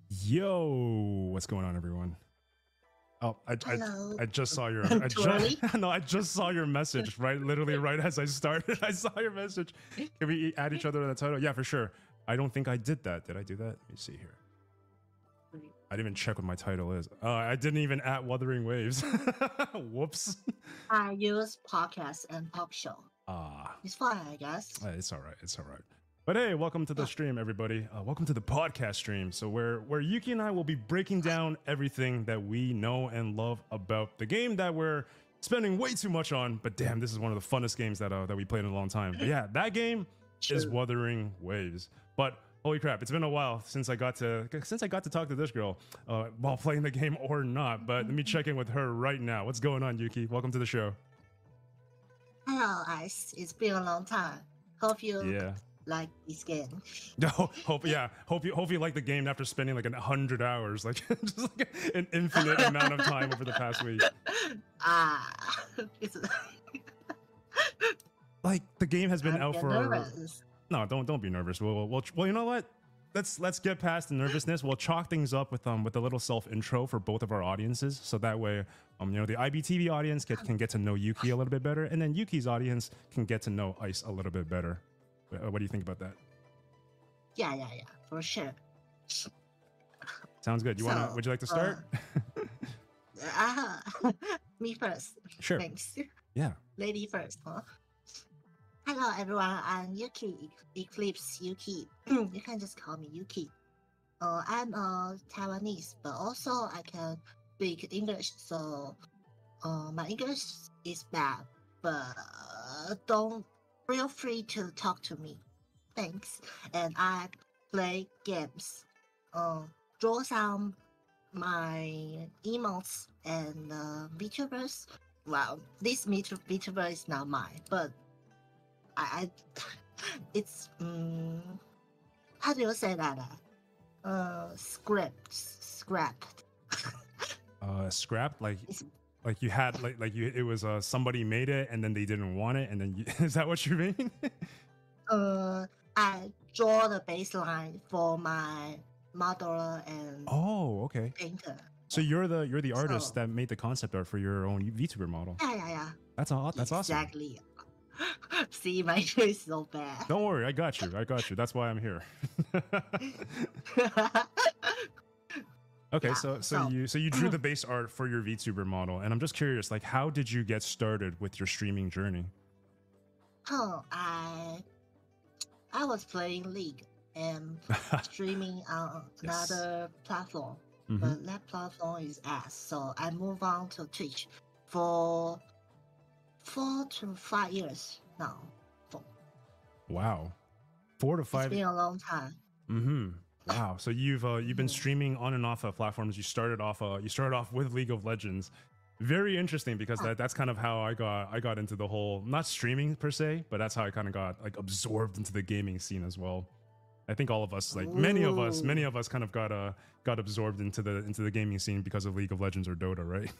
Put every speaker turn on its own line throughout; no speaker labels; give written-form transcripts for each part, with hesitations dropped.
Yo, what's going on, everyone? Oh, I just saw your I just saw your message, right? Literally right as I started, I saw your message. Can we add each other to the title? Yeah, for sure. I don't think I did that. Did I do that? Let me see here. I didn't even check what my title is. I didn't even add Wuthering Waves. Whoops.
I use podcast and pop show. It's fine, I guess.
It's all right. It's all right. But hey, welcome to the stream, everybody. Welcome to the podcast stream. So where Yuki and I will be breaking down everything that we know and love about the game that we're spending way too much on. But damn, this is one of the funnest games that we played in a long time. But yeah, that game is Wuthering Waves. But holy crap, it's been a while since I got to talk to this girl while playing the game or not. But let me check in with her right now. What's going on, Yuki? Welcome to the show.
Hello, Ice. It's been a long time. Hope you like this game.
No, hope you like the game after spending like 100 hours, like just like an infinite amount of time over the past week.
It's
like the game has been out for.
Nervous.
No, don't be nervous. Well, you know what? Let's get past the nervousness. We'll chalk things up with a little self intro for both of our audiences, so that way the IBTV audience can get to know Yuki a little bit better, and then Yuki's audience can get to know Ice a little bit better. What do you think about that?
Yeah, for sure.
Sounds good. Would you like to start?
Me first.
Sure.
Thanks.
Yeah.
Lady first, huh? Hello, everyone. I'm Yuki, EclipseYuki. You can just call me Yuki. I'm Taiwanese, but also I can speak English, so my English is bad, but don't feel free to talk to me. Thanks. And I play games. Draw some my emotes and VTubers. Well, this VTuber is not mine, but I it's how do you say that? Scrapped.
Scrapped, like you had it was somebody made it and then they didn't want it, and then is that what you mean?
I draw the baseline for my modeler and
okay,
painter.
So you're the artist that made the concept art for your own VTuber model.
Yeah.
That's awesome.
Exactly. See, my English is so bad.
Don't worry, I got you. That's why I'm here. Okay, so you drew the base art for your VTuber model, and I'm just curious, like, how did you get started with your streaming journey?
I was playing League and streaming on another platform, but that platform is ass. So I moved on to Twitch for 4 to 5 years now.
Wow, 4 to 5.
It's been a long time.
Wow. So you've been streaming on and off of platforms. You started off with League of Legends. Very interesting, because that's kind of how I got into the whole, not streaming per se, but that's how I kind of got like absorbed into the gaming scene as well. I think all of us, like many of us kind of got absorbed into the gaming scene because of League of Legends or Dota, right?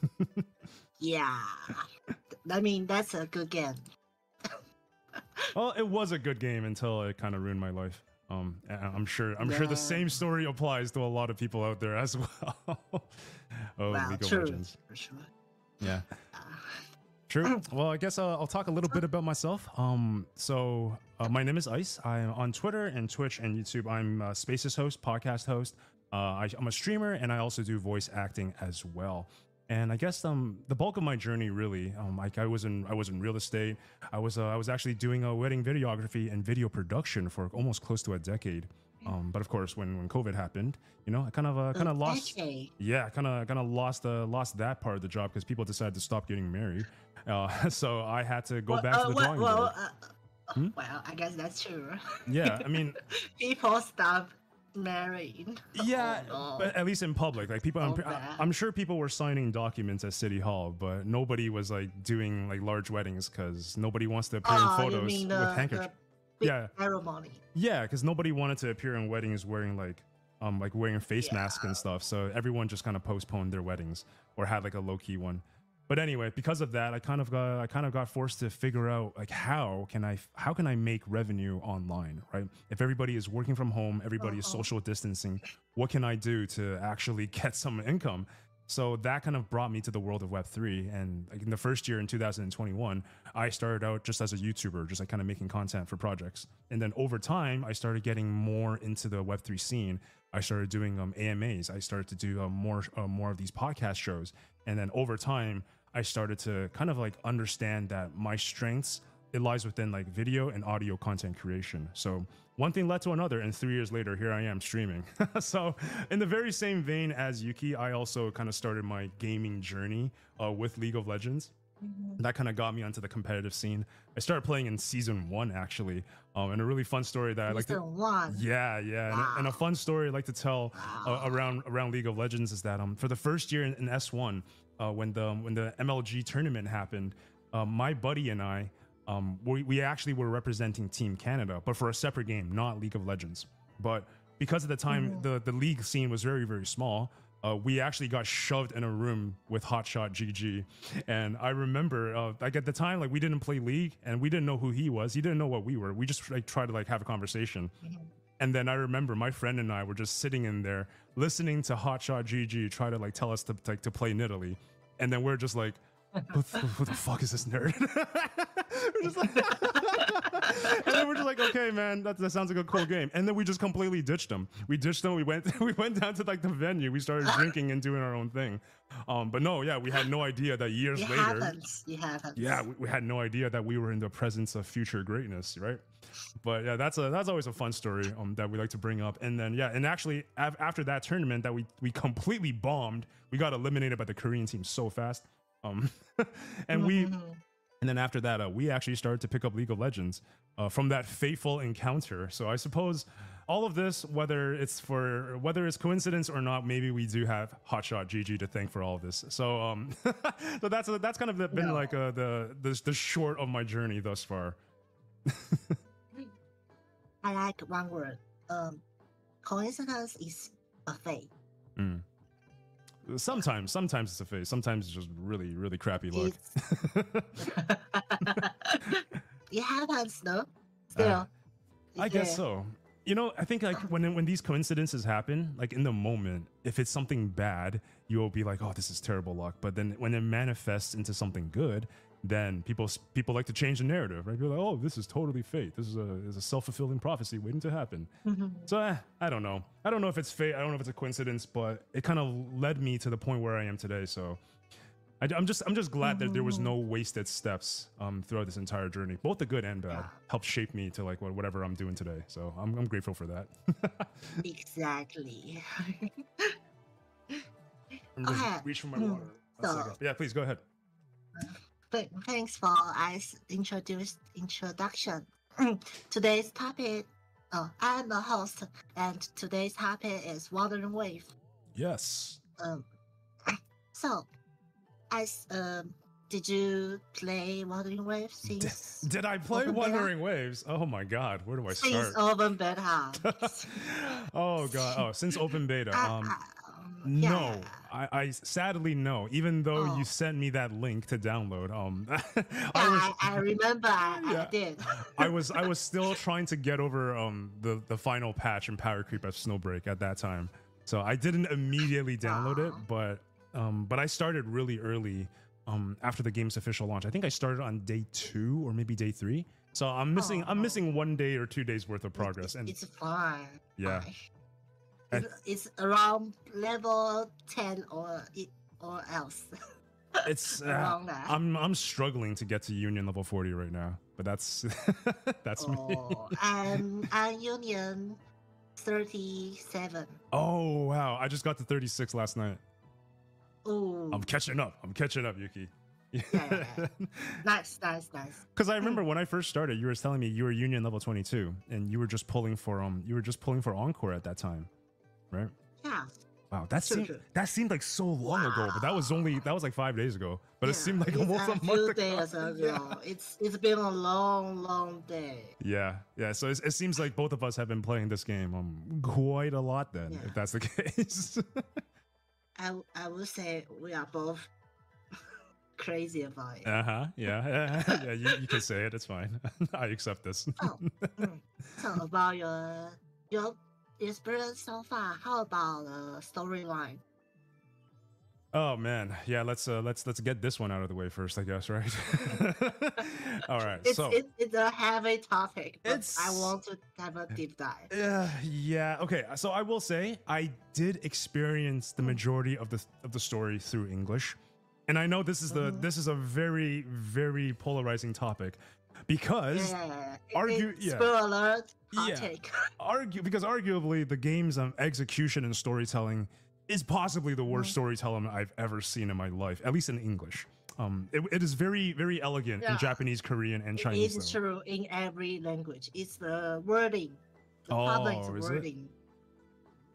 Yeah. I mean, that's a good game.
Well, it was a good game until it kind of ruined my life. I'm sure the same story applies to a lot of people out there as well. League of Legends.
For sure.
Yeah. True. Well, I guess I'll talk a little bit about myself. So my name is Ice. I'm on Twitter and Twitch and YouTube. I'm a Spaces host, podcast host. I'm a streamer, and I also do voice acting as well. And I guess the bulk of my journey really, like I was in real estate. I was actually doing wedding videography and video production for almost close to a decade. But of course, when COVID happened, I kind of lost. Yeah, kind of lost that part of the job because people decided to stop getting married. So I had to go back to the drawing board.
Well, I guess that's true.
Yeah, I mean,
people stop married.
Yeah, but at least in public, like people, I'm sure people were signing documents at City Hall, but nobody was like doing like large weddings because nobody wants to appear in photos with handkerchiefs.
Ceremony.
Yeah, because nobody wanted to appear in weddings wearing like wearing face masks and stuff. So everyone just kind of postponed their weddings or had like a low key one. But anyway, because of that, I kind of got forced to figure out like how can I make revenue online, right? If everybody is working from home, everybody is social distancing, what can I do to actually get some income? So that kind of brought me to the world of Web3. And like in the first year in 2021, I started out just as a YouTuber, just like kind of making content for projects. And then over time, I started getting more into the Web3 scene. I started doing AMAs. I started to do more of these podcast shows. And then over time, I started to kind of like understand that my strengths, it lies within like video and audio content creation. So one thing led to another, and 3 years later, here I am streaming. So in the very same vein as Yuki, I also kind of started my gaming journey with League of Legends. That kind of got me onto the competitive scene. I started playing in season 1 actually, and a really fun story that I like to.
Season 1.
Yeah. Wow. And a fun story I like to tell around League of Legends is that for the first year in S1, when the MLG tournament happened, my buddy and I, we actually were representing Team Canada, but for a separate game, not League of Legends. But because at the time the league scene was very, very small, we actually got shoved in a room with Hotshot GG. And I remember like at the time, like we didn't play League and we didn't know who he was. He didn't know what we were. We just like tried to like have a conversation. And then I remember my friend and I were just sitting in there listening to Hotshot GG try to like tell us to play Nidalee. And then we're just like, who the fuck is this nerd? We're just like and then we're just like, okay, man, that sounds like a cool game. And then we just completely ditched them. We went down to like the venue. We started drinking and doing our own thing. But no, yeah, we had no idea that years later.
You haven't.
Yeah, we had no idea that we were in the presence of future greatness, right? But yeah, that's always a fun story that we like to bring up. And then yeah, and actually after that tournament that we completely bombed, we got eliminated by the Korean team so fast. And then after that, we actually started to pick up League of Legends from that fateful encounter. So I suppose all of this, whether it's coincidence or not, maybe we do have Hotshot GG to thank for all of this. So so that's kind of been like the short of my journey thus far.
I like one word. Coincidence is a fate.
Sometimes it's a phase. Sometimes it's just really, really crappy luck.
It happens, no? Still.
I guess so. You know, I think like when these coincidences happen, like in the moment, if it's something bad, you'll be like, oh, this is terrible luck. But then when it manifests into something good, then people like to change the narrative, right? Be like, oh, this is totally fate. This is a self-fulfilling prophecy waiting to happen. So I don't know. I don't know if it's fate. I don't know if it's a coincidence, but it kind of led me to the point where I am today. So I'm just glad that there was no wasted steps throughout this entire journey. Both the good and bad helped shape me to like whatever I'm doing today. So I'm grateful for that.
Exactly.
I'm just reach for my water. Yeah, please go ahead.
Thanks for I's introduction. Today's topic, I'm the host, and today's topic is Wuthering Waves.
Yes.
So, did you play Wuthering Waves since?
Did I play Wuthering Waves? Oh my God, where do I start?
Since open beta.
Oh God, oh since open beta. No, I sadly no. Even though you sent me that link to download,
I remember I did.
I was still trying to get over the final patch in Power Creep at Snowbreak at that time, so I didn't immediately download it, but I started really early after the game's official launch. I think I started on day 2 or maybe day 3. So I'm missing 1 day or 2 days worth of progress, and
it's fine.
Yeah.
It's around level 10 or else.
It's I'm struggling to get to Union level 40 right now, but that's me.
I'm Union 37.
Oh wow! I just got to 36 last night.
Oh,
I'm catching up, Yuki.
Yeah. Nice.
Because I remember when I first started, you were telling me you were Union level 22, and you were just pulling for Encore at that time, right?
Yeah.
Wow, that seemed like so long ago, but that was like 5 days ago. But it seemed like almost a month ago.
Yeah. It's been a long day.
Yeah. So it seems like both of us have been playing this game quite a lot then, if that's the case.
I would say we are both crazy about it.
Yeah. Yeah. You can say it. It's fine. I accept this.
So about your experience so far, how about the storyline?
Oh man, yeah. Let's get this one out of the way first, I guess, right? All right.
It's a heavy topic, but I want to have a deep dive.
Yeah. Okay. So I will say I did experience the majority of the story through English, and I know this is a very, very polarizing topic because
spoiler alert, hot take.
Because arguably the game's execution and storytelling is possibly the worst storytelling I've ever seen in my life, at least in English. It is very, very elegant in Japanese, Korean, and Chinese.
It is true in every language. It's the wording, the public's wording.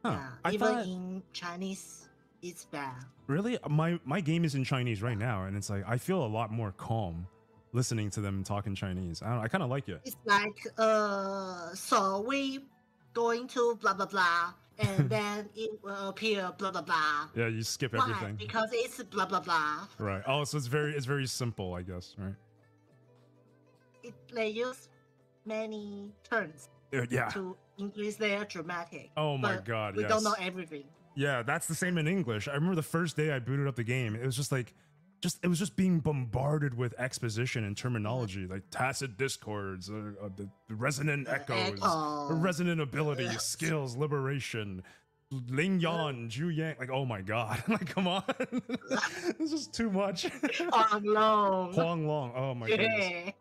Huh.
Yeah, even in Chinese, it's bad.
Really? My game is in Chinese right now, and it's like I feel a lot more calm listening to them talk in Chinese. I kind of like it.
It's like, so we going to blah blah blah. And then it will appear blah blah blah.
Yeah, you skip everything.
Because it's blah blah blah.
Right. Oh, so it's very simple, I guess, right?
They use many turns to increase their dramatic.
Oh my god,
we don't know everything.
Yeah, that's the same in English. I remember the first day I booted up the game, it was just like it was just being bombarded with exposition and terminology, like tacit discords, the resonant echoes, resonant abilities, skills, liberation, Ling Yan, Ju Yang. Like, oh my god, like, come on, this is too much.
Huang
Long. Oh my goodness.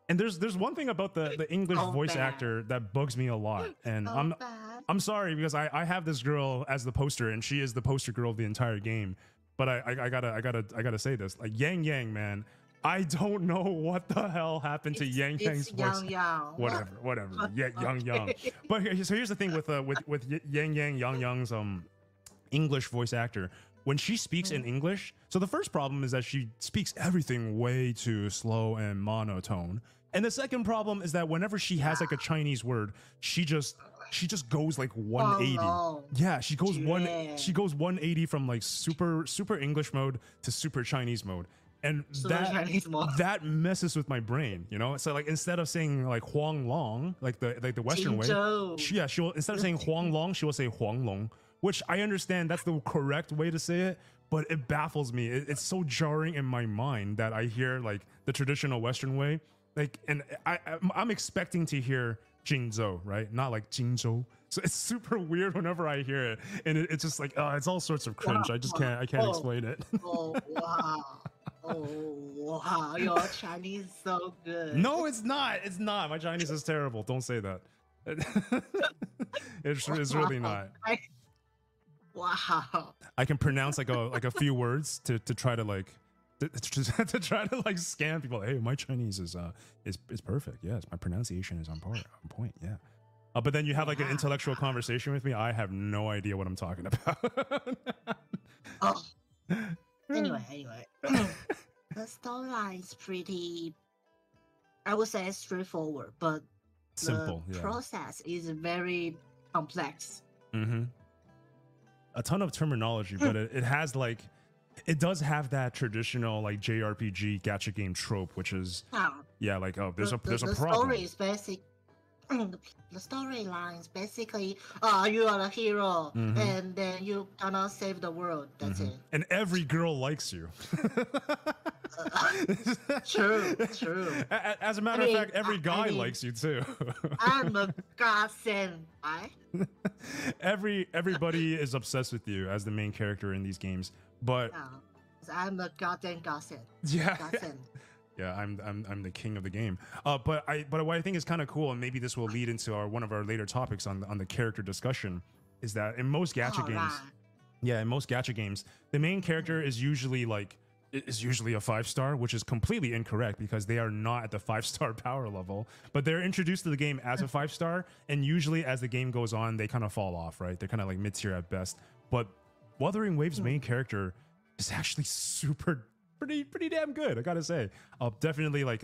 And there's one thing about the English voice actor that bugs me a lot, and I'm sorry because I have this girl as the poster, and she is the poster girl of the entire game. But I gotta say this, like Yang, man, I don't know what the hell happened to Yang's voice. Whatever. Yeah, Yang. But here's the thing with Yang's English voice actor. When she speaks in English, so the first problem is that she speaks everything way too slow and monotone. And the second problem is that whenever she has like a Chinese word, she just goes like 180. Yeah, she goes 180 from like super English mode to super Chinese mode. And that messes with my brain, you know? So like instead of saying like Huang Long, like the Western way, she'll instead of saying Huang Long, she will say Huang Long, which I understand that's the correct way to say it, but it baffles me. It's so jarring in my mind that I hear like the traditional Western way, like, and I'm expecting to hear Jingzhou, right? Not like Jingzhou. So it's super weird whenever I hear it, and it's just like, it's all sorts of cringe. I can't explain it.
Oh wow, your Chinese is so good.
No, it's not. It's not. My Chinese is terrible. Don't say that. It's really not.
Wow.
I can pronounce like a few words to try to like to try to like scam people. Hey, my Chinese is perfect. Yes, my pronunciation is on point. Yeah. But then you have like an intellectual conversation with me. I have no idea what I'm talking about.
Anyway. The storyline is pretty, I would say, straightforward, but
simple.
The process is very complex.
Mm-hmm. A ton of terminology, but it has like, it does have that traditional like JRPG gacha game trope, which is like, there's a problem.
Story is basic. The storyline is basically, you are the hero, and then you gonna save the world. That's it.
And every girl likes you.
True.
As a matter of fact, every guy likes you too.
I'm a godsend.
Everybody is obsessed with you as the main character in these games, but
I'm a goddamn godsend.
Yeah. Godsend. Yeah, I'm the king of the game. But what I think is kind of cool, and maybe this will lead into one of our later topics on the character discussion, is that in most gacha games, the main character is usually a 5-star, which is completely incorrect because they are not at the 5-star power level. But they're introduced to the game as a 5-star, and usually as the game goes on, they kind of fall off, right? They're kind of like mid-tier at best. But Wuthering Wave's main character is actually pretty damn good, I gotta say. Definitely like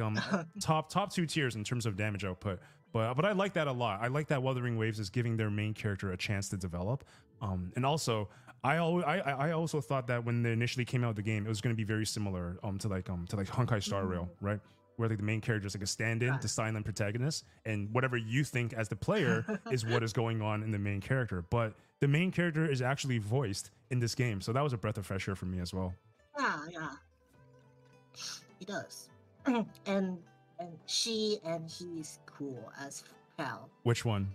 top 2 tiers in terms of damage output. But I like that a lot. I like that Wuthering Waves is giving their main character a chance to develop. And also, I also thought that when they initially came out with the game, it was going to be very similar to like Honkai Star Rail, right? Where like the main character is like a stand-in to silent protagonist, and whatever you think as the player is what is going on in the main character. But the main character is actually voiced in this game, so that was a breath of fresh air for me as well.
Yeah, he does. and she and he is cool as hell.
Which one?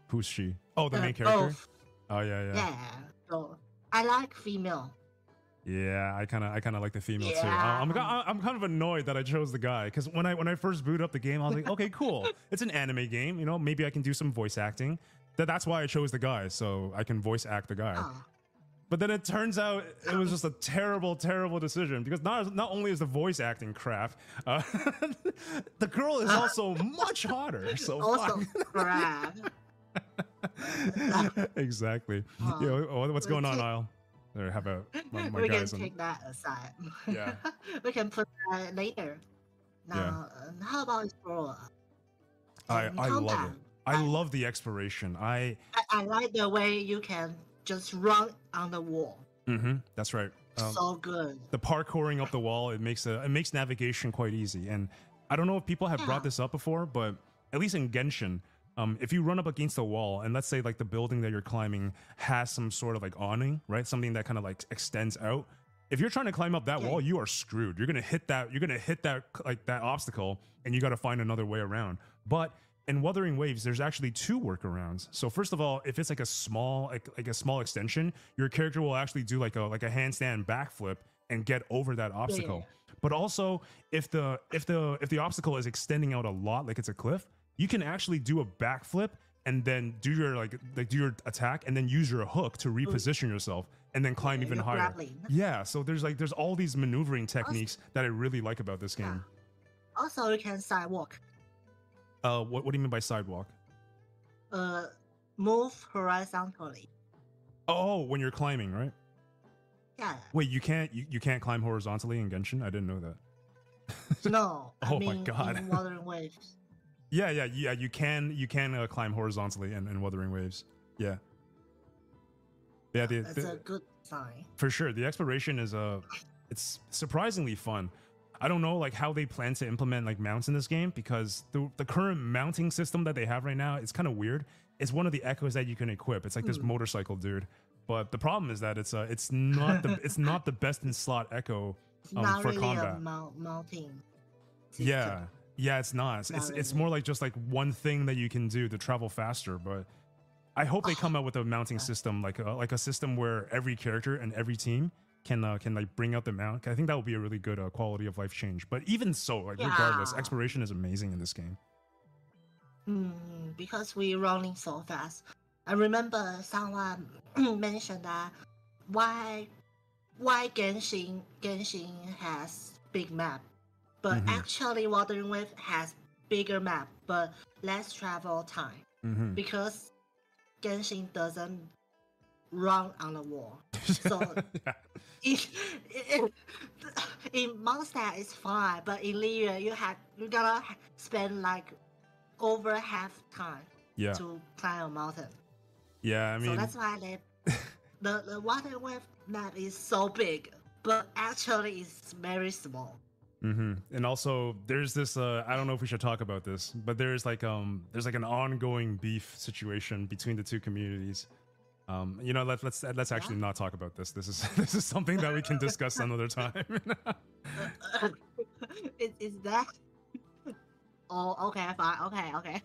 Who's she? Oh, the main character.
Both.
Oh yeah.
Yeah. So I like female.
Yeah, I kind of like the female too.
Yeah.
I'm kind of annoyed that I chose the guy, because when I first booted up the game, I was like, okay, cool. It's an anime game, you know, maybe I can do some voice acting. That's why I chose the guy, so I can voice act the guy.
Oh.
But then it turns out it was just a terrible decision, because not only is the voice acting crap, the girl is also much hotter. So
also crap.
Exactly. What's going on, Isle? There, how about my
we
guys?
Can take that aside.
Yeah.
We can put that later. Now, how about Explorer?
I love it. I love the exploration. I
like the way you can just run on the wall.
That's right.
So good.
The parkouring up the wall, it makes navigation quite easy. And I don't know if people have brought this up before, but at least in Genshin, if you run up against a wall, and let's say like the building that you're climbing has some sort of like awning, right? Something that kind of like extends out. If you're trying to climb up that wall, you are screwed. You're gonna hit that like that obstacle, and you got to find another way around. But in Wuthering Waves, there's actually two workarounds. So first of all, if it's like a small extension, your character will actually do like a handstand backflip and get over that obstacle. Yeah. But also, if the obstacle is extending out a lot, like it's a cliff, you can actually do a backflip and then do your attack, and then use your hook to reposition yourself and then climb even higher. Grappling. Yeah, so there's all these maneuvering techniques that I really like about this game.
Also, you can sidewalk.
What do you mean by sidewalk?
Move horizontally.
Oh, when you're climbing, right?
Yeah.
Wait, you can't climb horizontally in Genshin? I didn't know that.
No.
Oh my god.
In Wuthering Waves.
Yeah. You can climb horizontally in Wuthering Waves. Yeah. Yeah.
That's a good sign.
For sure, the exploration is it's surprisingly fun. I don't know like how they plan to implement like mounts in this game, because the current mounting system that they have right now is kind of weird. It's one of the echoes that you can equip. It's like this motorcycle dude. But the problem is that it's not the best in slot echo
not
for
really
combat.
A mounting
system. Yeah, it's not. It's more like just like one thing that you can do to travel faster. But I hope they come out with a mounting system, like a system where every character and every team can like bring out the mount. I think that would be a really good quality of life change. But even so, like regardless, exploration is amazing in this game.
Because we're running so fast. I remember someone mentioned that why Genshin has big map, but actually Wuthering Waves has bigger map but less travel time, because Genshin doesn't run on the wall. So in Mondstadt it's fine, but in Liria you gotta spend like over half time to climb a mountain.
Yeah, I mean,
so that's why the Wuthering Waves map is so big, but actually it's very small.
And also there's this I don't know if we should talk about this, but there's like an ongoing beef situation between the two communities. You know, let's actually not talk about this. This is something that we can discuss another time.
Is that? Oh, okay, fine. Okay.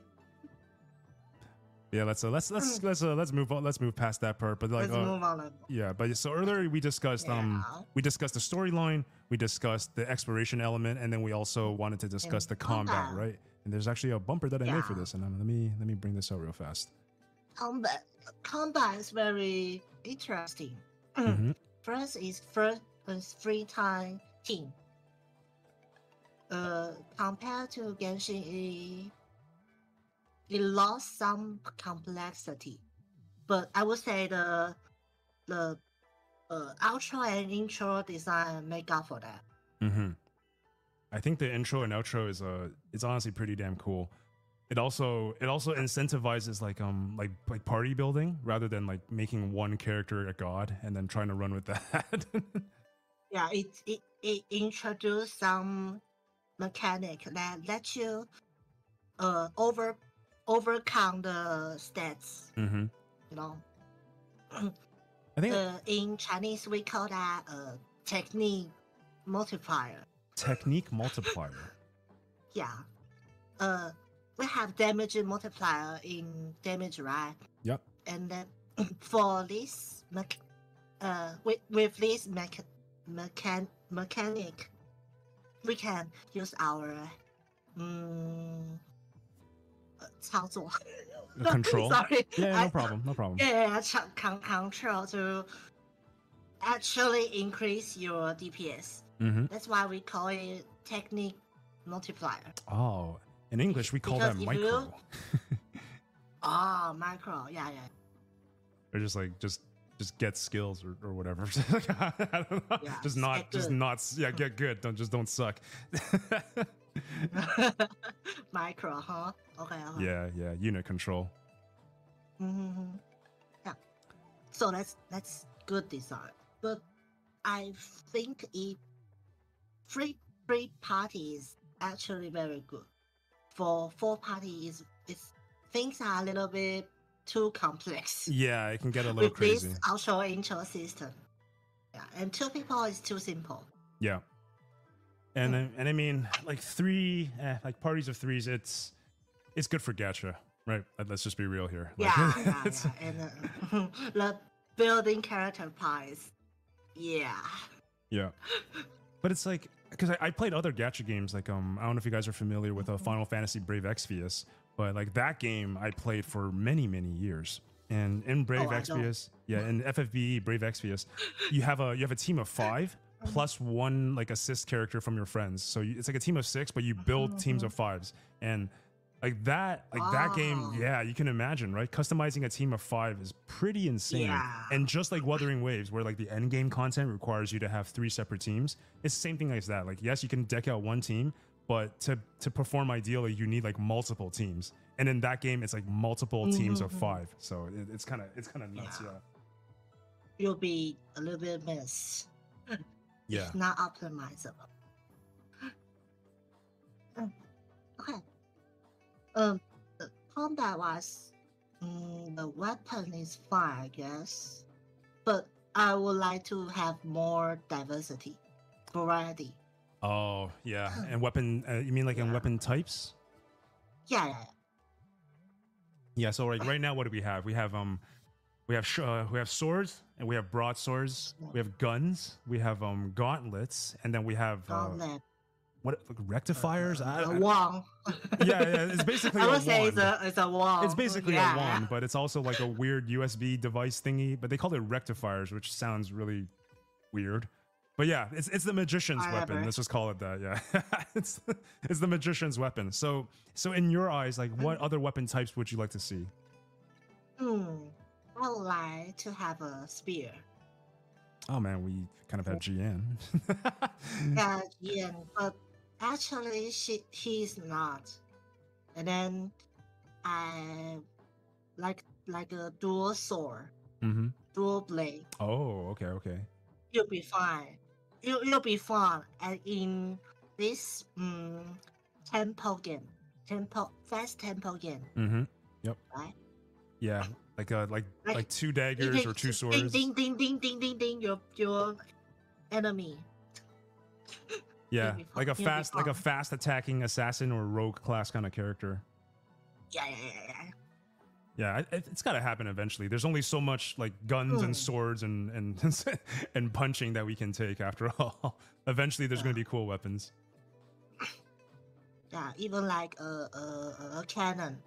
Yeah, let's move on. Let's move past that part. But like,
let's move on.
Yeah, but so earlier we discussed the storyline, we discussed the exploration element, and then we also wanted to discuss the combat, right? And there's actually a bumper that I made for this, and let me bring this out real fast.
Combat is very interesting. First is free time team. Compared to Genshin, it lost some complexity, but I would say the outro and intro design make up for that.
I think the intro and outro is honestly pretty damn cool. it also incentivizes like party building rather than like making one character a god and then trying to run with that.
Yeah, it introduced some mechanic that let you overcome the stats.
Mm-hmm.
You know,
I think
in Chinese we call that technique multiplier.
Technique multiplier.
Yeah. We have damage multiplier in damage, right?
Yep.
And then for this with this mechanic, we can use our 操作
Control.
Sorry.
Yeah, no problem.
Yeah, control to actually increase your DPS.
Mm-hmm.
That's why we call it technique multiplier.
Oh, in English we call
Because
that
if
micro.
Micro. Yeah.
Or just like just get skills or whatever. I don't know.
Yeah,
Get good. Don't suck.
Micro, huh? Okay.
Yeah, unit control.
Mm-hmm. Yeah. So that's good design. But I think free party is actually very good. For 4 parties, things are a little bit too complex.
Yeah, it can get a little
with
crazy.
This outro intro system. Yeah, and 2 people is too simple.
Yeah. And I mean, like 3, like parties of 3s, it's good for gacha, right? Let's just be real here. Like,
Yeah. And the building character parts. Yeah.
Yeah. But it's like, because I played other gacha games, like I don't know if you guys are familiar with Final Fantasy Brave Exvius, but like that game I played for many years. And in Brave Exvius, in FFBE Brave Exvius, you have a team of 5 plus 1 like assist character from your friends. So it's like a team of 6, but you build teams of 5s. And that game, yeah, you can imagine, right? Customizing a team of 5 is pretty insane.
Yeah.
And just like Wuthering Waves, where like the end game content requires you to have 3 separate teams, it's the same thing as that. Like, yes, you can deck out 1 team, but to perform ideally, you need like multiple teams. And in that game, it's like multiple teams of 5. So it's kind of nuts, yeah.
You'll be a little bit mess.
Yeah.
It's not optimizable. Okay. The combat wise, the weapon is fine, I guess. But I would like to have more variety.
Oh, yeah. And weapon, you mean like in weapon types?
Yeah.
Yeah, so like right now, what do we have? We have swords, and we have broadswords. We have guns. We have gauntlets, and then we have
Gauntlet.
what, like, rectifiers?
A wand.
Yeah, it's basically
I
a
would say
wand.
it's a wand.
It's basically a wand, but it's also like a weird USB device thingy. But they call it rectifiers, which sounds really weird. But yeah, it's the magician's weapon. Let's just call it that. Yeah, it's the magician's weapon. So in your eyes, like, what other weapon types would you like to see?
I would like to have a spear.
Oh man, we kind of have GN.
Yeah, GN, but actually he's not. And then I like a dual sword, dual blade.
Oh, okay.
You'll be fine. You'll be fun. And in this fast tempo game.
Yep.
Right.
Yeah, like 2 daggers or 2 swords.
Ding, ding, your enemy.
Yeah, like a fast attacking assassin or rogue class kind of character.
Yeah.
Yeah, it's got to happen eventually. There's only so much like guns and swords and and punching that we can take after all. Eventually, there's going to be cool weapons.
Yeah, even like a cannon.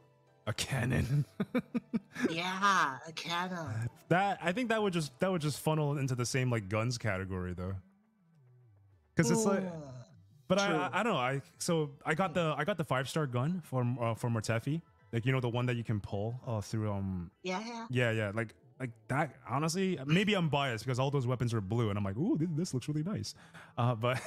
A cannon.
Yeah, a cannon.
I think that would just funnel into the same like guns category though. Because it's like, but I don't know. I got the 5-star gun for Mortefi. Like, you know, the one that you can pull through Yeah, like that. Honestly, maybe I'm biased because all those weapons are blue and I'm like, ooh, this looks really nice. But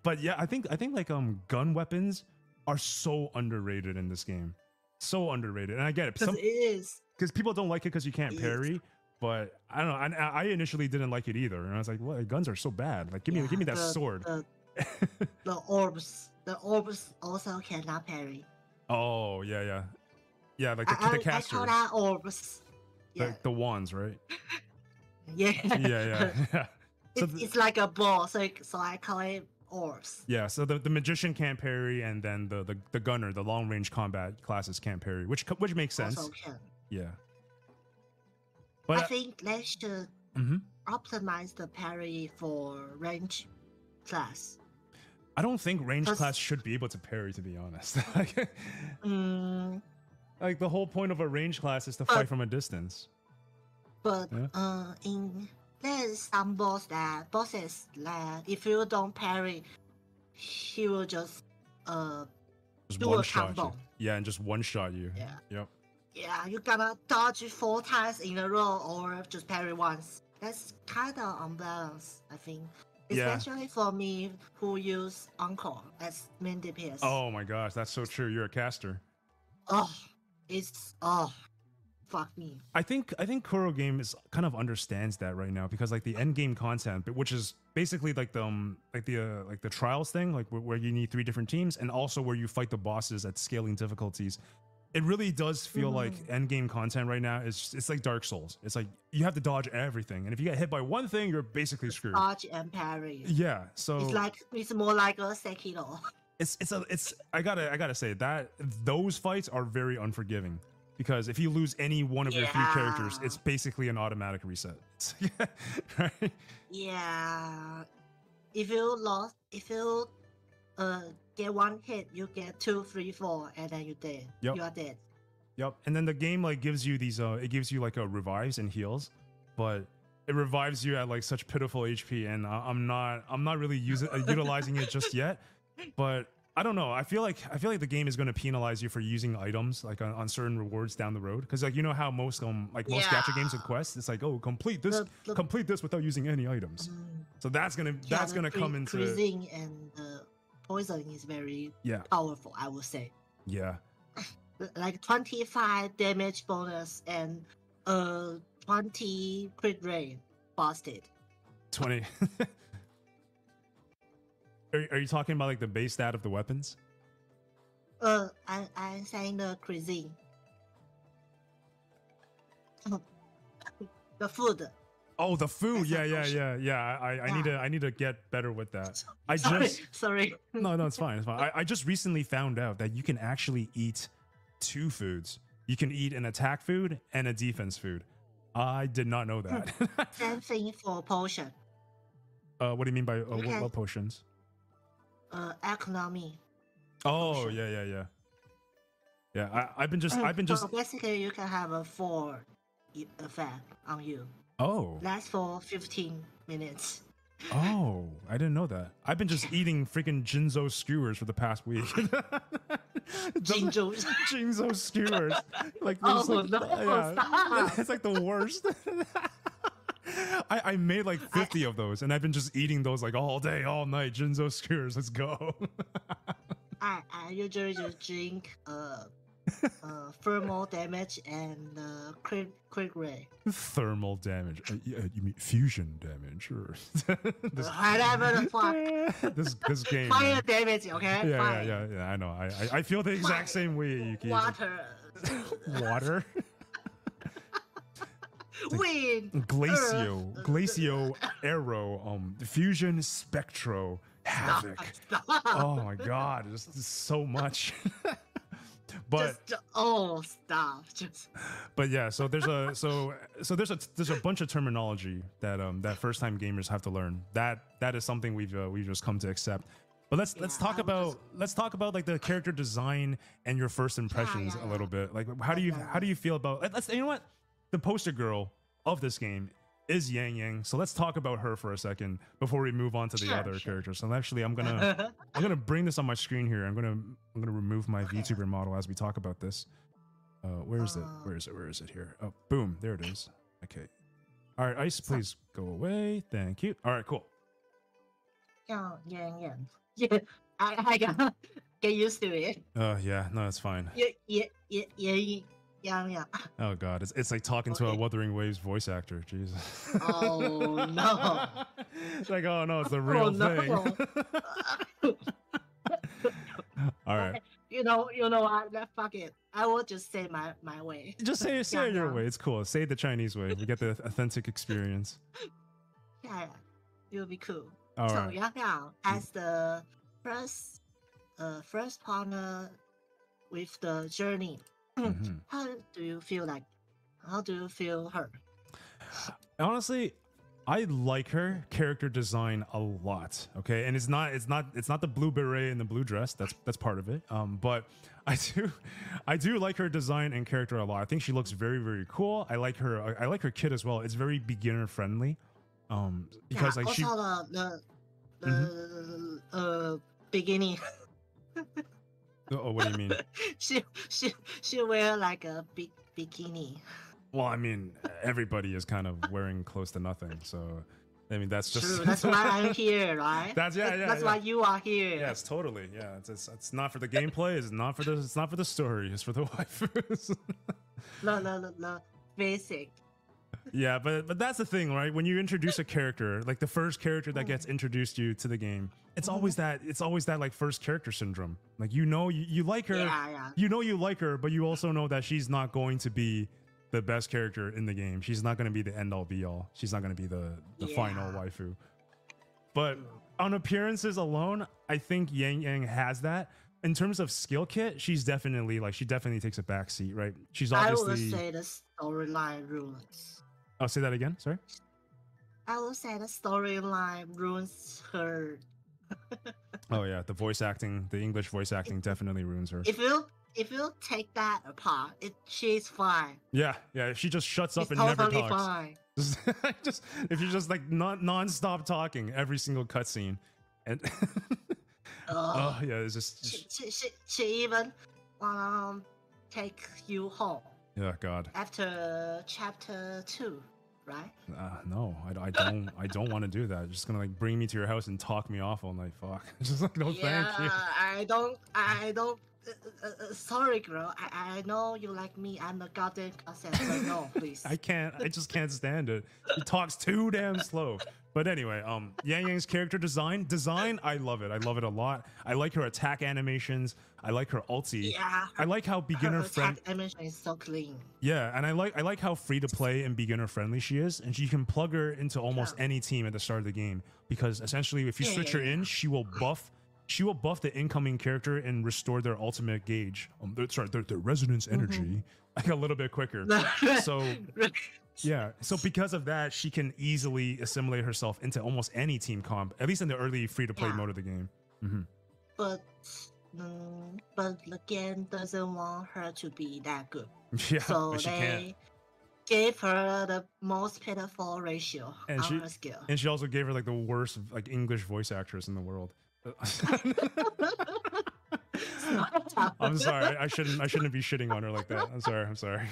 but yeah, I think like gun weapons are so underrated in this game. So underrated, and I get it.
Because it is.
Because people don't like it because you can't parry. But I don't know. I initially didn't like it either, and I was like, "Well, guns are so bad. Like, give me that sword."
The orbs also cannot parry.
Oh yeah. Like the casters.
I call that orbs. Yeah.
The wands, right?
Yeah.
Yeah. So
it's like a ball, so I call it orbs.
Yeah. So the magician can't parry, and then the gunner, the long range combat classes can't parry, which makes sense.
Also can.
Yeah. But
I think they should optimize the parry for range class.
I don't think range class should be able to parry, to be honest. Like the whole point of a range class is to fight from a distance.
But there's some bosses that if you don't parry, he will just do a combo.
Yeah, and just one shot you.
Yeah.
Yep.
Yeah, you gotta dodge 4 times in a row or just parry once. That's kind of unbalanced, I think. Especially for me, who use Encore as main DPS.
Oh my gosh, that's so true. You're a caster.
Fuck me.
I think Kuro Games kind of understands that right now, because like the end game content, which is basically like the trials thing, like where you need 3 different teams, and also where you fight the bosses at scaling difficulties. It really does feel like end game content right now it's like Dark Souls. It's like you have to dodge everything, and if you get hit by one thing, you're basically screwed.
Dodge and parry.
Yeah, so
it's more like a Sekiro.
I gotta say that those fights are very unforgiving, because if you lose any one of your 3 characters, it's basically an automatic reset. Right?
Yeah. If you get 1 hit, you get 2, 3, 4, and then you're dead.
Yep.
You are dead.
Yep. And then the game like gives you these it gives you like a revives and heals, but it revives you at like such pitiful HP, and I'm not really utilizing it just yet. But I don't know. I feel like the game is going to penalize you for using items like on certain rewards down the road, because like you know how most gacha games with quests, it's like, oh, complete this without using any items. So that's gonna come into
freezing, and poison is very powerful, I would say.
Yeah.
Like 25 damage bonus and 20 crit rate busted.
20. Are you talking about like the base stat of the weapons?
I'm saying the cuisine. The food.
Oh, the food. Yeah. I need to get better with that.
Sorry.
No, it's fine. I just recently found out that you can actually eat 2 foods. You can eat an attack food and a defense food. I did not know that.
Same thing for potion.
What do you mean by what potions?
Economy.
Oh,
potion.
Yeah. I've been just.
So basically, you can have a 4 effect on you.
Oh.
Lasts for 15 minutes.
Oh, I didn't know that. I've been just eating freaking Jinzo skewers for the past week. Jinzo skewers. Like, it's like the worst. I made like 50 of those, and I've been just eating those like all day, all night. Jinzo skewers, let's go.
I usually just drink thermal damage and crit ray.
Thermal damage? You mean fusion damage? Or
whatever the fuck.
This game.
Fire damage, okay?
Yeah. I know. I feel the exact same way, Yuki. Water.
Wind.
Glacio, Arrow, Fusion, Spectro, Havoc.
Stop.
Oh my god, it's so much. But
stop.
But yeah, so there's a bunch of terminology that first time gamers have to learn. That is something we've just come to accept. But let's talk about like the character design and your first impressions a little bit. Like how do you feel about you know what? The poster girl of this game is Yang Yang. So let's talk about her for a second before we move on to the other characters. So actually I'm gonna bring this on my screen here. I'm gonna remove my VTuber model as we talk about this. Where is it here? Oh, boom, there it is. Okay. All right, Ice, please go away. Thank you. All right, cool.
Yang. Yeah, I got get used to it.
Yeah, no, it's fine.
Yeah.
Oh god, it's like talking to a Wuthering Waves voice actor. Jesus.
Oh no.
It's like, oh no, it's the real thing. All right.
You know what? Fuck it. I will just say my way.
Just say it your way. It's cool. Say it the Chinese way. We get the authentic experience.
Yeah. It'll be cool.
All
so
right.
Yang, as the first partner with the journey, how do you feel her?
Honestly, I like her character design a lot. Okay, and it's not the blue beret and the blue dress. That's part of it. But I do like her design and character a lot. I think she looks very, very cool. I like her kit as well. It's very beginner friendly. Because like
also the beginning.
Oh, what do you mean?
she wear like a bikini.
Well, I mean, everybody is kind of wearing close to nothing. So, I mean, that's just
true. That's why I'm here, right?
That's
why you are here.
Yes, totally. Yeah, it's not for the gameplay. It's not for the story. It's for the waifus.
No. Basic.
Yeah, but that's the thing, right? When you introduce a character, like the first character that gets introduced you to the game, it's always that like first character syndrome. Like you like her, you like her, but you also know that she's not going to be the best character in the game. She's not going to be the end all be all. She's not going to be the final waifu. But on appearances alone, I think Yang Yang has that. In terms of skill kit, she definitely takes a back seat, right? She's obviously.
I would say the storyline ruins.
Oh, say that again. Sorry.
I will say the storyline ruins her.
Oh yeah, the English voice acting definitely ruins her.
If you take that apart, she's fine.
Yeah, she just shuts up and
totally
never talks.
Fine.
If you're just like non-stop talking every single cutscene, and oh yeah, it's just
she even take you home.
Yeah, God.
After chapter 2, right?
No, I don't want to do that. You're just gonna like bring me to your house and talk me off all night. Fuck. Just like no, thank you.
I don't. Sorry, girl. I know you like me. I'm the goddamn concept, but no, please.
I just can't stand it. He talks too damn slow. But anyway, Yang Yang's character design, I love it. I love it a lot. I like her attack animations. I like her ulti.
Yeah.
I like how beginner friendly.
Attack animation is so clean.
Yeah, and I like how free to play and beginner friendly she is, and you can plug her into almost any team at the start of the game because essentially, if you switch her in, she will buff the incoming character and restore their ultimate gauge. Their resonance energy like a little bit quicker. So. Yeah, so because of that, she can easily assimilate herself into almost any team comp, at least in the early free-to-play mode of the game.
But the game doesn't want her to be that good.
Yeah,
so they gave her the most pitiful ratio on her skill.
And she also gave her like the worst like English voice actress in the world. I'm sorry. I shouldn't be shitting on her like that. I'm sorry.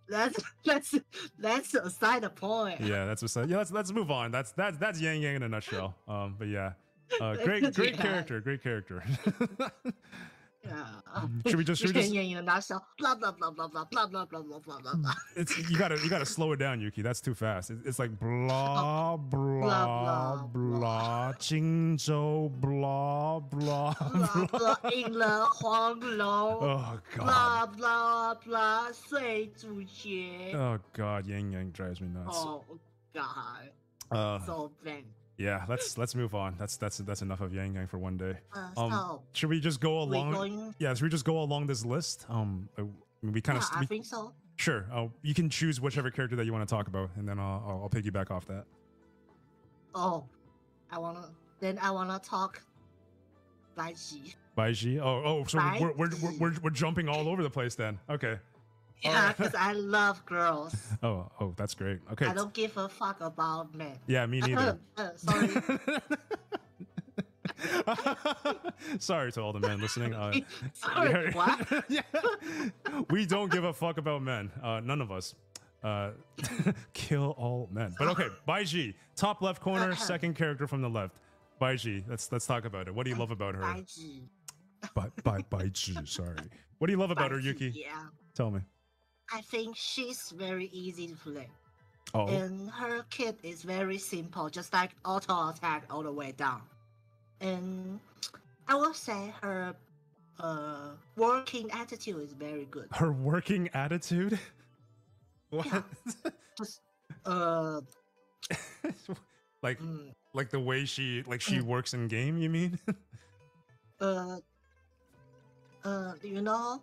That's aside the point.
Yeah, that's aside. Yeah, let's move on. That's Yang Yang in a nutshell. But yeah, great character.
Yeah.
Should we just
blah blah blah blah blah blah blah blah blah blah blah.
You gotta slow it down, Yuki. That's too fast. It's like blah blah blah, Jingzhou blah blah blah.
赢了黄龙。
Oh God.
Blah blah blah. 睡主角。
Oh God, Yang Yang drives me nuts.
Oh God. So bad.
Yeah, let's move on. That's enough of Yang Yang for one day.
So
should we just go along? Should we just go along this list? We kind of.
I think so.
Sure. You can choose whichever character that you want to talk about, and then I'll piggyback off that.
Oh, I wanna talk. Baiji.
Baiji. Oh. So we're jumping all over the place then. Okay.
Yeah, because I love girls.
Oh, that's great. Okay.
I don't give a fuck about men.
Yeah, me neither.
Sorry.
Sorry to all the men listening.
Sorry, what?
Yeah. We don't give a fuck about men. None of us. Kill all men. But okay, Baiji, top left corner, second character from the left. Baiji, let's talk about it. What do you love about her? By sorry. What do you love about her, Yuki?
Yeah.
Tell me.
I think she's very easy to play.
Oh.
And her kit is very simple, just like auto attack all the way down. And I will say her working attitude is very good.
Her working attitude? What?
Yeah. Just
like the way she works in game, you mean?
You know,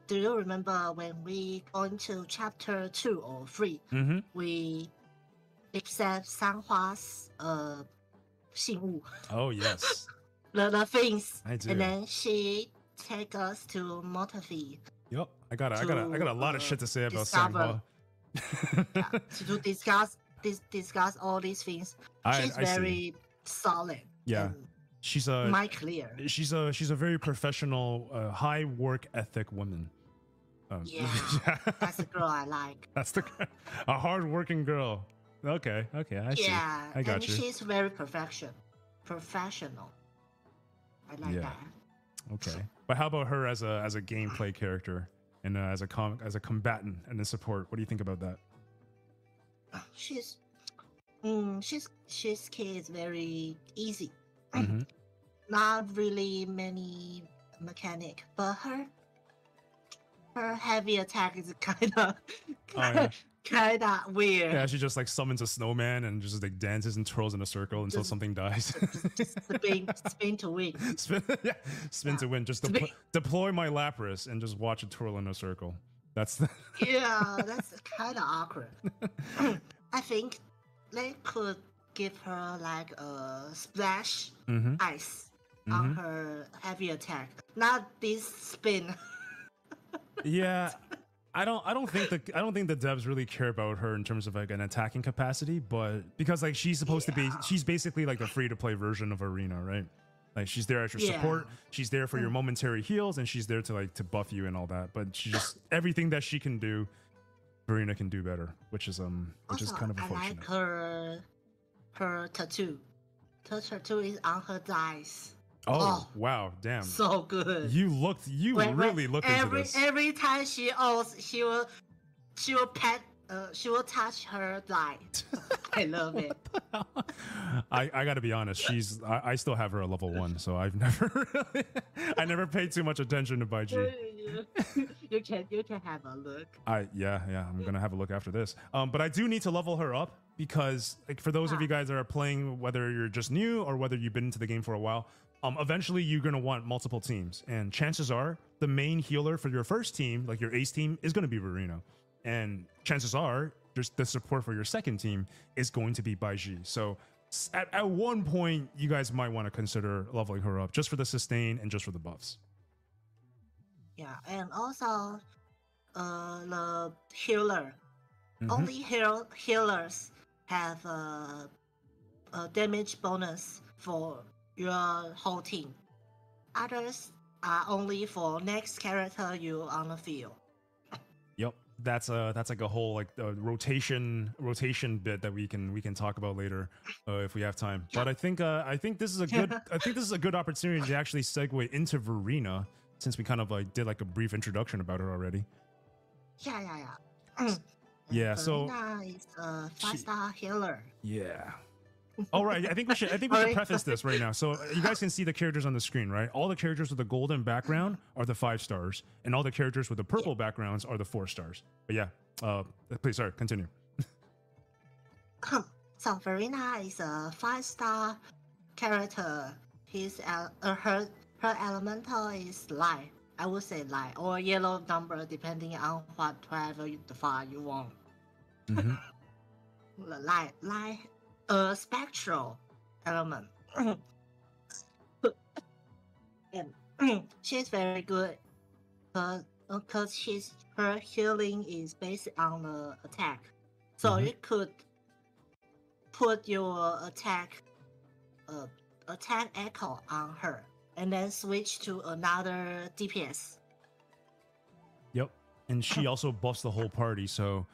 do you remember when we go into chapter 2 or 3, we accept Sanhua's 信物?
Oh yes.
the things.
I do.
And then she take us to Motafi.
Yep. I got a lot of shit to say about
discover,
Sanhua.
To discuss all these things. She's very solid.
Yeah. She's a
clear.
She's a very professional, high work ethic woman.
Yeah, that's the girl I like.
That's a hard-working girl. Okay, I see.
Yeah,
I got
and
you.
she's very professional. I like that.
Okay, but how about her as a gameplay character and as a combatant and a support? What do you think about that?
She's key is very easy. Not really many mechanic, but her heavy attack is kind of weird.
Yeah, she just like summons a snowman and just like dances and twirls in a circle until something dies.
Just spin to win.
Spin to win. Just deploy my Lapras and just watch it twirl in a circle. That's
that's kind of awkward. I think they could give her like a splash ice on her heavy attack, not this spin.
Yeah, I don't think the devs really care about her in terms of like an attacking capacity, but because like she's supposed to be, she's basically like the free to play version of Arena, right? Like she's there as your support, she's there for your momentary heals, and she's there to buff you and all that. But she just everything that she can do, Arena can do better, which is kind of unfortunate.
I like her tattoo. Her tattoo is on her thighs.
Oh wow, damn.
So good.
You really looked into this.
Every time she will touch her thigh. I love it.
I gotta be honest, I still have her at level 1, so I never paid too much attention to Baiji.
You can have a look.
Yeah, I'm gonna have a look after this. But I do need to level her up because like for those of you guys that are playing, whether you're just new or whether you've been into the game for a while, eventually you're going to want multiple teams, and chances are the main healer for your first team, like your ace team, is going to be Verino, and chances are just the support for your second team is going to be Baiji. So at one point you guys might want to consider leveling her up just for the sustain and just for the buffs.
Yeah, and also the healer, only healers have a damage bonus for your whole team. Others are only for next character you on the field.
Yep, that's like a whole rotation bit that we can talk about later if we have time. But I think this is a good opportunity to actually segue into Verena, since we kind of did a brief introduction about her already. Yeah. So
Verena is a 5-star healer.
Yeah. All right, I think we should preface this right now. So you guys can see the characters on the screen, right? All the characters with the golden background are the 5 stars, and all the characters with the purple backgrounds are the 4 stars. But yeah, please, sorry, continue.
So Verena is a 5-star character. Her elemental is light. I would say light or yellow number, depending on whatever the file you want. Light. A spectral element. And she's very good because her healing is based on the attack. So you could put your attack echo on her and then switch to another DPS.
Yep, and she also buffs the whole party, so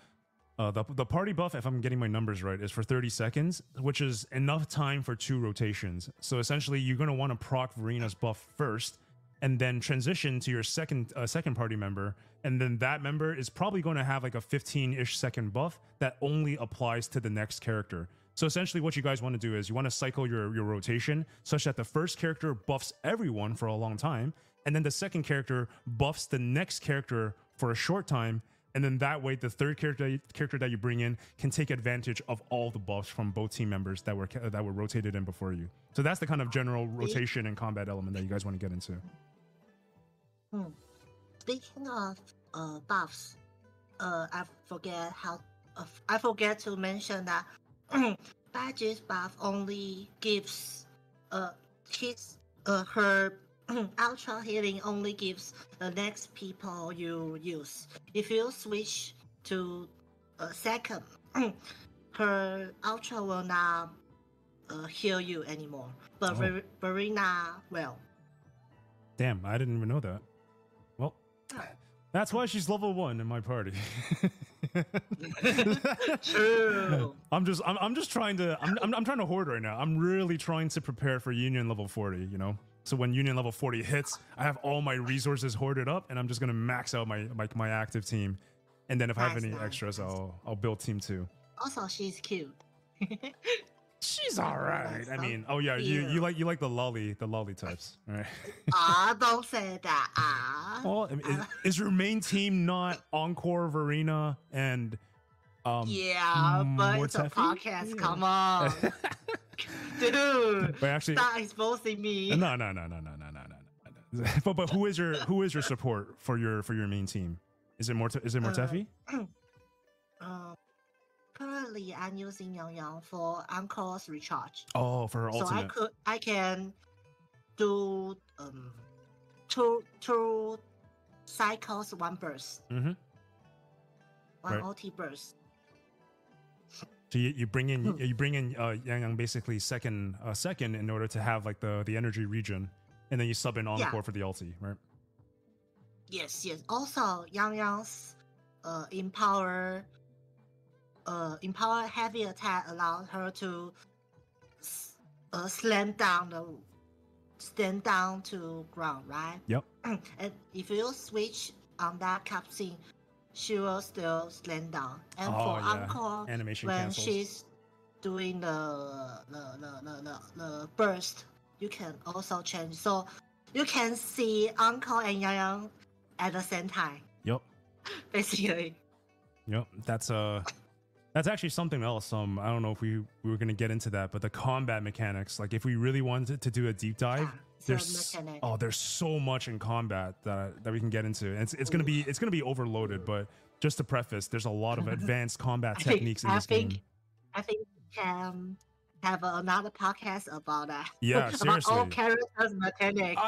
the party buff, if I'm getting my numbers right, is for 30 seconds, which is enough time for 2 rotations. So essentially, you're going to want to proc Verena's buff first, and then transition to your second party member, and then that member is probably going to have like a 15-ish second buff that only applies to the next character. So essentially what you guys want to do is you want to cycle your rotation such that the first character buffs everyone for a long time, and then the second character buffs the next character for a short time, and then that way the third character that you bring in can take advantage of all the buffs from both team members that were rotated in before you. So that's the kind of general rotation and combat element that you guys want to get into.
Speaking of buffs, I forget to mention that Badge's buff only gives her ultra healing only gives the next people you use. If you switch to a second, her ultra will not heal you anymore. But Verena will.
Damn, I didn't even know that. Well, that's why she's level 1 in my party.
True.
I'm trying to hoard right now. I'm really trying to prepare for Union level 40, you know? So when Union level 40 hits, I have all my resources hoarded up, and I'm just gonna max out my active team. And then if I have any extras, I'll build team 2.
Also, she's cute.
She's all right. I mean, oh yeah, you like the lolly types, all right?
Don't say that.
Well, I mean, is your main team not Encore, Verena, and
yeah, but it's a podcast. Come on, dude.
But actually,
stop exposing me.
No. But who is your support for your main team? Is it Mortefi?
Currently, I'm using Yang Yang for Uncle's recharge.
Oh, for her ultimate.
So I can do two cycles, one burst.
Mm-hmm.
One ulti burst.
So you bring in Yang Yang basically second in order to have like the energy regen, and then you sub in Encore for the ulti, right?
Yes. Also, Yang Yang's empower heavy attack allows her to stand down to ground, right?
Yep.
And if you switch on that cutscene, she will still stand down. And for Encore,
animation
when
cancels.
she's doing the burst, you can also change. So you can see Encore and Yang Yang at the same time.
Yep.
Basically.
Yep. That's actually something else. I don't know if we were gonna get into that, but the combat mechanics, like if we really wanted to do a deep dive, there's so much in combat that we can get into. And it's gonna be overloaded, but just to preface, there's a lot of advanced combat techniques in this game.
I think we can have another podcast about that.
Yeah, seriously.
About all characters mechanics.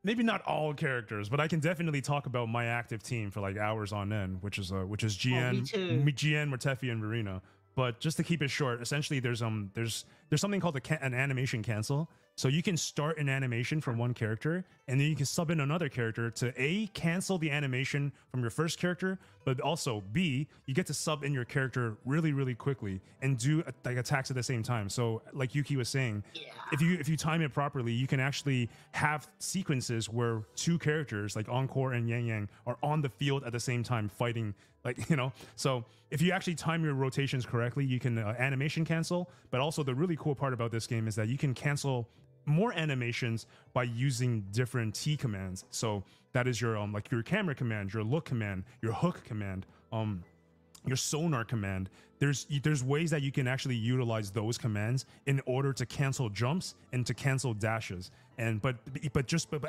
Maybe not all characters, but I can definitely talk about my active team for like hours on end, which is GN, Mortefi, and Verena. But just to keep it short, essentially there's something called an animation cancel. So you can start an animation from one character, and then you can sub in another character to A, cancel the animation from your first character, but also B, you get to sub in your character really, really quickly and do like attacks at the same time. So like Yuki was saying, if you time it properly, you can actually have sequences where two characters like Encore and Yang Yang are on the field at the same time fighting, like, you know. So if you actually time your rotations correctly, you can animation cancel. But also the really cool part about this game is that you can cancel more animations by using different T commands. So that is your like your camera command, your look command, your hook command, your sonar command. There's ways that you can actually utilize those commands in order to cancel jumps and to cancel dashes. And but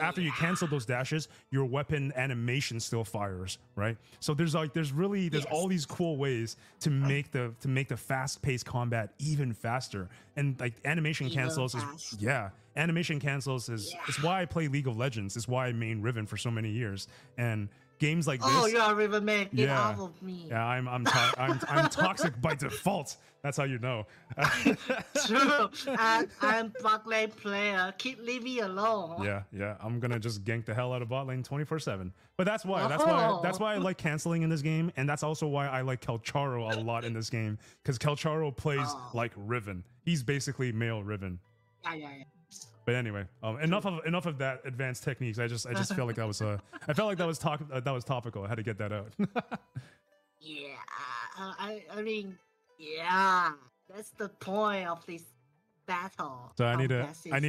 after you cancel those dashes, your weapon animation still fires, right? So there's all these cool ways to make the fast-paced combat even faster. And like animation cancels animation cancels is why I play League of Legends. It's why I main Riven for so many years. And games like this.
Oh, you're a Riven man. Get off of me.
Yeah, I'm toxic by default. That's how you know.
True. I'm bot lane player. Leave me alone.
Yeah. I'm gonna just gank the hell out of bot lane 24/7. But that's why I like canceling in this game, and that's also why I like Kelcharo a lot in this game, because Kelcharo plays like Riven. He's basically male Riven.
Yeah.
But anyway, enough of that advanced techniques. I just felt like that was I felt like that was topical. I had to get that out.
Yeah, I mean, yeah, that's the point of this battle.
So I need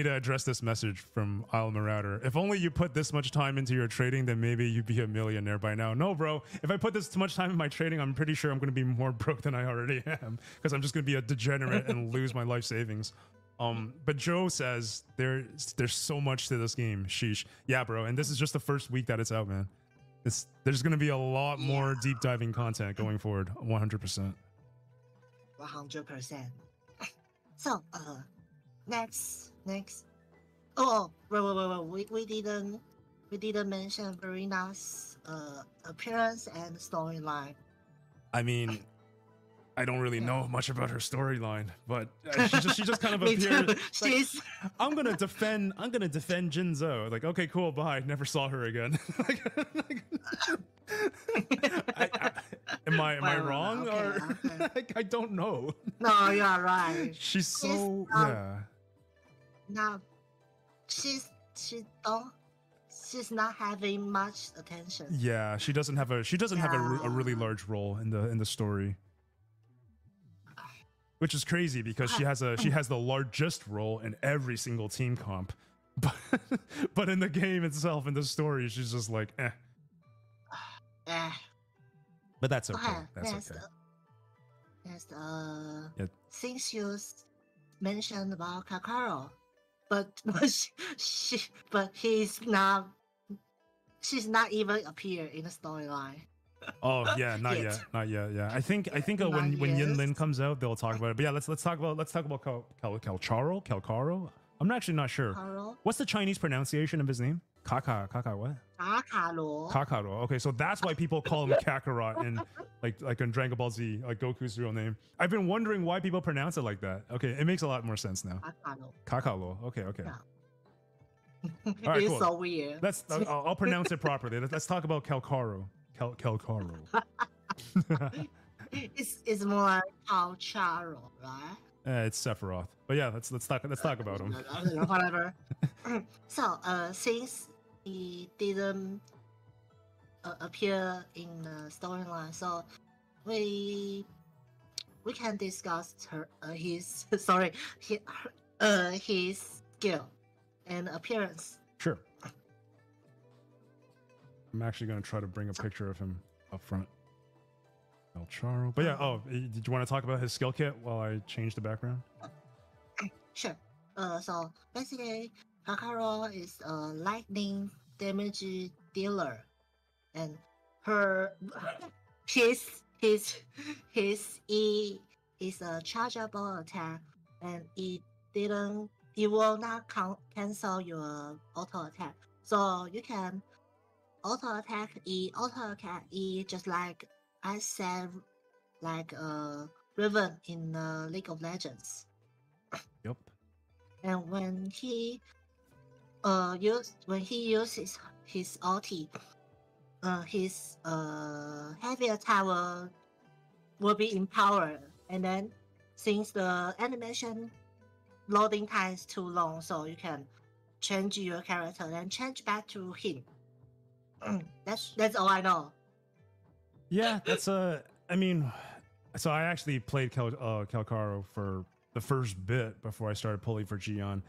to address this message from Isle Marauder. If only you put this much time into your trading, then maybe you'd be a millionaire by now. No, bro. If I put this too much time in my trading, I'm pretty sure I'm going to be more broke than I already am, because I'm just going to be a degenerate and lose my life savings. But Joe says there's so much to this game. Sheesh. Yeah, bro. And this is just the first week that it's out, man. There's going to be a lot more deep diving content going forward. 100%.
100%. So, next. Oh, wait. We didn't mention Verina's appearance and storyline.
I mean, I don't really know much about her storyline, but she just kind of appeared. Like, I'm gonna defend Jinzo. Like, okay, cool, bye. Never saw her again. Am I wrong? Okay. I don't know.
No, you are right.
She's so
Now, she's not having much attention.
Yeah, she doesn't have a really large role in the story. Which is crazy because she has the largest role in every single team comp, but in the game itself, in the story, she's just like But that's okay. That's okay.
Since you mentioned about Kakaro, but she's not even appear in the storyline.
Oh yeah, not yet. Yeah, I think when Yinlin comes out, they'll talk about it. But yeah, let's talk about Calcaro. I'm actually not sure. What's the Chinese pronunciation of his name? Kaka what? Kakaro. Okay, so that's why people call him Kakarot in like in Dragon Ball Z, like Goku's real name. I've been wondering why people pronounce it like that. Okay, it makes a lot more sense now. Kakaro. Okay.
Yeah.
All right,
it's
cool.
so weird.
I'll pronounce it properly. Let's talk about Calcaro. Calcaro.
It's more like Calcharo, right?
It's Sephiroth. But yeah, let's talk about him.
Whatever. So, since he didn't appear in the storyline, so we can discuss his skill and appearance.
Sure. I'm actually going to try to bring a picture of him up front. El Charo. But yeah, did you want to talk about his skill kit while I change the background?
Sure. So basically, Kakaro is a lightning damage dealer, and his E is a chargeable attack, and it will not cancel your auto attack. So you can auto attack E, just like I said, like Riven in League of Legends.
Yep.
And when he uses his ulti, his heavy attack will be empowered, and then since the animation loading time is too long, so you can change your character and change back to him. That's all I know.
Yeah, I mean, so I actually played Calcaro for the first bit before I started pulling for Gion.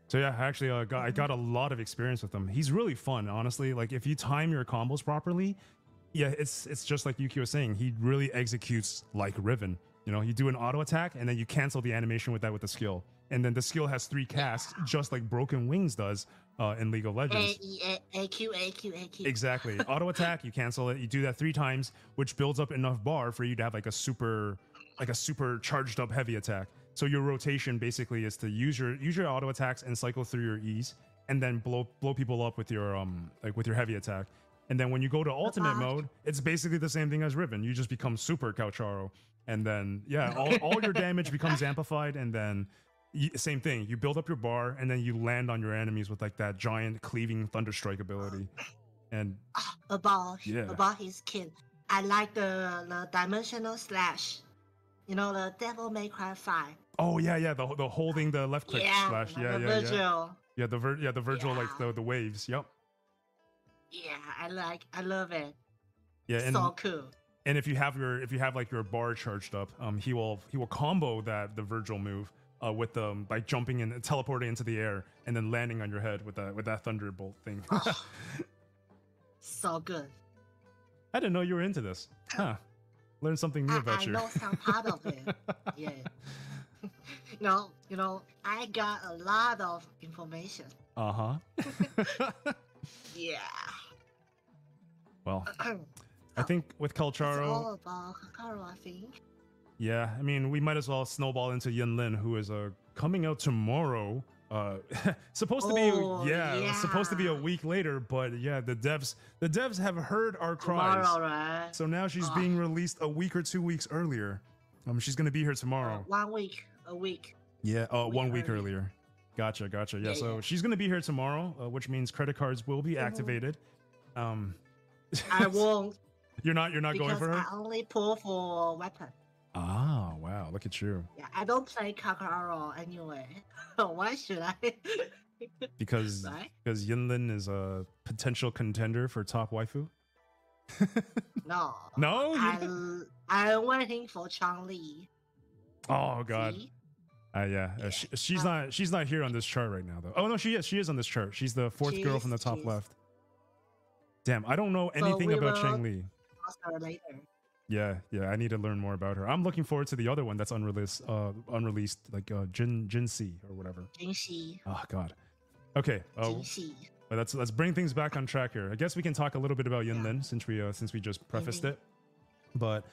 So yeah, I actually I got a lot of experience with him. He's really fun, honestly. Like if you time your combos properly, yeah, it's just like Yuki was saying. He really executes like Riven. You know, you do an auto attack and then you cancel the animation with the skill. And then the skill has 3 casts, just like Broken Wings does in League of Legends.
AQ.
Exactly. Auto attack, you cancel it. You do that 3 times, which builds up enough bar for you to have like a super charged up heavy attack. So your rotation basically is to use your auto attacks and cycle through your E's, and then blow people up with your with your heavy attack. And then when you go to ultimate mode, it's basically the same thing as Riven. You just become super Calcharo, and then yeah, all your damage becomes amplified, and then same thing. You build up your bar, and then you land on your enemies with like that giant cleaving thunderstrike ability. And
about his kit, I like the dimensional slash You know the Devil May Cry 5.
Oh yeah, the holding the left click slash.
Yeah, Virgil.
Yeah, the Virgil like the waves. Yep.
Yeah, I love it.
Yeah, and
so cool.
And if you have like your bar charged up, he will combo the Virgil move with by jumping and teleporting into the air and then landing on your head with that thunderbolt thing.
So good.
I didn't know you were into this. Huh. Learn something new about you.
I know some part of it. Yeah. You know, I got a lot of information. Yeah.
Well, I think with Calcharo,
it's all about Calcharo, I think.
Yeah, I mean, we might as well snowball into Yinlin, who is coming out tomorrow. Supposed to be supposed to be a week later, but yeah, the devs have heard our cries.
Tomorrow, right?
So now she's being released a week or 2 weeks earlier. She's gonna be here tomorrow.
1 week, a week.
Yeah, 1 week earlier. Gotcha. Yeah, so she's gonna be here tomorrow, which means credit cards will be activated.
I won't.
You're not going for her?
I only pull for weapon.
Ah, wow, look at you.
Yeah, I don't play Kakarot anyway. Why should I?
Because Yinlin is a potential contender for top waifu?
No.
No?
I'm waiting for Chang-Li.
Oh god. She's not here on this chart right now though. Oh no, she is on this chart. She's the fourth girl from the top left. Damn, I don't know anything about Chang-Li.
Her later.
Yeah, I need to learn more about her. I'm looking forward to the other one that's unreleased like Jinxi or whatever.
Jinxi.
Oh god. Okay. Let's bring things back on track here. I guess we can talk a little bit about Yinlin since we just prefaced it. But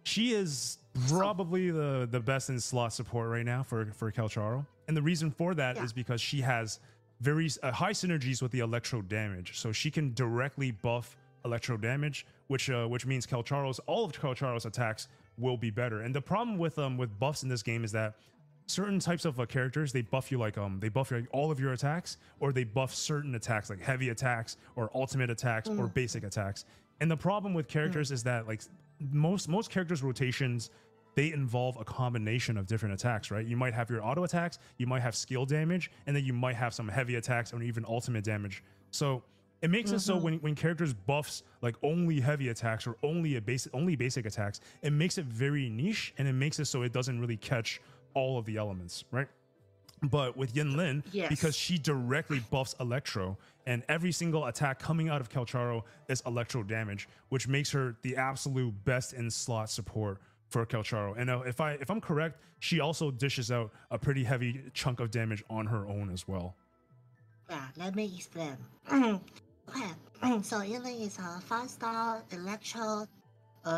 she is probably the best in slot support right now for Calcharo. And the reason for that is because she has very high synergies with the electro damage. So she can directly buff electro damage, which means all of Calcharo's attacks will be better. And the problem with buffs in this game is that certain types of characters, they buff you like all of your attacks, or they buff certain attacks like heavy attacks or ultimate attacks or basic attacks. And the problem with characters is that like most characters' rotations, they involve a combination of different attacks, right? You might have your auto attacks, you might have skill damage, and then you might have some heavy attacks or even ultimate damage. So it makes it so when characters buffs like only heavy attacks or only basic attacks, it makes it very niche, and it makes it so it doesn't really catch all of the elements, right? But with Yinlin, because she directly buffs electro, and every single attack coming out of Calcharo is electro damage, which makes her the absolute best in slot support for Calcharo. And if I'm correct, she also dishes out a pretty heavy chunk of damage on her own as well.
Yeah, let me explain. Okay, so Yinlin is a 5-star electro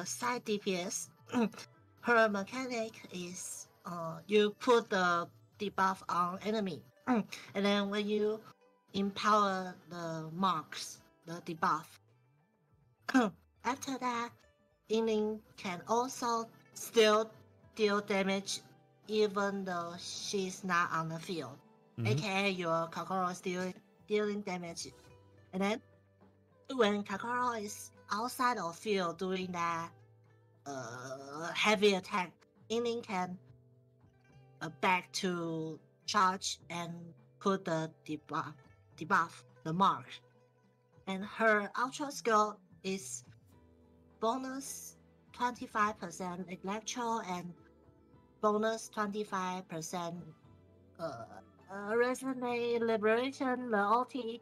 side DPS. Her mechanic is you put the debuff on enemy, and then when you empower the marks, the debuff, after that, Yinlin can also still deal damage even though she's not on the field. AKA your Kakaro is still dealing damage. And then when Kakaro is outside of field doing that heavy attack, Yinlin can back to charge and put the debuff, the mark. And her ultra skill is bonus 25% electro and bonus 25% resonate liberation, the ulti.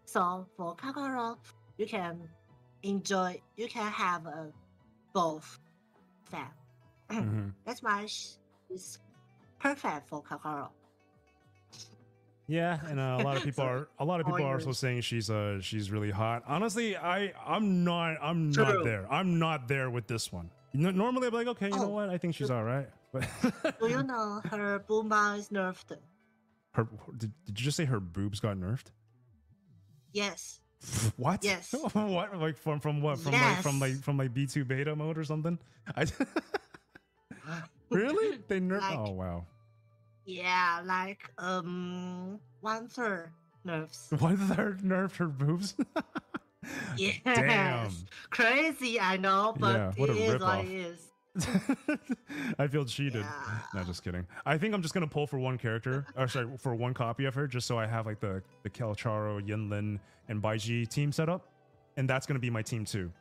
So for Kakaro, you can have both that. That's why she's perfect for Kakaro.
Yeah, and a lot of people are also saying she's really hot. Honestly, I'm not there. I'm not there with this one. Normally I'd be like, okay, you know what? I think she's all right. But
do you know her boomba is nerfed?
Did you just say her boobs got nerfed?
Yes.
What?
Yes.
What? Like from what? From like B2 beta mode or something? Really? They nerfed?
Like,
oh wow.
Yeah, like 1/3 nerfs.
1/3 nerfed her boobs?
Yes.
Damn.
Crazy, I know, but
yeah, what
it
a
is
rip
what
off.
it is.
I feel cheated.
Yeah.
No, just kidding. I think I'm just gonna pull for one character, or sorry, for one copy of her, just so I have like the Kelcharo, Yinlin, and Baiji team set up, and that's gonna be my team 2.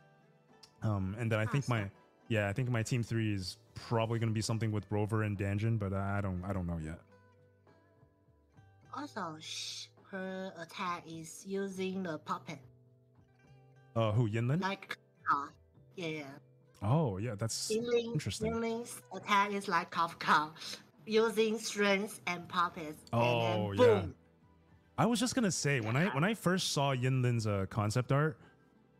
And then I think
Awesome.
I think my team 3 is probably gonna be something with Rover and Danjin, but I don't know yet.
Also, her attack is using the puppet.
Who, Yinlin?
Like, yeah.
Oh yeah, that's interesting.
Yinlin's attack is like Kafka, using strength and puppets.
Oh
and then
yeah.
boom.
I was just gonna say when I first saw Yinlin's concept art,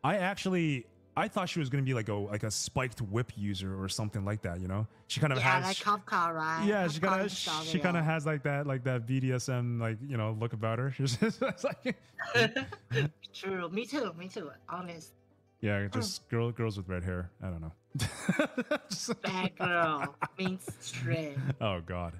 I thought she was gonna be like a spiked whip user or something like that. You know, she kind of has
like Kafka, right?
Yeah,
Kafka
she kind of has like that BDSM look about her. She's just like
True. Me too. Honest.
yeah, just girls with red hair. I don't know.
Bad girl means strength.
Oh God.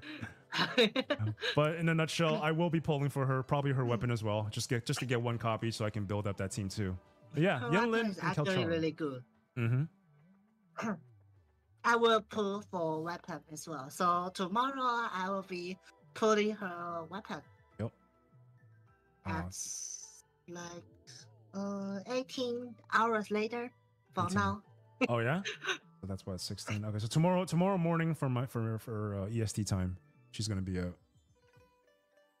But in a nutshell, I will be pulling for her, probably her weapon as well, just to get one copy so I can build up that team too. But yeah,
Her
Yinlin
weapon is
and
actually
Kelcharo.
really good.
Mm-hmm.
I will pull for weapon as well. So tomorrow I will be pulling her weapon.
Yep.
That's like 18 hours later for
18.
now.
Oh yeah. So that's what 16. Okay, so tomorrow morning for EST time, she's gonna be out.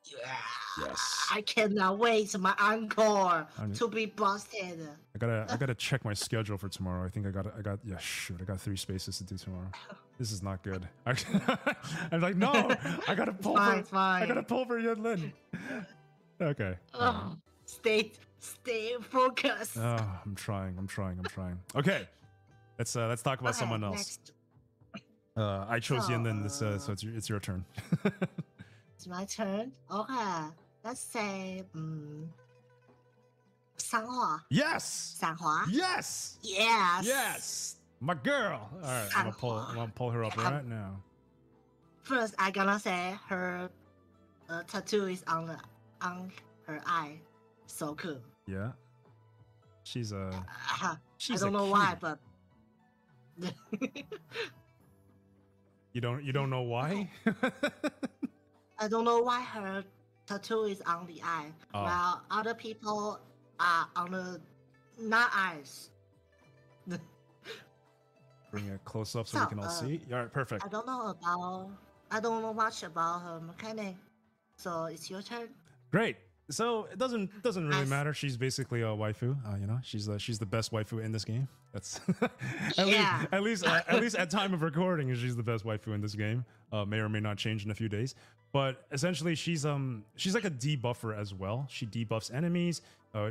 Yeah.
Yes.
I cannot wait my encore to be busted.
I gotta check my schedule for tomorrow. I think I got 3 spaces to do tomorrow. This is not good. I'm like, no, I gotta pull
Fine.
I gotta pull for Yinlin. Okay.
Stay focused.
I'm trying. Okay. Let's talk about someone else.
Next.
I chose
So,
Yinlin, so it's your turn.
It's my turn. Okay. Let's say Sanhua.
Yes.
Sanhua.
Yes.
Yes.
Yes. My girl. All right, I'm gonna pull her up right now.
First, I gonna say her tattoo is on her eye. So cool.
Yeah. She's
I
she's
don't
a
know why,
cutie.
but
You don't know why?
I don't know why her tattoo is on the eye, while other people are on the not eyes.
Bring it close up so we can all see. All right, perfect.
I don't know much about her mechanic, so it's your turn.
Great. So it doesn't really
Nice.
matter. She's basically a waifu. She's the best waifu in this game. That's
Yeah.
at least at time of recording, she's the best waifu in this game. May or may not change in a few days. But essentially, she's like a debuffer as well. She debuffs enemies.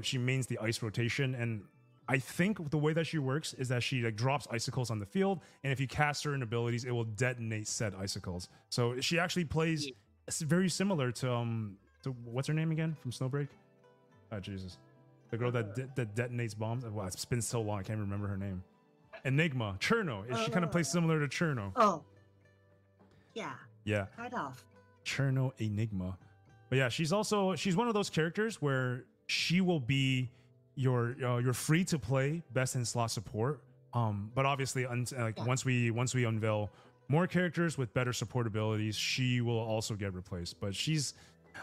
She mains the ice rotation, and I think the way that she works is that she drops icicles on the field, and if you cast certain abilities, it will detonate said icicles. So she actually plays very similar to what's her name again from Snowbreak? Oh Jesus, the girl that detonates bombs. Wow, it's been so long, I can't remember her name. Enigma, Cherno. She kind of plays similar to Cherno.
Oh, yeah.
Yeah.
Kind of.
Cherno Enigma. But yeah, she's one of those characters where she will be your free to play best in slot support. But obviously, once we unveil more characters with better support abilities, she will also get replaced. But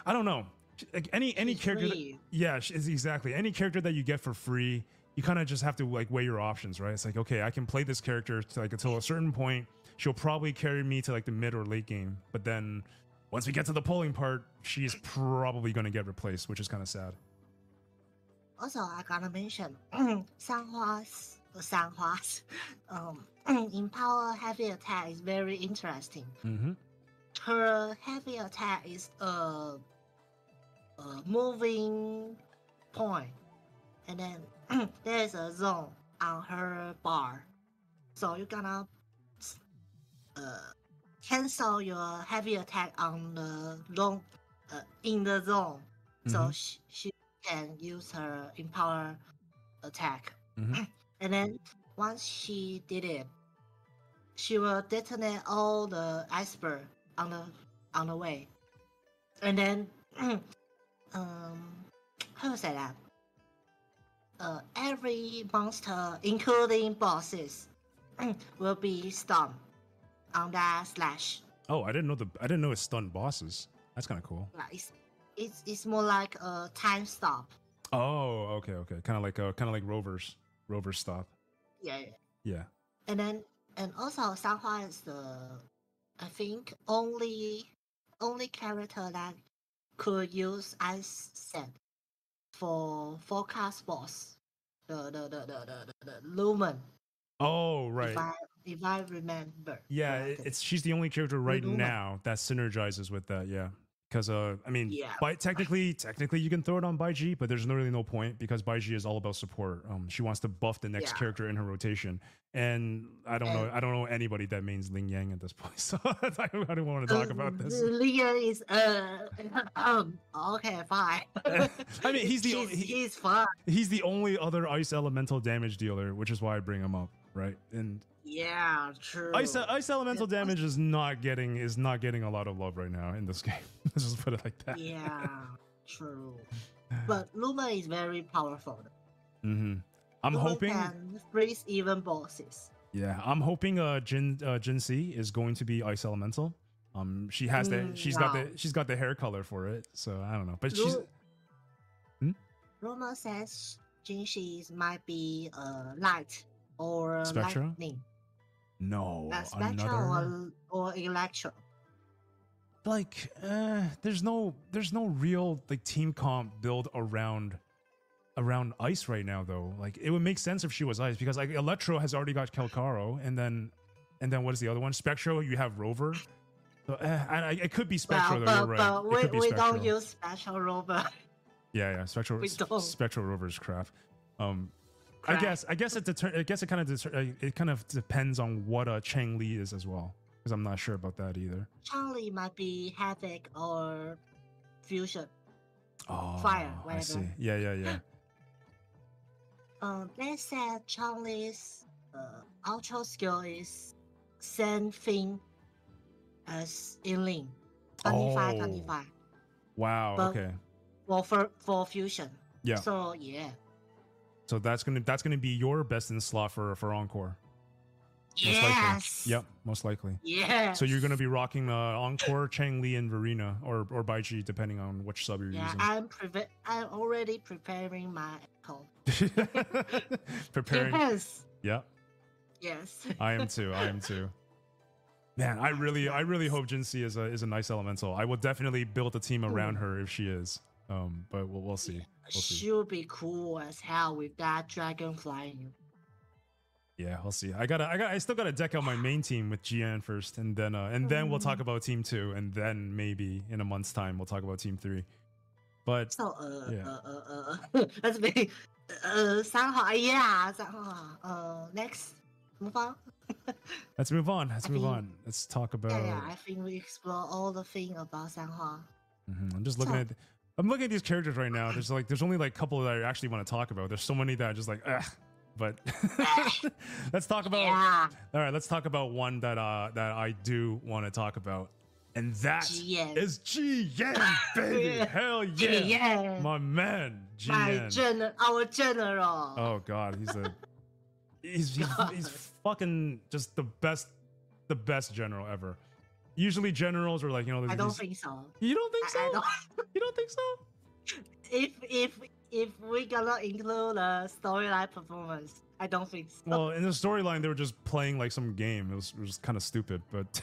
I don't know, like any character. Exactly any character that you get for free, you kind of just have to weigh your options, right? It's like, okay, I can play this character to until a certain point. She'll probably carry me to the mid or late game, but then once we get to the polling part, she's probably going to get replaced, which is kind of sad.
Also, I gotta mention Sanhua's Empower heavy attack is very interesting.
Mm-hmm.
Her heavy attack is a moving point, and then there's a zone on her bar, so you're gonna cancel your heavy attack on the long in the zone, so she can use her empower attack. And then once she did it, she will detonate all the iceberg on the way, and then how to say that? Every monster, including bosses, will be storm on that slash.
Oh, I didn't know it stunned bosses. That's kind of cool.
Like it's more like a time stop.
Oh, okay. Kind of like Rover's stop.
Yeah. And also Sanhua is I think only character that could use ice set for forecast boss. The Lumen.
Oh, right.
If I remember.
Yeah, she's the only character right now that synergizes with that. Yeah. Because technically you can throw it on Baiji, but there's really no point because Baiji is all about support. She wants to buff the next character in her rotation, and I don't know anybody that mains Ling Yang at this point, so I don't want to talk about this.
Ling Yang is okay, fine.
I mean, he's
fine.
He's the only other ice elemental damage dealer, which is why I bring him up, right? And
yeah, true.
Ice elemental damage is not getting a lot of love right now in this game. Let's just put it like that.
Yeah, true. But Luma is very powerful.
Mm-hmm. I'm hoping
can freeze even bosses.
Yeah, I'm hoping Jinxi is going to be ice elemental. She's got the hair color for it, so I don't know. But
Rumor says Jinxi might be light or
Spectra?
lightning.
No,
Spectra or Electro.
Like, there's no real like team comp build around ice right now though. Like, it would make sense if she was ice because like Electro has already got Kelkaro, and then what is the other one? Spectro, you have Rover. So, it could be Spectro though. You're right.
But we don't use Spectro Rover.
Yeah, Spectro Rover is crap. I guess it kind of depends on what Changli is as well, because I'm not sure about that either.
Changli might be Havoc or Fusion.
Oh,
Fire, whatever.
I see. Yeah.
They said Changli's ultra skill is same thing as Inling. 25.
Wow.
But
okay.
Well, for Fusion.
Yeah.
So yeah.
So that's gonna be your best in slot for Encore.
Yes.
Yep, most likely.
Yeah.
So you're gonna be rocking Encore, Changli, and Verena, or Baiji, depending on which sub you're using.
I'm already preparing my echo.
Preparing.
Yes.
Yeah.
Yes.
I am too. Man, I really hope Jinxi is a nice elemental. I will definitely build a team around her if she is. But we'll see.
She will be cool as hell with that dragon flying.
Yeah, we'll see. I still gotta deck out my main team with GN first, and then we'll talk about team 2, and then maybe in a month's time we'll talk about team 3. But
so let's be Sanhua. Next, move on.
Let's move on. Let's talk about.
Yeah, I think we explore all the thing about Sanhua.
I'm just looking at these characters right now. There's only like a couple that I actually want to talk about. There's so many that I just like, but let's talk about.
Yeah.
All right, let's talk about one that I do want to talk about, and that is GN, baby. Hell yeah,
GN.
My man, GN.
Our general.
Oh God, he's fucking just the best general ever. Usually generals are like,
I don't think so.
You don't think so? You don't think so?
If we gonna include the storyline performance, I don't think so.
Well, in the storyline, they were just playing like some game. It was kind of stupid, but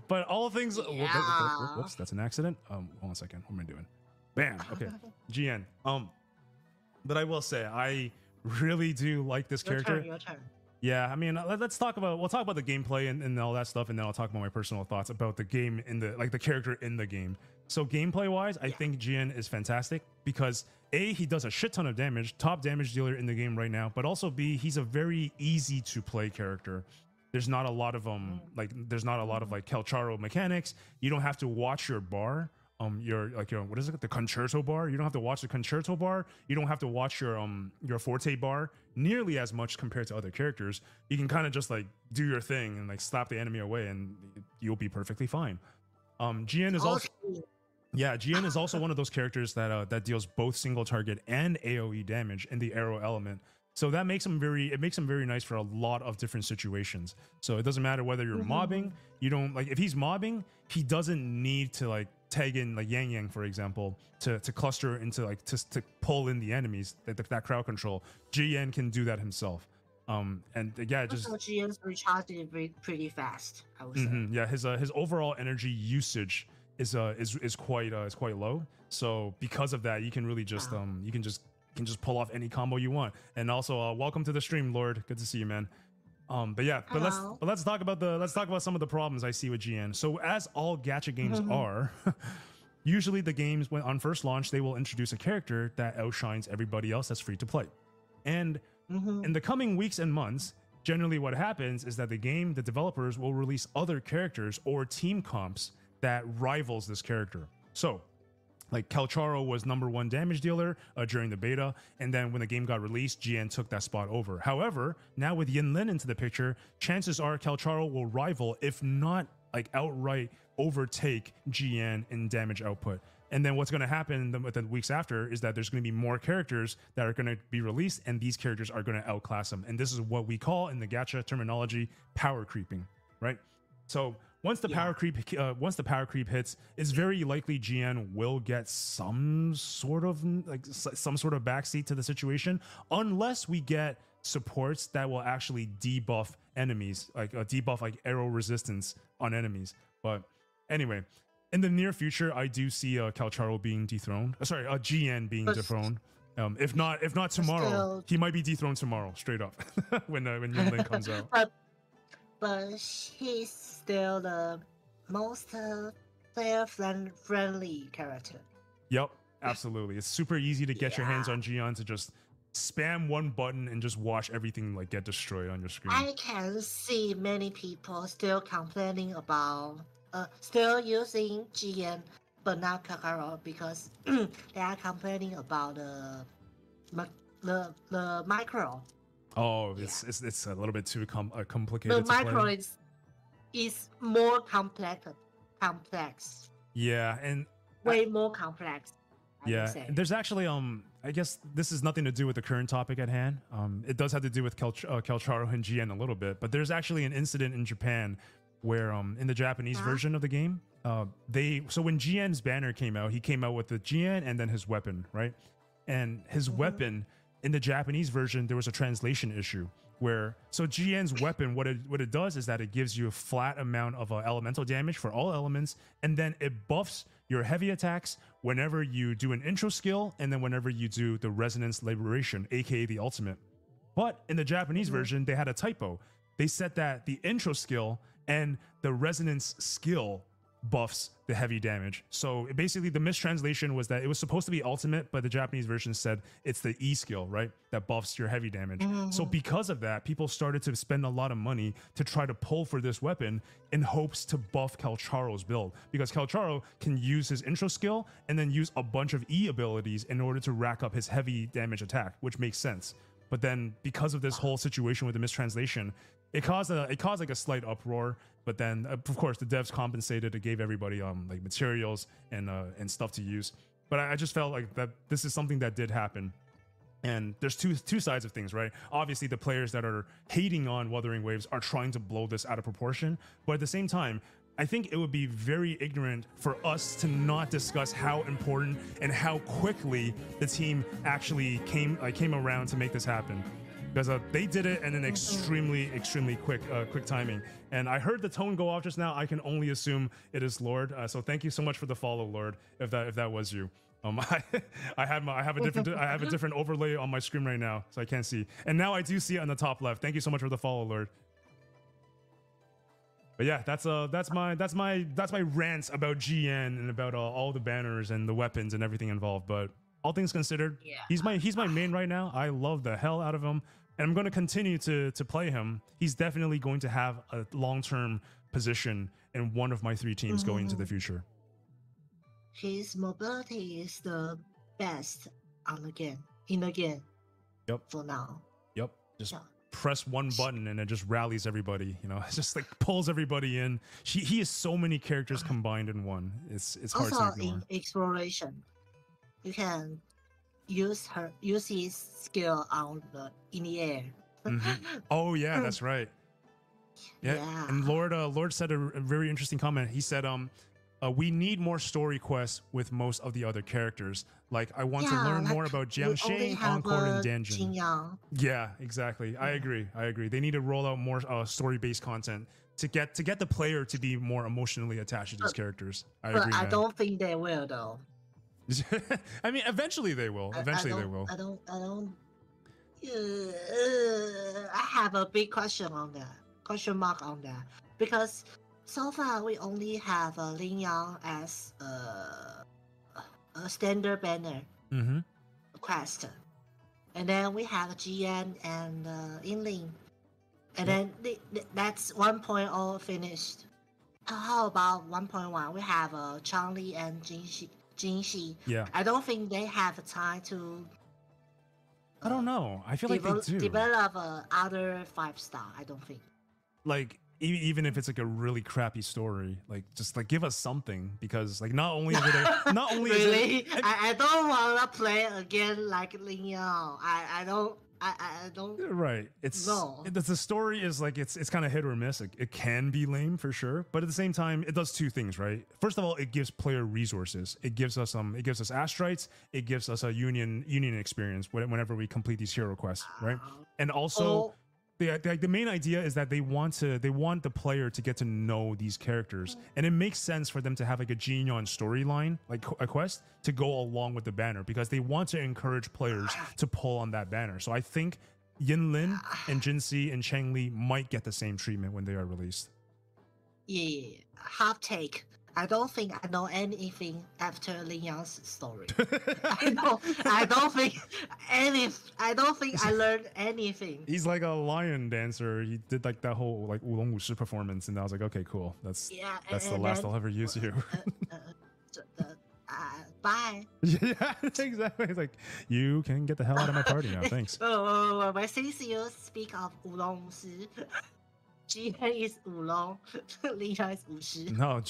but all things.
Yeah.
Whoops, that's an accident. Hold on a second. What am I doing? Bam. Okay. GN. But I will say, I really do like this character.
Your turn.
Yeah, I mean, we'll talk about the gameplay and all that stuff, and then I'll talk about my personal thoughts about the game the character in the game. So gameplay wise, I think Jian is fantastic because A, he does a shit ton of damage, top damage dealer in the game right now, but also B, he's a very easy to play character. There's not a lot of Kelcharo mechanics. You don't have to watch your bar. Your what is it? The concerto bar. You don't have to watch the concerto bar. You don't have to watch your forte bar nearly as much compared to other characters. You can kind of just like do your thing and like slap the enemy away, and you'll be perfectly fine. GN is also GN is also one of those characters that deals both single target and AOE damage in the arrow element. So that makes him very nice for a lot of different situations. So it doesn't matter whether you're mobbing, you don't like if he's mobbing, he doesn't need to like tag in like Yang Yang, for example, to cluster into like to pull in the enemies, that crowd control. GN can do that himself. And yeah, just
GN's recharging pretty fast, I would say.
Yeah, his overall energy usage is quite low. So because of that, you can really just you can just pull off any combo you want. And also, welcome to the stream, Lord. Good to see you, man. But yeah, let's talk about some of the problems I see with GN. So as all gacha games are, usually the games when on first launch they will introduce a character that outshines everybody else that's free to play. And in the coming weeks and months, generally what happens is that the developers will release other characters or team comps that rivals this character. So like Calcharo was #1 damage dealer during the beta, and then when the game got released, GN took that spot over. However, now with Yinlin into the picture, chances are Calcharo will rival, if not like outright overtake GN in damage output. And then what's going to happen the weeks after is that there's going to be more characters that are going to be released, and these characters are going to outclass them. And this is what we call in the gacha terminology power creeping, right? So once the power creep hits, it's very likely GN will get some sort of backseat to the situation, unless we get supports that will actually debuff enemies, like debuff like arrow resistance on enemies. But anyway, in the near future, I do see Calcharo being dethroned. GN being dethroned. If not tomorrow, he might be dethroned tomorrow, straight up, when Yunlin comes out.
But he's still the most player-friendly character.
Yep, absolutely. It's super easy to get your hands on Gion to just spam one button and just watch everything like get destroyed on your screen.
I can see many people still complaining about still using GN but not Kakaro because they are complaining about the micro.
Oh, it's a little bit too complicated.
The micro is more complex.
Yeah, and
way more complex.
There's actually I guess this is nothing to do with the current topic at hand. It does have to do with Calcharo and GN a little bit, but there's actually an incident in Japan where in the Japanese version of the game, so when GN's banner came out, he came out with the GN and then his weapon, right? And his weapon in the Japanese version, there was a translation issue where GN's weapon, what it does is that it gives you a flat amount of elemental damage for all elements, and then it buffs your heavy attacks whenever you do an intro skill, and then whenever you do the resonance liberation, aka the ultimate. But in the Japanese version, they had a typo. They said that the intro skill and the resonance skill buffs the heavy damage. So basically the mistranslation was that it was supposed to be ultimate, but the Japanese version said it's the E skill, right? That buffs your heavy damage. So because of that, people started to spend a lot of money to try to pull for this weapon in hopes to buff Calcharo's build, because Calcharo can use his intro skill and then use a bunch of E abilities in order to rack up his heavy damage attack, which makes sense. But then because of this whole situation with the mistranslation, it caused like a slight uproar. But then of course the devs compensated. It gave everybody like materials and stuff to use. But I just felt like that this is something that did happen. And there's two sides of things, right? Obviously the players that are hating on Wuthering Waves are trying to blow this out of proportion. But at the same time, I think it would be very ignorant for us to not discuss how important and how quickly the team actually came around to make this happen. Because they did it in an extremely quick timing. And I heard the tone go off just now. I can only assume it is Lord. So thank you so much for the follow, Lord. If that was you. I have a different overlay on my screen right now, so I can't see. And now I do see it on the top left. Thank you so much for the follow, Lord. But yeah, that's my rant about GN and about all the banners and the weapons and everything involved. But all things considered, he's my main right now. I love the hell out of him, and I'm going to continue to play him. He's definitely going to have a long-term position in one of my 3 teams going into the future.
His mobility is the best in the game.
Yep.
For now.
Yep. Just press one button and it just rallies everybody. You know, it just like pulls everybody in. He has so many characters combined in one. It's hard to ignore.
Also in exploration, you can use his skill in the air.
Oh yeah, that's right. Yeah. And Lord said a very interesting comment. He said, we need more story quests with most of the other characters. Like, I want to learn more about Jiangxing, Encore, and Danjun. Yeah, exactly. I agree. They need to roll out more story-based content to get the player to be more emotionally attached to these characters. I agree.
I don't think they will, though.
I mean, eventually they will.
I don't. I have a big question mark on that, because so far we only have Lin Yang as a standard banner quest, and then we have Jian and Yinling, and then that's 1.0 finished. How about 1.1? We have Changli and Jinxi.
Yeah.
I don't think they have time to.
I don't know. I feel like they do.
Develop other 5-star. I don't think.
Like, even if it's like a really crappy story, like, just like give us something, because like not only
really, I don't want to play again like Lin Yang. I don't.
Right. The story is like it's kind of hit or miss. It can be lame for sure, but at the same time, it does two things, right? First of all, it gives player resources. It gives us astrites. It gives us a union experience whenever we complete these hero quests, right? And also, the main idea is that they want the player to get to know these characters, and it makes sense for them to have like a Jinyan storyline, like a quest, to go along with the banner, because they want to encourage players to pull on that banner. So I think Yinlin and Jinxi and Changli might get the same treatment when they are released.
Yeah, hot take. I don't think I know anything after Lin Yang's story. I don't think I learned anything.
He's like a lion dancer. He did like that whole like Wulong Wushi performance, and I was like, okay, cool. That's the last I'll ever use you.
Bye.
Yeah, exactly. It's like, you can get the hell out of my party now. Thanks.
But since you speak of Wulong Wushi, Jian is Wulong, Lin Yang is Wushi.
No,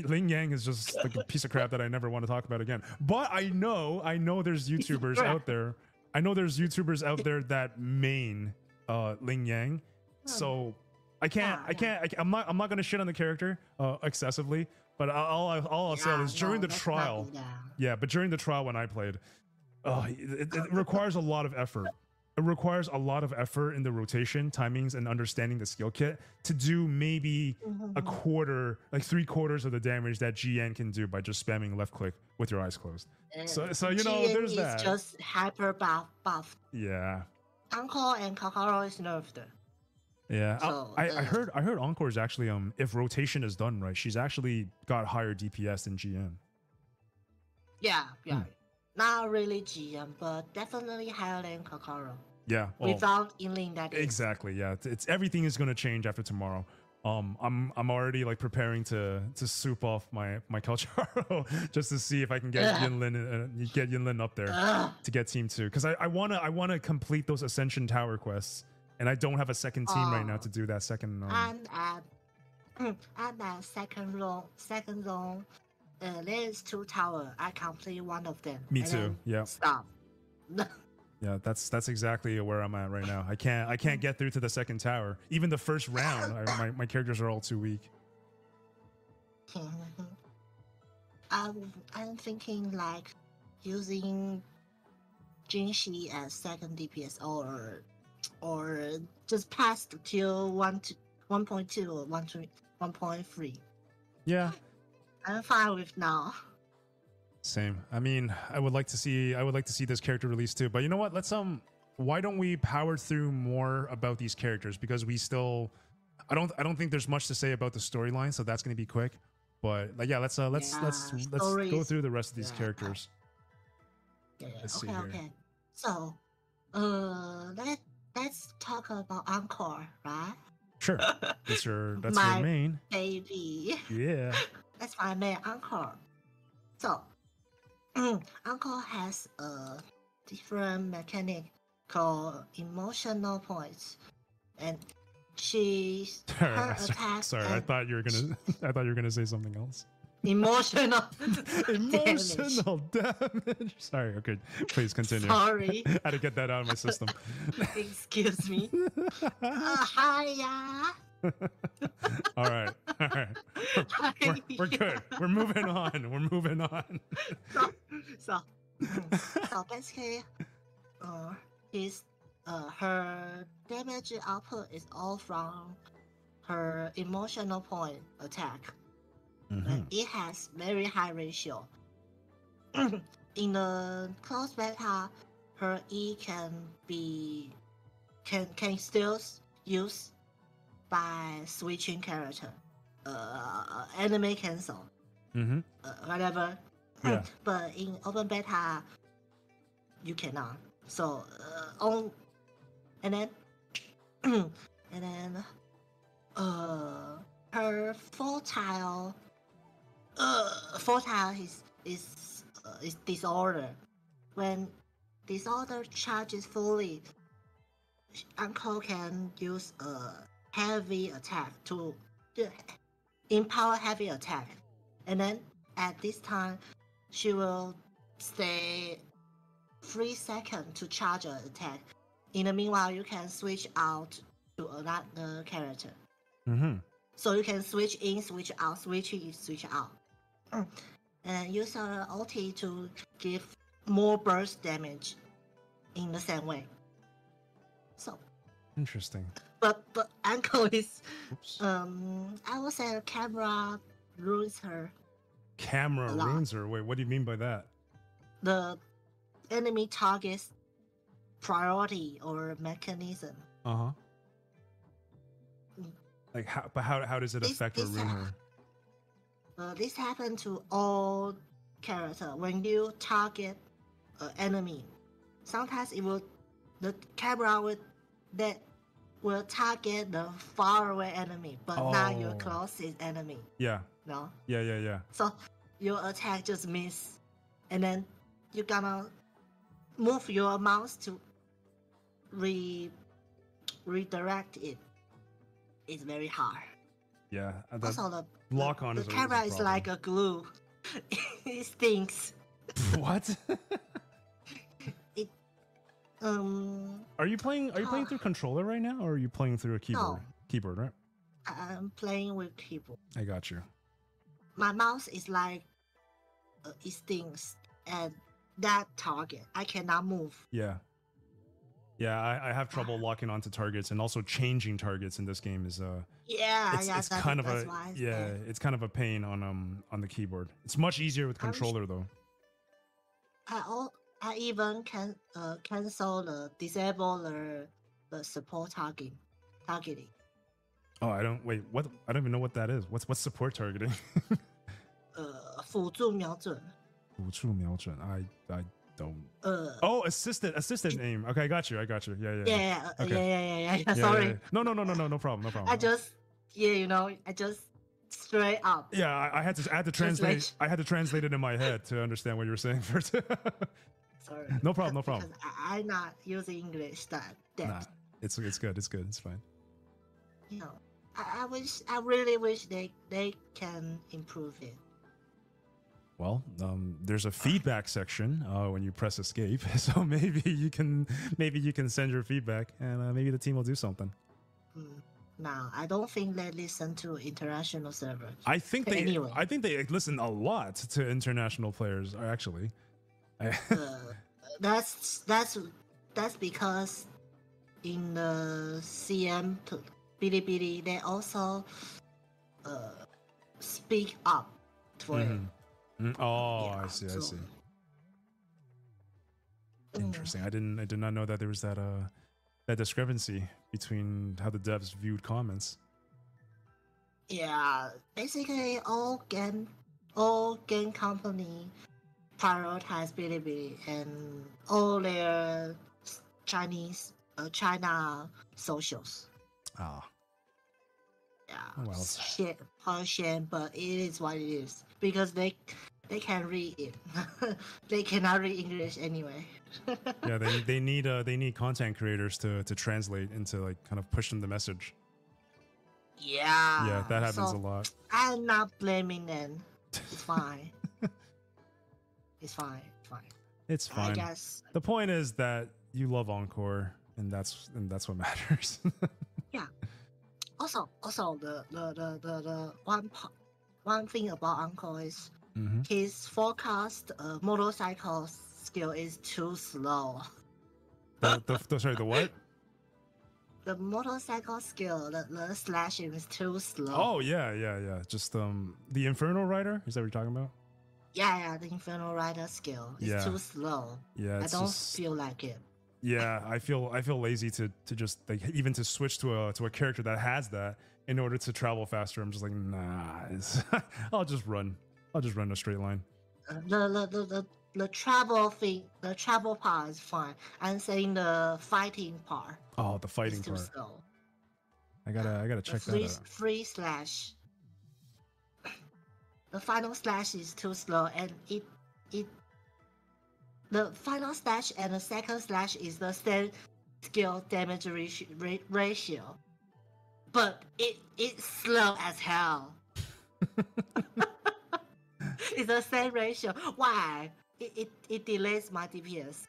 Lin Yang is just like a piece of crap that I never want to talk about again. But I know there's YouTubers out there. I know there's YouTubers out there that main Lin Yang. So I'm not gonna shit on the character excessively. But all I'll say is during the trial. Yeah, but during the trial when I played, it requires a lot of effort. It requires a lot of effort in the rotation, timings, and understanding the skill kit to do maybe a quarter, like 3/4 of the damage that GN can do by just spamming left click with your eyes closed. So you know,
GN
there's that.
It's just hyper buff.
Yeah.
Encore and Kakaro is nerfed.
Yeah, so, I heard Encore is actually if rotation is done right, she's actually got higher DPS than GN.
Yeah. Not really GM, but definitely higher than Kakaro.
Yeah.
Well, without Yinling, that is.
Exactly. Yeah. It's everything is gonna change after tomorrow. I'm already like preparing to soup off my Calcharo just to see if I can get Yinlin up there to get team 2, because I wanna complete those Ascension Tower quests, and I don't have a second team right now to do that second.
And that second zone. There's 2 towers. I complete one of them.
Me too. Yeah.
Stop.
Yeah, that's exactly where I'm at right now. I can't get through to the second tower. Even the first round, my characters are all too weak.
I'm thinking like using Jinxi as second DPS or just pass till 1.2 or 1.3.
Yeah.
I'm fine with now.
Same. I mean, I would like to see this character released too. But you know what? Why don't we power through more about these characters, because we still, I don't think there's much to say about the storyline, so that's going to be quick. But like, yeah, let's go through the rest of these characters. Let's see here.
Okay. So, let's talk about Encore, right?
Sure. That's your main
baby.
Yeah.
That's my main Encore. So, Encore has a different mechanic called emotional points, and her attack.
Sorry, I thought you were gonna say something else.
emotional
Emotional damage. Sorry. Okay. Please continue.
Sorry.
I had to get that out of my system.
Excuse me. Hiya.
All right. We're good. We're moving on.
So basically, her damage output is all from her emotional point attack. It has very high ratio. In the close beta, her E can still use by switching character, enemy cancel, whatever.
Yeah.
But in open beta, you cannot. So and then her fortile is disorder. When disorder charges fully, Uncle can use a heavy attack to empower heavy attack, and then at this time she will stay 3 seconds to charge an attack. In the meanwhile, you can switch out to another character. So you can switch in, switch out, switch in, switch out. And use her ulti to give more burst damage in the same way. So
interesting.
But Uncle is I would say camera ruins her.
Camera ruins her? Wait, what do you mean by that? The
enemy target's priority or mechanism.
Like how does it affect or ruin her?
This happens to all characters. When you target an enemy, sometimes the camera will target the far away enemy, but not your closest enemy.
Yeah.
No?
Yeah.
So your attack just miss, and then you're gonna move your mouse to redirect it. It's very hard.
Yeah.
Also, the
lock-on
the camera is like a glue. It stinks.
What? Are you playing through controller right now, or are you playing through a keyboard?
No.
Keyboard, right?
I'm playing with keyboard.
I got you.
My mouse is like it stinks at that target. I cannot move.
Yeah. I have trouble locking onto targets, and also changing targets in this game is it's kind of a pain on the keyboard. It's much easier with controller though.
I even can cancel disable the support targeting.
Oh, I don't even know what that is. What's support targeting?
辅助瞄准.
辅助瞄准. I don't. Assisted aim. Okay, I got you. Yeah. Okay.
Yeah. Sorry.
No problem.
I just straight up.
Yeah, I had to translate. I had to translate it in my head to understand what you were saying first.
Sorry.
No problem.
Because I'm not using English that depth.
Nah, it's good. It's fine.
You know, I really wish they can improve it.
Well, there's a feedback section when you press escape, so maybe you can send your feedback, and maybe the team will do something.
No, I don't think they listen to international servers.
I think they listen a lot to international players. Actually,
that's because in the CM Bilibili they also speak up for it.
I see. Interesting. I did not know that there was that discrepancy between how the devs viewed comments.
Yeah, basically all game company prioritize Bilibili and all their China socials. Yeah.
Oh, well.
Shame, but it is what it is because they can read it. They cannot read English anyway.
Yeah, they need content creators to translate into like kind of push them the message.
Yeah.
Yeah, that happens a lot.
I'm not blaming them. It's fine. It's fine. It's fine.
It's fine.
I guess.
The point is that you love Encore, and that's what matters.
Yeah. Also, the one thing about Encore is his forecast motorcycle skill is too slow.
Sorry, the what?
The motorcycle skill, the slashing is too slow.
Oh yeah. Just the Inferno Rider. Is that what you're talking about?
Yeah, the Inferno Rider skill is too slow.
Yeah,
I don't feel like it.
Yeah, I feel lazy to just like even to switch to a character that has that in order to travel faster. I'm just like, nah. I'll just run a straight line.
The travel thing, the travel part is fine. I'm saying the fighting part.
Oh, the fighting
is too
part.
slow.
I gotta check that out.
Free slash. The final slash is too slow, and the final slash and the second slash is the same skill damage ratio, but it's slow as hell. It's the same ratio. Why? It delays my DPS.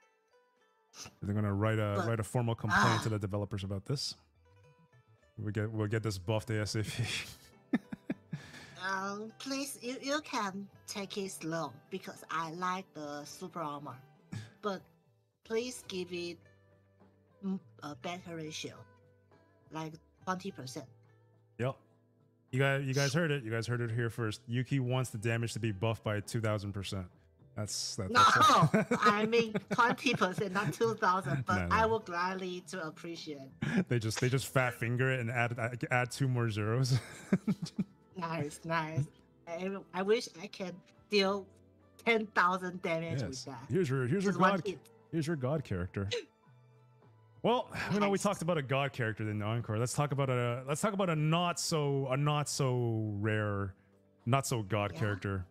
They're gonna write a formal complaint to the developers about this. We'll get this buffed ASAP.
Please, you can take it slow because I like the super armor, but please give it a better ratio, like 20%.
Yep. You guys heard it. You guys heard it here first. Yuki wants the damage to be buffed by 2,000%. That's
no. I mean 20%, not 2,000. But no. I will gladly to appreciate.
They just fat finger it and add 2 more zeros.
Nice. I wish I can deal 10,000 damage with that.
Here's your god character. Well, you know, we talked about a god character in the Encore. Let's talk about a not so rare, not so god character.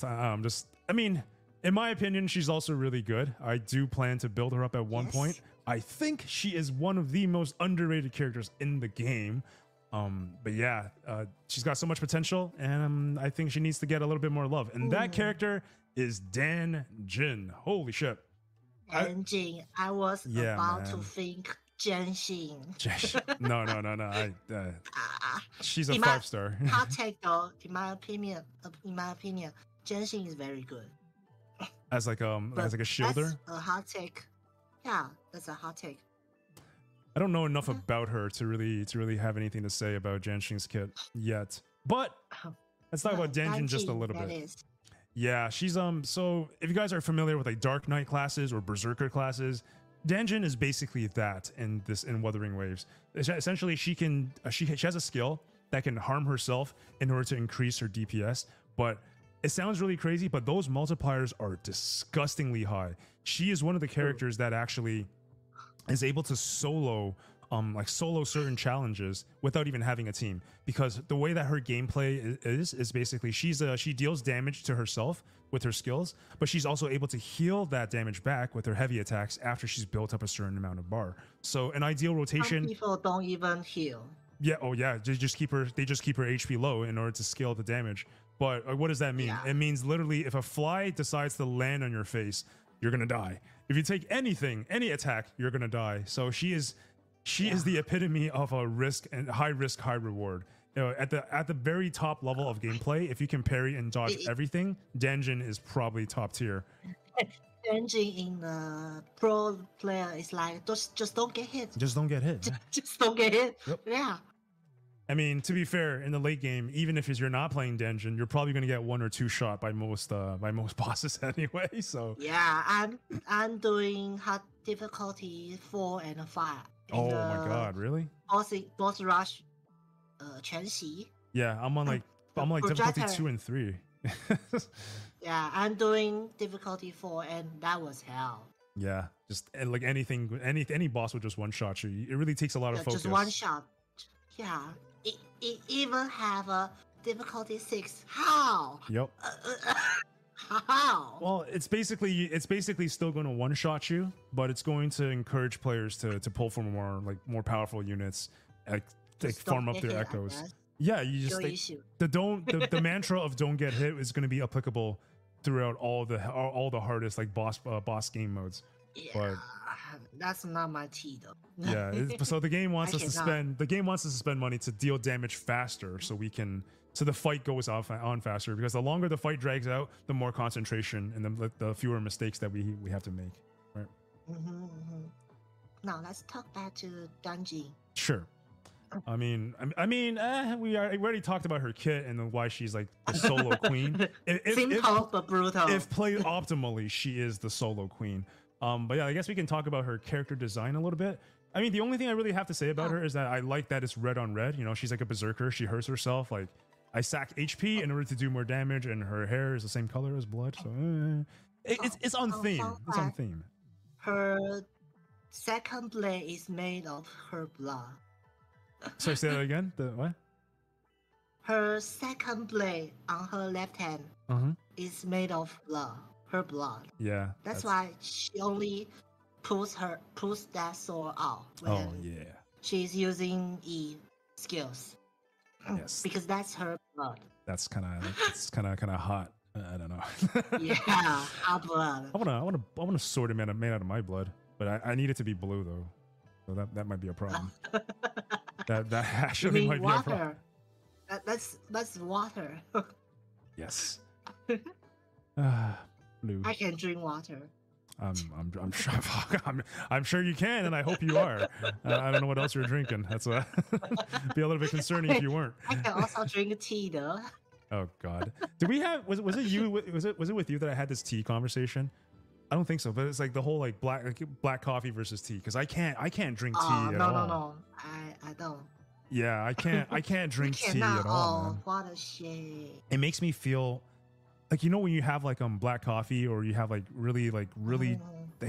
I mean, in my opinion, she's also really good. I do plan to build her up at one point. I think she is one of the most underrated characters in the game. But yeah, she's got so much potential, and I think she needs to get a little bit more love. And that character is Dan Jin. Holy shit.
Dan Jin. I was about to think Genshin.
No. She's a 5-star.
Hot take though, in my opinion, Genshin is very good.
As like a shielder.
That's a hot take. Yeah, that's a hot take.
I don't know enough about her to really have anything to say about Genshin's kit yet. But let's talk about Danjin just a little bit. Yeah, she's so if you guys are familiar with like Dark Knight classes or Berserker classes, Danjin is basically that in Wuthering Waves. Essentially, she has a skill that can harm herself in order to increase her DPS, but it sounds really crazy, but those multipliers are disgustingly high. She is one of the characters that actually is able to solo certain challenges without even having a team, because the way that her gameplay is basically she deals damage to herself with her skills, but she's also able to heal that damage back with her heavy attacks after she's built up a certain amount of bar. So an ideal rotation.
Some people don't even heal.
Yeah, they just keep her HP low in order to scale the damage. But what does that mean? Yeah. It means literally if a fly decides to land on your face, you're gonna die. If you take any attack, you're gonna die. So she is the epitome of a risk and high risk, high reward. You know, at the very top level of gameplay, if you can parry and dodge everything, Danjin is probably top tier.
Danjin in the pro player is like just don't get hit.
Just don't get hit.
Just don't get hit.
Yep.
Yeah.
I mean, to be fair, in the late game, even if you're not playing Danjin, you're probably gonna get 1 or 2 shot by most bosses anyway. So
yeah, I'm doing hard difficulty 4 and 5.
Oh my god, really?
Boss rush, 全息.
Yeah, I'm on difficulty 2 and 3.
Yeah, I'm doing difficulty 4, and that was hell.
Yeah, just like any boss would just one shot you. It really takes a lot of focus.
Just one shot. Yeah, it even have a difficulty 6. How?
Yep.
How?
Well, it's basically still going to one shot you, but it's going to encourage players to pull for more powerful units, like farm up their echoes. Yeah, you just
Your issue.
the mantra of don't get hit is going to be applicable throughout all the hardest like boss game modes.
Yeah,
But
that's not my tea though.
yeah, so the game wants
I
us to spend money to deal damage faster, so the fight goes on faster, because the longer the fight drags out, the more concentration and the fewer mistakes that we have to make. Right.
Now let's talk back to Dungeon.
Sure. I mean, we already talked about her kit and why she's like the solo queen.
Simple but brutal.
If played optimally, she is the solo queen. But yeah, I guess we can talk about her character design a little bit. I mean, the only thing I really have to say about her is that I like that it's red on red. You know, she's like a berserker. She hurts herself. Like, I sack HP in order to do more damage, and her hair is the same color as blood. So it's on theme. It's on theme.
Her second blade is made of her blood.
Sorry, say that again. The what?
Her second blade on her left hand is made of blood. Her blood.
Yeah.
That's why she only pulls that sword out when she's using E skills.
Yes.
Because that's her blood.
That's kind of hot. I don't know.
Yeah, hot blood.
I want a sword made out of my blood, but I need it to be blue though. So that might be a problem. that actually might
water.
be a problem.
That's water.
Yes. Blue.
I can drink water.
I'm sure I'm sure you can, and I hope you are. I don't know what else you're drinking. That's be a little bit concerning if you weren't.
I can also drink tea though.
Oh God, did we have? Was it you? Was it with you that I had this tea conversation? I don't think so, but it's like the whole like black coffee versus tea, because I can't drink tea at all.
No, I don't.
Yeah, I can't drink tea at all, man.
What a shame.
It makes me feel like, you know, when you have like black coffee, or you have like really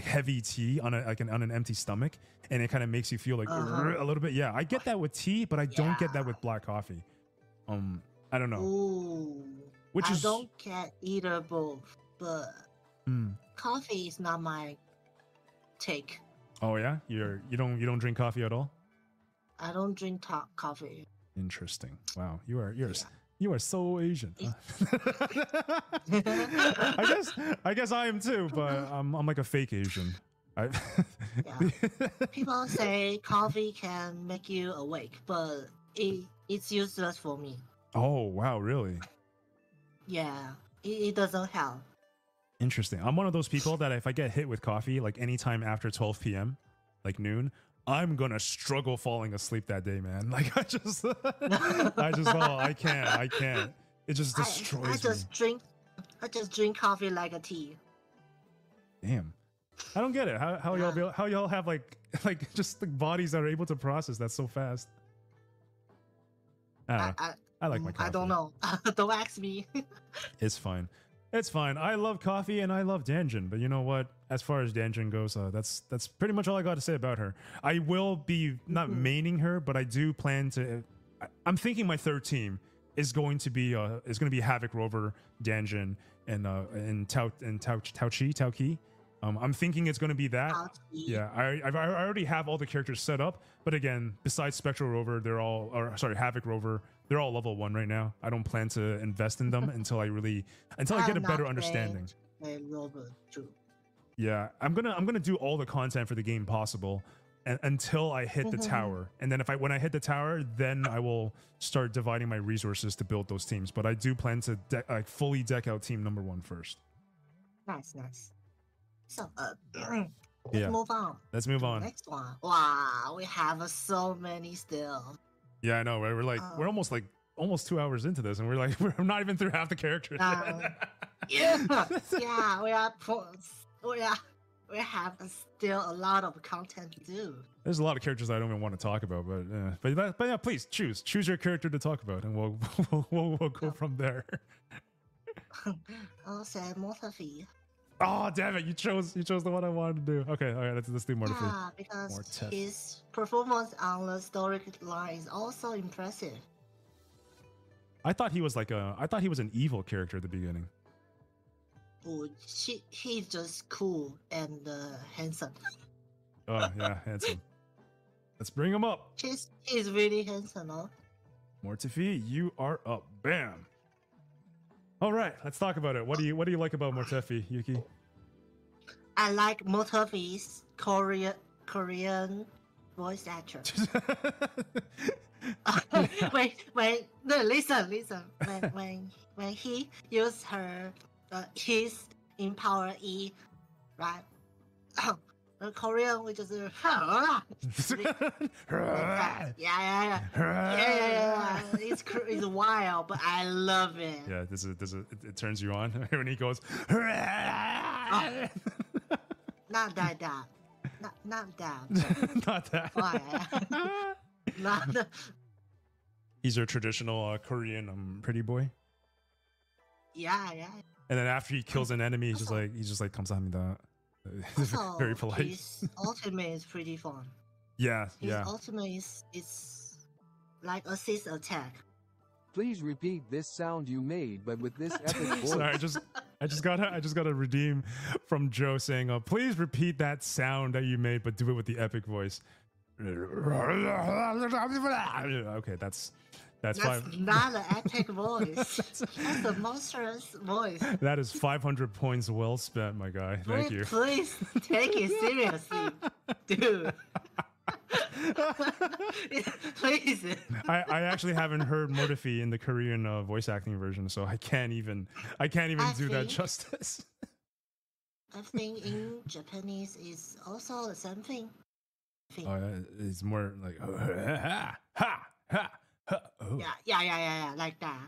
heavy tea on an empty stomach, and it kind of makes you feel like a little bit. Yeah, I get that with tea, but I don't get that with black coffee. I don't know.
Ooh, I don't get either both, but coffee is not my take.
Oh yeah, you don't drink coffee at all?
I don't drink coffee.
Interesting. Wow, you are so Asian. Huh? I guess I am too, but I'm like a fake Asian.
People say coffee can make you awake, but it's useless for me.
Oh wow, really?
Yeah, it doesn't help.
Interesting. I'm one of those people that if I get hit with coffee like anytime after 12 p.m., like noon, I'm gonna struggle falling asleep that day, man. Like I just I can't. It just destroys me. I just drink coffee like a tea. Damn. I don't get it. How y'all have like just the bodies that are able to process that so fast? I like my coffee.
I don't know. Don't ask me.
It's fine. It's fine. I love coffee and I love Danjin, but you know what? As far as Danjin goes, that's pretty much all I got to say about her. I will be not maining her, but I do plan to. I'm thinking my third team is going to be Havoc Rover, Danjin, and Tao-Ki. I'm thinking it's going to be that. Yeah, I already have all the characters set up, but again, besides Spectral Rover, Havoc Rover, they're all level 1 right now. I don't plan to invest in them until I get a better understanding.
Rover too.
Yeah, I'm gonna do all the content for the game possible, until I hit the tower, and then when I hit the tower, then I will start dividing my resources to build those teams. But I do plan to fully deck out team number 1 first.
Nice. So let's move on.
Let's move on.
Next one. Wow, we have so many still.
Yeah, I know, right? We're almost 2 hours into this, and we're not even through half the characters.
Yeah, we have still a lot of content to do.
There's a lot of characters I don't even want to talk about, but yeah, please choose your character to talk about, and we'll go from there.
I'll say Mortafee.
Oh damn it! You chose the one I wanted to do. Okay, all right, let's do Mortafee.
Yeah, because his performance on the storyline is also impressive.
I thought he was an evil character at the beginning.
Oh, he's just cool and handsome.
Oh yeah, handsome. Let's bring him up.
He's really handsome, huh?
Mortefi, you are up. Bam. All right, let's talk about it. What do you like about Mortefi, Yuki?
I like Mortefi's Korean voice actor. Wait, no, listen. When he used his Empower E, right? The Korean, which is yeah. It's wild, but I love it.
Yeah, it turns you on when he goes.
Not that. Not that. Why? Not that.
He's your traditional Korean pretty boy.
Yeah.
And then after he kills an enemy, he's just like 감사합니다.
Also,
very polite.
His ultimate is pretty fun.
Yeah.
His ultimate is like assist attack.
Please repeat this sound you made, but with this epic voice.
Sorry, I just gotta redeem from Joe saying, please repeat that sound that you made, but do it with the epic voice. Okay, that's
not an epic voice. That's a monstrous voice.
That is 500 points well spent, my guy. Thank you.
Please take it seriously, dude. Please.
I actually haven't heard Mortefi in the Korean voice acting version, so I can't even do that justice.
I think in Japanese is also the same thing.
It's more like ha. Oh.
Yeah, like that.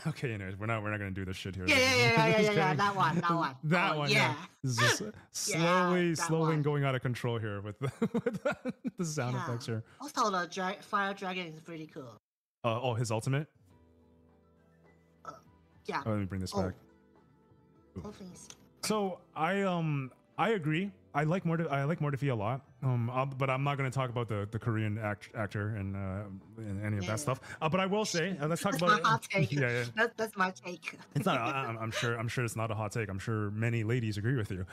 Okay, anyways, we're not gonna do this shit here.
Yeah. That one.
That one.
Yeah.
This is slowly going out of control here with the sound effects here.
Also, the fire dragon is pretty cool.
His ultimate.
Yeah.
Let me bring this back.
Please.
So I agree. I like Mortefi a lot. But I'm not going to talk about the Korean actor and any of that stuff. But I will say, let's talk about.
That's my hot take.
Yeah.
That's my take.
It's not. I'm sure it's not a hot take. I'm sure many ladies agree with you.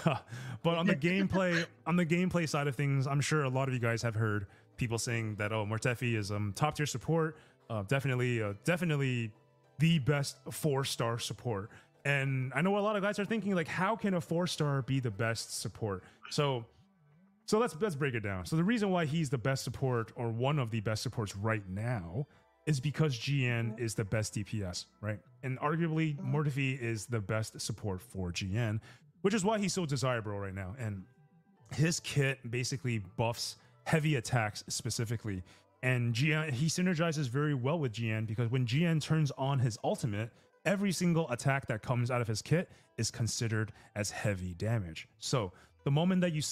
But on the gameplay side of things, I'm sure a lot of you guys have heard people saying that Mortefi is top tier support. Definitely the best 4-star support. And I know a lot of guys are thinking, like, how can a 4-star be the best support? So let's break it down. So the reason why he's the best support, or one of the best supports right now, is because GN is the best DPS, right? And arguably Mortefi is the best support for GN, which is why he's so desirable right now. And his kit basically buffs heavy attacks specifically. And GN, he synergizes very well with GN, because when GN turns on his ultimate, every single attack that comes out of his kit is considered as heavy damage. So the moment that you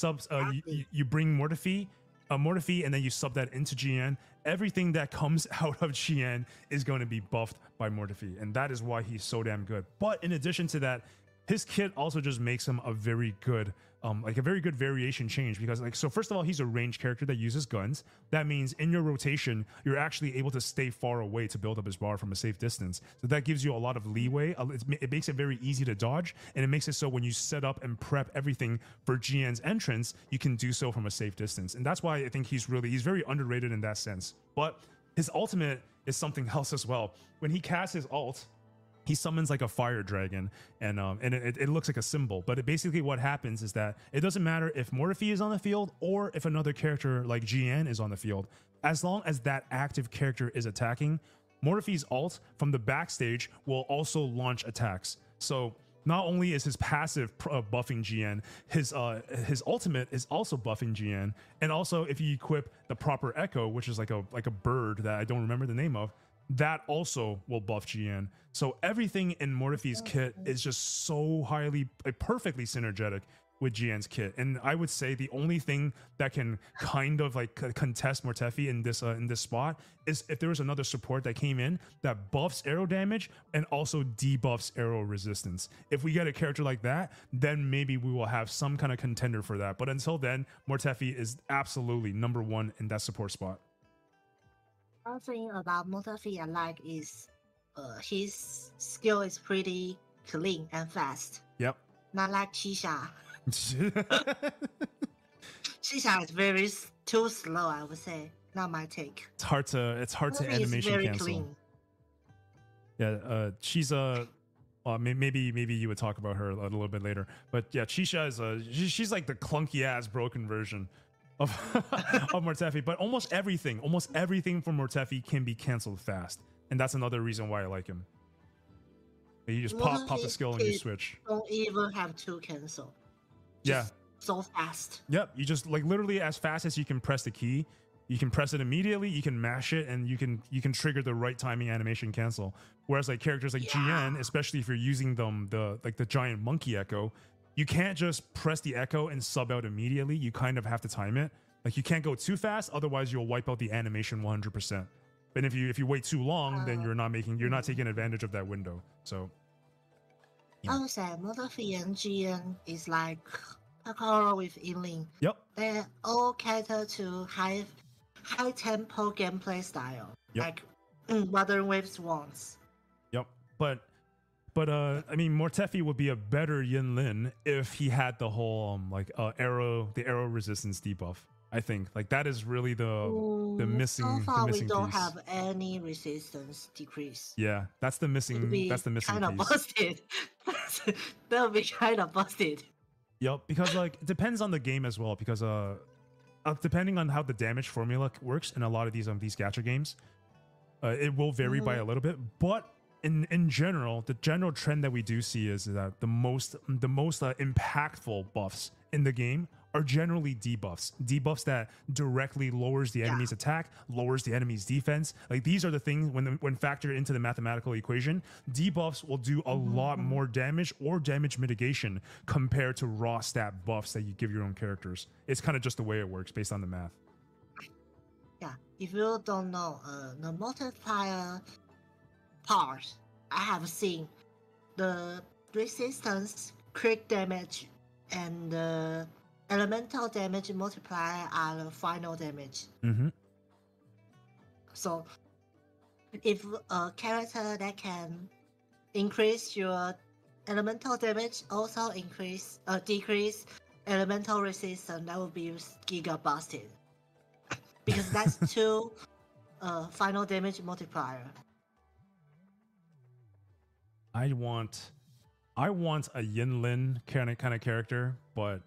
you bring Mortefi, and then you sub that into GN, everything that comes out of GN is going to be buffed by Mortefi, and that is why he's so damn good. But in addition to that, his kit also just makes him a very good variation change, because so first of all, he's a ranged character that uses guns. That means in your rotation, you're actually able to stay far away to build up his bar from a safe distance. So that gives you a lot of leeway. It makes it very easy to dodge, and it makes it so when you set up and prep everything for GN's entrance, you can do so from a safe distance. And that's why I think he's very underrated in that sense. But his ultimate is something else as well. When he casts his ult, he summons like a fire dragon, and it looks like a symbol. But basically what happens is that it doesn't matter if Mortefi is on the field or if another character like GN is on the field. As long as that active character is attacking, Mortefi's ult from the backstage will also launch attacks. So not only is his passive buffing GN, his ultimate is also buffing GN. And also if you equip the proper echo, which is like a bird that I don't remember the name of, that also will buff GN. So everything in Mortefi's kit is just so perfectly synergetic with GN's kit. And I would say the only thing that can kind of like contest Mortefi in this spot is if there was another support that came in that buffs arrow damage and also debuffs arrow resistance. If we get a character like that, then maybe we will have some kind of contender for that. But until then, Mortefi is absolutely number one in that support spot.
One thing about Mortefi I like is his skill is pretty clean and fast.
Yep.
Not like Chisha. Chisha is too slow, I would say. not my take.
It's hard to
Movie is
animation
very
cancel.
clean.
Yeah, she's a. Maybe you would talk about her a little bit later, but yeah, Chisha is she's like the clunky ass broken version of of Mortefi. But almost everything from Mortefi can be canceled fast, and that's another reason why I like him. You just pop the skill and you switch.
Don't even have to cancel.
Yeah.
So fast.
Yep. You just like literally as fast as you can press the key, you can press it immediately, you can mash it, and you can trigger the right timing animation cancel. Whereas like characters like GN, especially if you're using the giant monkey echo, you can't just press the echo and sub out immediately. You kind of have to time it. Like you can't go too fast, otherwise you'll wipe out the animation 100%. But if you wait too long, then you're not taking advantage of that window. So
I would say Mortefi and GN is like Takara with Inling.
Yep.
They all cater to high tempo gameplay style, like Modern Waves wants.
Yep. But I mean, Mortefi would be a better Yinlin if he had the whole arrow resistance debuff. I think like that is really the missing.
So far,
the missing
we don't
piece.
have any resistance decrease.
Yeah, that's the missing. That's the missing
kind of
piece.
busted. That would be kind of busted.
Yep, because like it depends on the game as well. Because depending on how the damage formula works in a lot of these gacha games, it will vary by a little bit. But in general, the general trend that we do see is that the most impactful buffs in the game are generally debuffs that directly lowers the enemy's attack, lowers the enemy's defense. Like these are the things when factored into the mathematical equation, debuffs will do a lot more damage or damage mitigation compared to raw stat buffs that you give your own characters. It's kind of just the way it works based on the math.
Yeah, if you don't know, the multiplier part, I have seen the resistance, crit damage, and the elemental damage multiplier are the final damage. So, if a character that can increase your elemental damage, also decrease elemental resistance, that would be giga busted. Because that's two final damage multiplier.
I want a Yinlin kind of character, but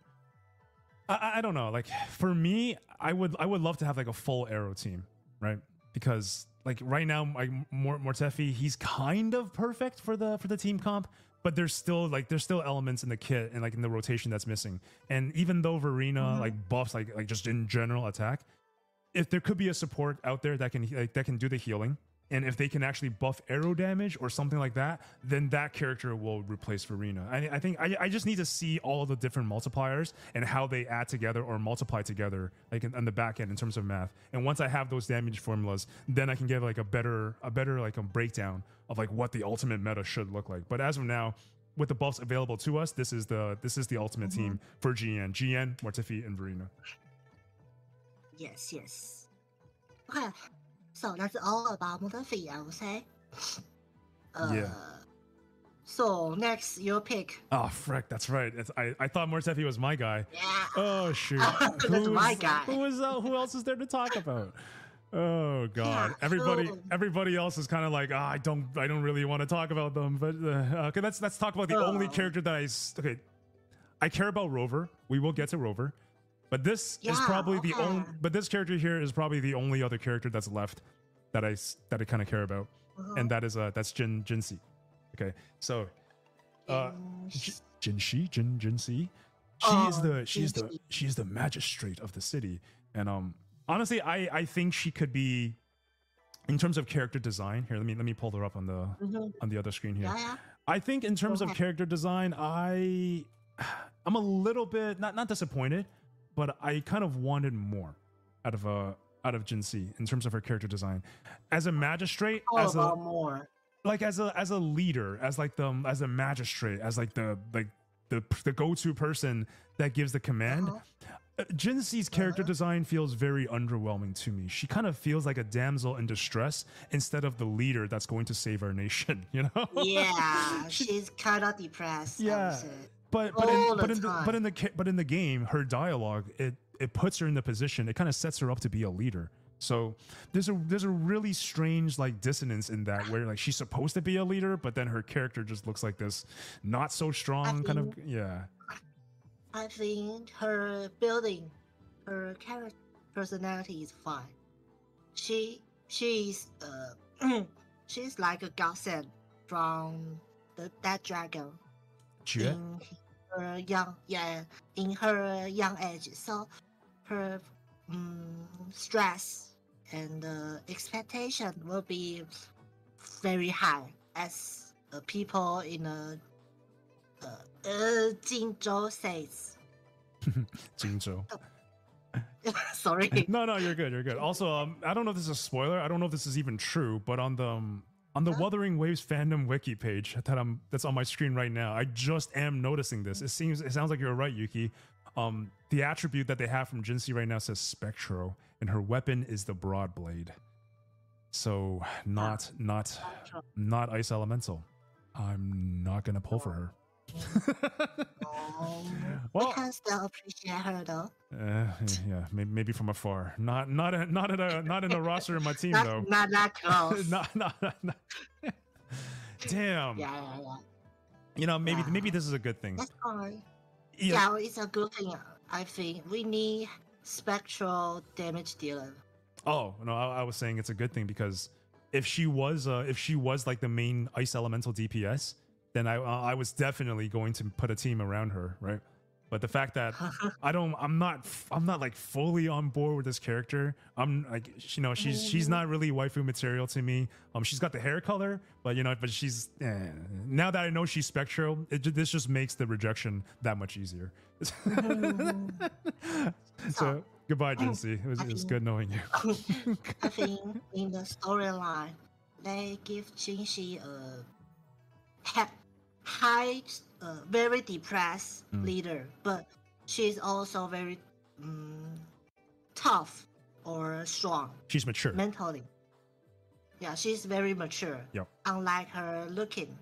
I don't know. Like for me, I would love to have like a full arrow team, right? Because like right now, like Mortefi, he's kind of perfect for the team comp, but there's still elements in the kit and like in the rotation that's missing. And even though Verena like buffs like just in general attack, if there could be a support out there that can do the healing, and if they can actually buff arrow damage or something like that, then that character will replace Verena. I think I just need to see all the different multipliers and how they add together or multiply together, like on the back end in terms of math. And once I have those damage formulas, then I can give like a better like a breakdown of like what the ultimate meta should look like. But as of now, with the buffs available to us, this is the ultimate team for GN, Mortefi, and Verena.
Yes. Okay. So that's all about Mortefi, I would say. So next, your pick.
Oh, frick, that's right. I thought Mortefi was my guy.
Yeah.
Oh, shoot.
That's my guy.
Who else is there to talk about? Oh God!
Yeah,
everybody else is kind of like, I don't really want to talk about them. But okay, let's talk about the only character that I care about. Rover. We will get to Rover, but this is probably the only. But this character here is probably the only other character that's left that I kind of care about, and that's Jinsi. Okay, so Jinsi. She's the magistrate of the city, and honestly, I think she could be, in terms of character design. Here, let me pull her up on the other screen here.
Yeah.
I think in terms of character design, I'm a little bit not disappointed, but I kind of wanted more out of Jinsi in terms of her character design. As a magistrate, as a leader, as a magistrate, as like the go-to person that gives the command. Jinsi's character design feels very underwhelming to me. She kind of feels like a damsel in distress instead of the leader that's going to save our nation, you know?
Yeah, she's kind of depressed.
Yeah, but in the game, her dialogue it puts her in the position. It kind of sets her up to be a leader. So there's a really strange like dissonance in that where like she's supposed to be a leader, but then her character just looks like this not so strong kind of
I think her building, her character personality is fine. She's she's like a godsend from that dragon in her young age. So her stress and expectation will be very high as people in Jingzhou says.
Jingzhou.
Sorry.
No, you're good. Also, I don't know if this is a spoiler. I don't know if this is even true, but on the Wuthering Waves fandom wiki page that's on my screen right now, I just am noticing this. It sounds like you're right, Yuki. The attribute that they have from Jinsei right now says Spectro, and her weapon is the broad blade. So not Ice Elemental. I'm not gonna pull for her.
Well, we can still appreciate her though.
Yeah, maybe from afar. Not in a roster in my team though.
Not that close.
not. Damn.
Yeah.
You know, maybe this is a good thing.
That's fine. Yeah, it's a good thing. I think we need spectral damage dealer.
Oh no, I was saying it's a good thing because if she was like the main ice elemental DPS, then I was definitely going to put a team around her, right? But the fact that I'm not like fully on board with this character. I'm like, you know, she's not really waifu material to me. She's got the hair color, but she's now that I know she's spectral, this just makes the rejection that much easier. So goodbye, Jinsei. It was good knowing you.
I think in the storyline, they give Jinsei a high, very depressed leader, but she's also very tough or strong.
She's mature
mentally. Yeah, she's very mature.
Yep.
Unlike her looking,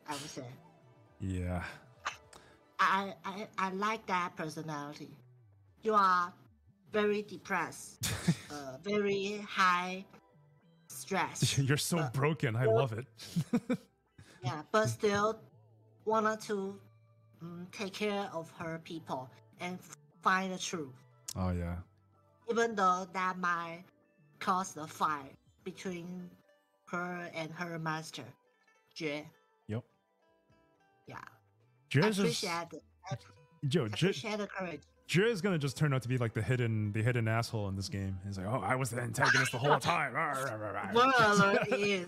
I would say.
Yeah.
I like that personality. You are very depressed, very high stress.
You're so broken. I love it.
Yeah, but still wanted to take care of her people and find the truth.
Oh yeah.
Even though that might cause a fight between her and her master, Jue.
Yep.
Yeah.
Jue's
appreciate the courage.
Jue is gonna just turn out to be like the hidden asshole in this game. He's like, oh, I was the antagonist the whole time.
Well, he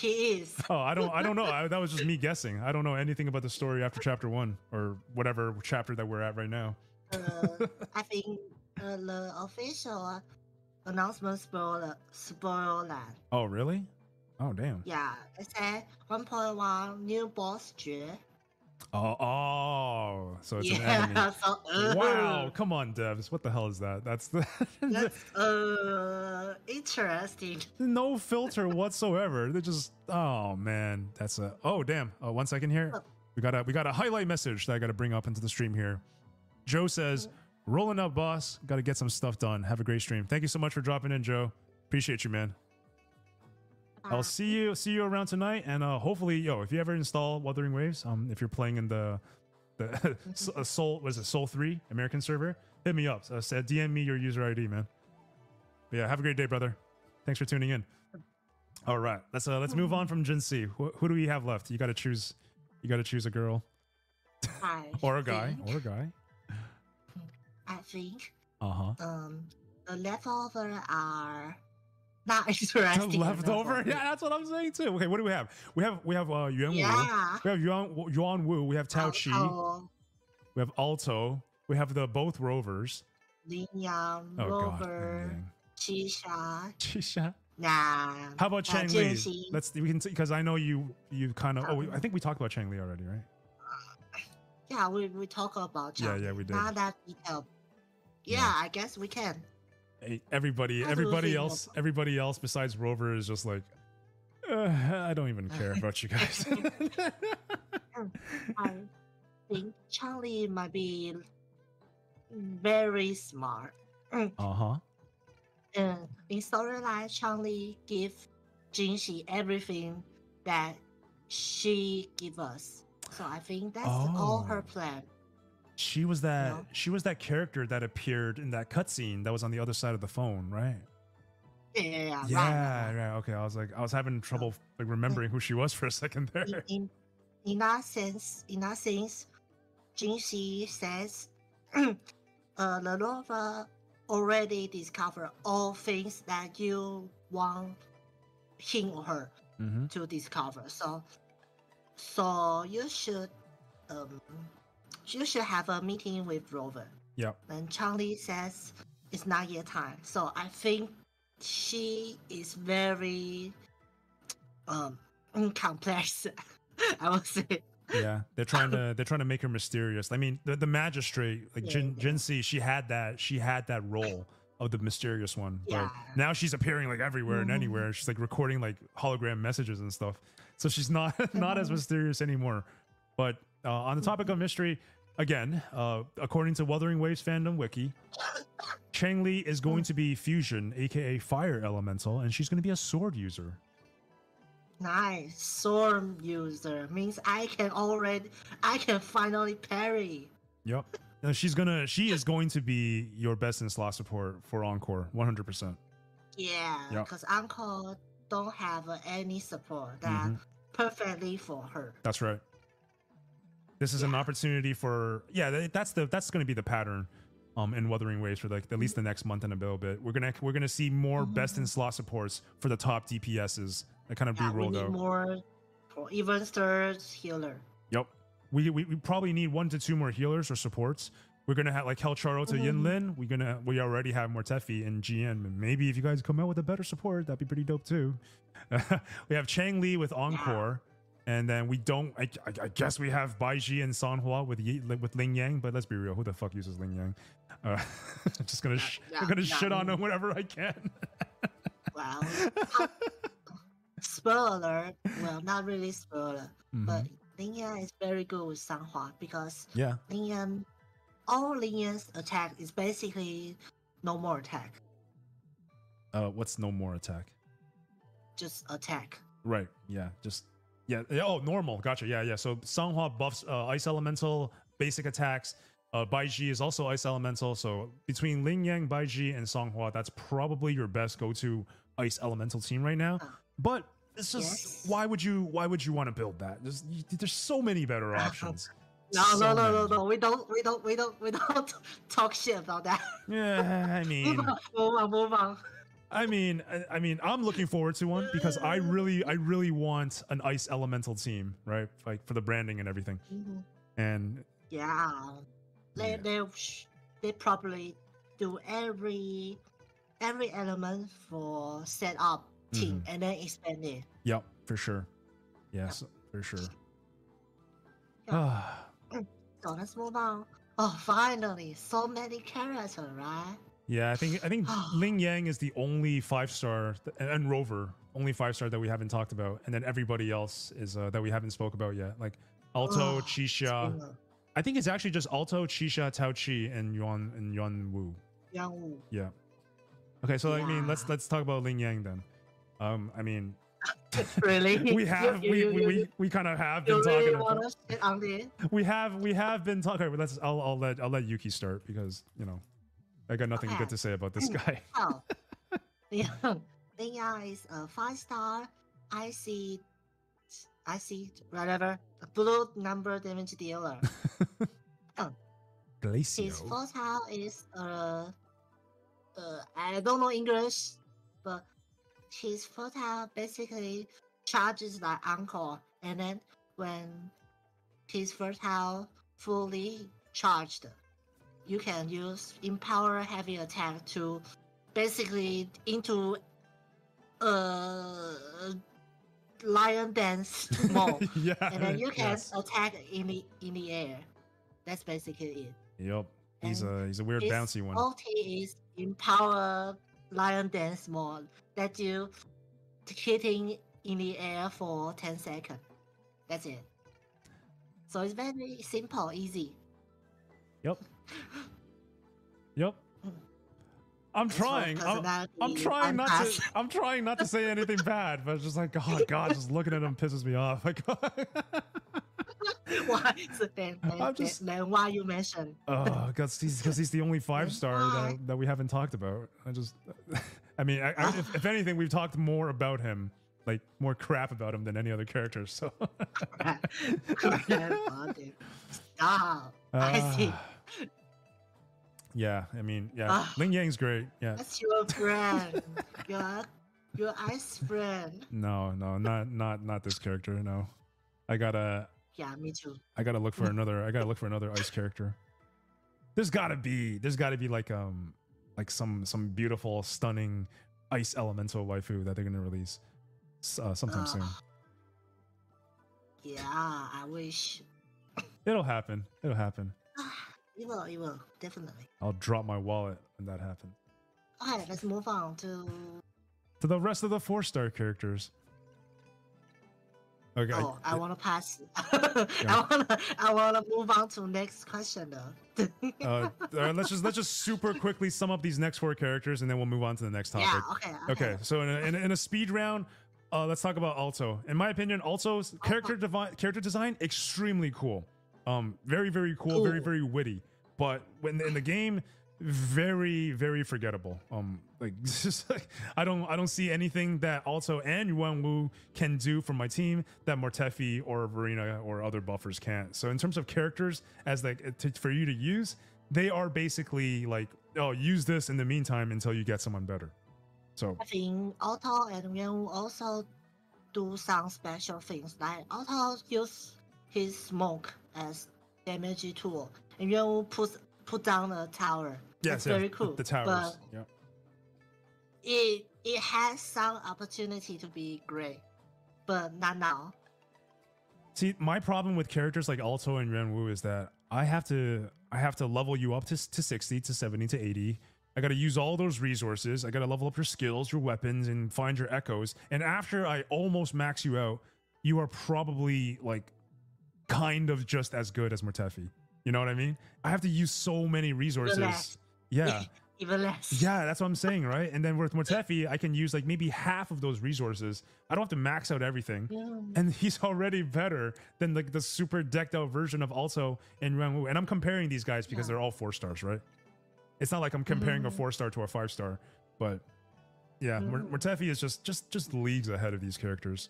is.
Oh, I don't know. That was just me guessing. I don't know anything about the story after chapter 1 or whatever chapter that we're at right now.
I think the official announcement spoil that.
Oh, really? Oh, damn.
Yeah, it said 1.1 new boss Jue.
Oh, so it's an enemy. Wow, come on, devs. What the hell is that? That's
interesting.
No filter whatsoever. They're just, oh man, oh damn. 1 second here. We got a highlight message that I got to bring up into the stream here. Joe says, rolling up, boss. Got to get some stuff done. Have a great stream. Thank you so much for dropping in, Joe. Appreciate you, man. I'll see you around tonight, and hopefully, if you ever install Wuthering Waves, if you're playing in the Soul 3 American server, hit me up. Said DM me your user ID, man. But yeah, have a great day, brother. Thanks for tuning in. All right, let's move on from Jinsei. Who do we have left? You got to choose a girl, or a guy.
I think.
The
leftover are not interesting.
The leftover? Yeah, that's what I'm saying too. Okay, what do we have? We have Yuan Wu. We have Yuan Wu. We have Tao Chi. We have Alto. We have the both rovers.
Lin Yang, Rover, Qisha. Nah.
How about Chang Li? Because I know you kind of. I think we talked about Chang Li already, right?
Yeah, we talk about Chang.
Yeah, we did.
Not that detailed. Yeah, I guess we can.
Everybody else besides Rover is just like, I don't even care about you guys.
I think Charlie might be very smart. And in storyline, Chang-Li give Jinxi everything that she give us. So I think that's all her plan.
She was that character that appeared in that cutscene that was on the other side of the phone, right?
Yeah,
right. Okay, I was having trouble like remembering who she was for a second there.
In that sense, Jinxi says, Lenova already discovered all things that you want him or her to discover. So you should have a meeting with Rover.
Yep.
And Chang-Li says it's not yet time. So I think she is very complex. I would say.
Yeah, they're trying to make her mysterious. I mean, the magistrate, like Jinxi, she had that role of the mysterious one.
Yeah.
But now she's appearing like everywhere and anywhere. She's like recording like hologram messages and stuff. So she's not as mysterious anymore. But on the topic of mystery, again, according to Wuthering Waves fandom wiki, Chang-Li is going to be fusion, aka fire elemental, and she's going to be a sword user.
Nice. Sword user means I can finally parry.
Yep. No, she is going to be your best in slot support for Encore, 100%.
Yeah, because Encore don't have any support that perfectly for her.
That's right. This is an opportunity for that's going to be the pattern in Wuthering Waves for like at least the next month and a little bit. We're gonna see more best in slot supports for the top DPSs that kind of be rolled out.
More for even third healer.
Yep. We probably need 1 to 2 more healers or supports. We're gonna have like Helcharo to Yinlin. We already have Mortefi and GN. Maybe if you guys come out with a better support, that'd be pretty dope too. We have Chang-Li with Encore. And then we don't. I guess we have Baiji and Sanhua with Ling Yang, but let's be real. Who the fuck uses Ling Yang? Just gonna shit on them whenever I can.
Wow. Spoiler. Well, not really spoiler, but Ling Yang is very good with Sanhua because Ling Yang, all Ling Yang's attack is basically no more attack.
What's no more attack?
Just attack.
Right. Yeah. Just. Yeah. Oh, normal. Gotcha. Yeah. So Sanhua buffs Ice Elemental, basic attacks. Baiji is also Ice Elemental. So between Ling Yang, Baiji, and Sanhua, that's probably your best go-to Ice Elemental team right now. But it's just why would you want to build that? There's so many better options.
No. We don't talk shit about that.
Yeah, I mean,
move on.
I mean, I'm looking forward to one because I really want an Ice Elemental team, right? Like for the branding and everything. And
they probably do every element for set up team and then expand it.
Yep, for sure. Yes, for sure.
So let's move on. Oh, finally, so many characters, right?
Yeah, I think Ling Yang is the only 5-star, and Rover only 5-star that we haven't talked about, and then everybody else is that we haven't spoke about yet, like Alto, Qixia. I think it's actually just Alto, Qixia, Tao Qi, and Yuan Wu. Yeah. Okay, so I mean, let's talk about Ling Yang then. I mean,
really,
we kind of have been talking about. We have been talking. Okay, I'll let Yuki start because I got nothing good to say about this guy.
Oh, Ling Yang is a 5-star IC whatever blue number damage dealer.
Glacio.
His fertile is I don't know English, but his fertile basically charges like Encore, and then when his fertile fully charged, you can use Empower Heavy Attack to basically into lion dance mode. And then you can attack in the air. That's basically it.
Yep. He's a weird bouncy one.
Ulti is Empower Lion Dance mode that you hitting in the air for 10 seconds. That's it. So it's very simple, easy.
Yep. I'm trying. I'm trying not to. I'm trying not to say anything bad, but it's just like, oh God, just looking at him pisses me off. Like,
why? Then why you mentioned?
Because he's the only 5-star that we haven't talked about. I mean, if anything, we've talked more about him, like more crap about him than any other character. So.
Stop. I see.
Yeah, I mean, yeah, Ling Yang's great. Yeah,
that's your friend. Your ice friend.
No, not this character. No, I gotta.
Yeah, me too.
I gotta look for another. I gotta look for another ice character. There's gotta be like some beautiful, stunning ice elemental waifu that they're gonna release sometime soon.
Yeah, I wish.
It'll happen. It'll happen.
It will, definitely.
I'll drop my wallet when that happens.
Alright, let's move on to
the rest of the 4-star characters. Okay.
Oh, I want to pass. I want to move on to next question though.
Let's just super quickly sum up these next 4 characters, and then we'll move on to the next topic.
Yeah. Okay.
So in a speed round, let's talk about Alto. In my opinion, Alto's character design extremely cool. Very, very cool. Very, very witty. But when in the game, very, very forgettable. Like just like I don't see anything that Alto and Yuan can do for my team that Mortefi or Verena or other buffers can't. So in terms of characters, as like for you to use, they are basically like, oh, use this in the meantime until you get someone better. So
I think Alto and Yuan also do some special things. Like Alto use his smoke as damage tool, and Yuan put down a tower.
Yes,
very cool.
The towers.
But it has some opportunity to be great, but not now.
See, my problem with characters like Alto and Yuan is that I have to level you up to 60, to 70, to 80. I got to use all those resources. I got to level up your skills, your weapons, and find your echoes. And after I almost max you out, you are probably like kind of just as good as Mortefi. You know what I mean? I have to use so many resources. Yeah.
Even less.
Yeah, that's what I'm saying, right? And then with Mortefi, I can use like maybe half of those resources. I don't have to max out everything. Yeah. And he's already better than like the super decked out version of Alto and Yuan. And I'm comparing these guys because they're all 4-stars, right? It's not like I'm comparing a 4-star to a 5-star, but yeah, Mortefi is just leagues ahead of these characters.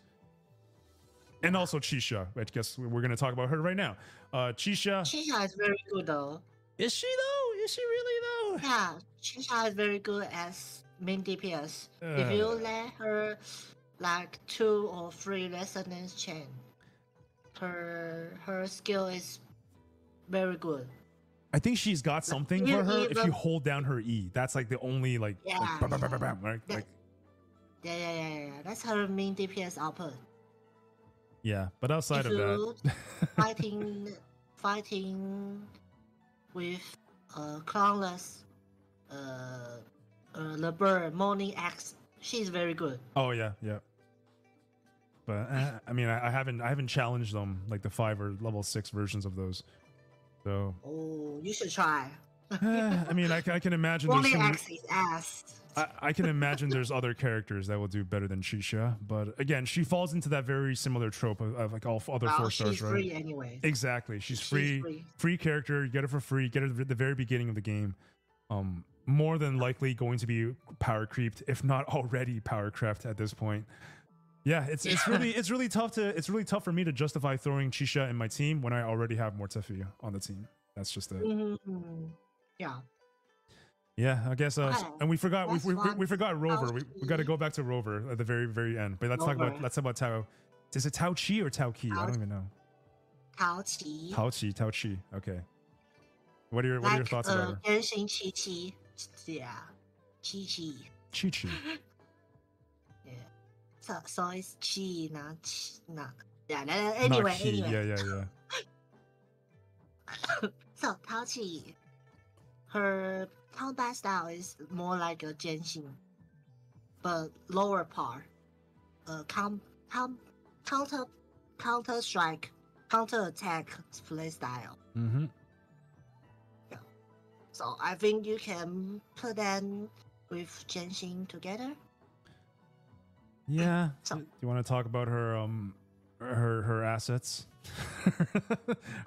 And also Chisha. I guess we're going to talk about her right now. Chisha
is very good though.
Is she though? Is she really though?
Yeah, Chisha is very good as main DPS. If you let her like 2 or 3 resonance chain, her skill is very good.
I think she's got something for her if you hold down her E. That's like the only like, right? Like,
yeah. That's her main DPS output.
Yeah, but outside of that,
fighting with Clownless, the bird, Morning Axe, she's very good.
Oh yeah. But I mean, I haven't challenged them like the 5 or level 6 versions of those. So.
Oh, you should try.
I mean, I can imagine.
Morning Axe is ass.
I can imagine there's other characters that will do better than Chisha, but again, she falls into that very similar trope of like all other 4-stars,
she's
right?
Free anyway.
Exactly, she's free character. You get it for free. Get it at the very beginning of the game. More than likely going to be power creeped, if not already power crept at this point. Yeah, it's really tough for me to justify throwing Chisha in my team when I already have Mortefi on the team. That's just it.
Yeah.
Yeah, I guess. And we forgot Rover. We got to go back to Rover at the very, very end. But let's talk about Tao. Is it Tao Chi or Tao Qi? I don't even know.
Tao Qi.
Tao Qi. Okay. What are your thoughts about her?
Genshin Qi. Yeah. Qi. Yeah. So it's Qi, not. Yeah. Anyway.
Yeah.
So Tao Qi, her combat style is more like a Genshin, but lower part. Counter strike, counter attack play style.
Mm-hmm.
Yeah. So I think you can put them with Genshin together.
Yeah.
So-
Do you want to talk about her assets?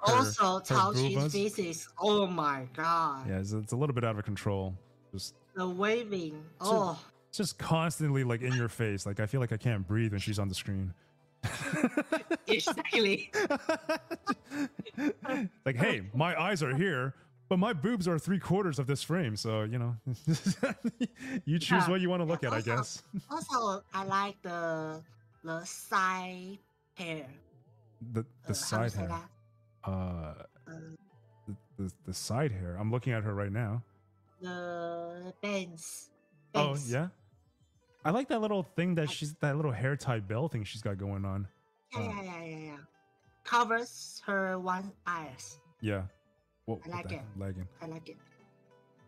Also, Cao
boobas?
Qi's faces. Oh my god.
Yeah, it's a little bit out of control. Just
The waving.
So-
Oh,
it's just constantly like in your face. Like I feel like I can't breathe when she's on the screen.
exactly.
Like, hey, my eyes are here, but my boobs are 3/4 of this frame. So you know, you choose
Yeah.
what you want to look at, I
Also-
guess.
Also, I like the side hair.
The
How to
side
say
hair.
that?
Uh,
Uh,
the side hair. I'm looking at her right now.
the bands.
Oh yeah, I like that little thing that little hair tie bell thing she's got going on.
Yeah. Covers her one eyes.
Yeah. Whoa,
I like
what the
it.
heck? Lagging.
I like it.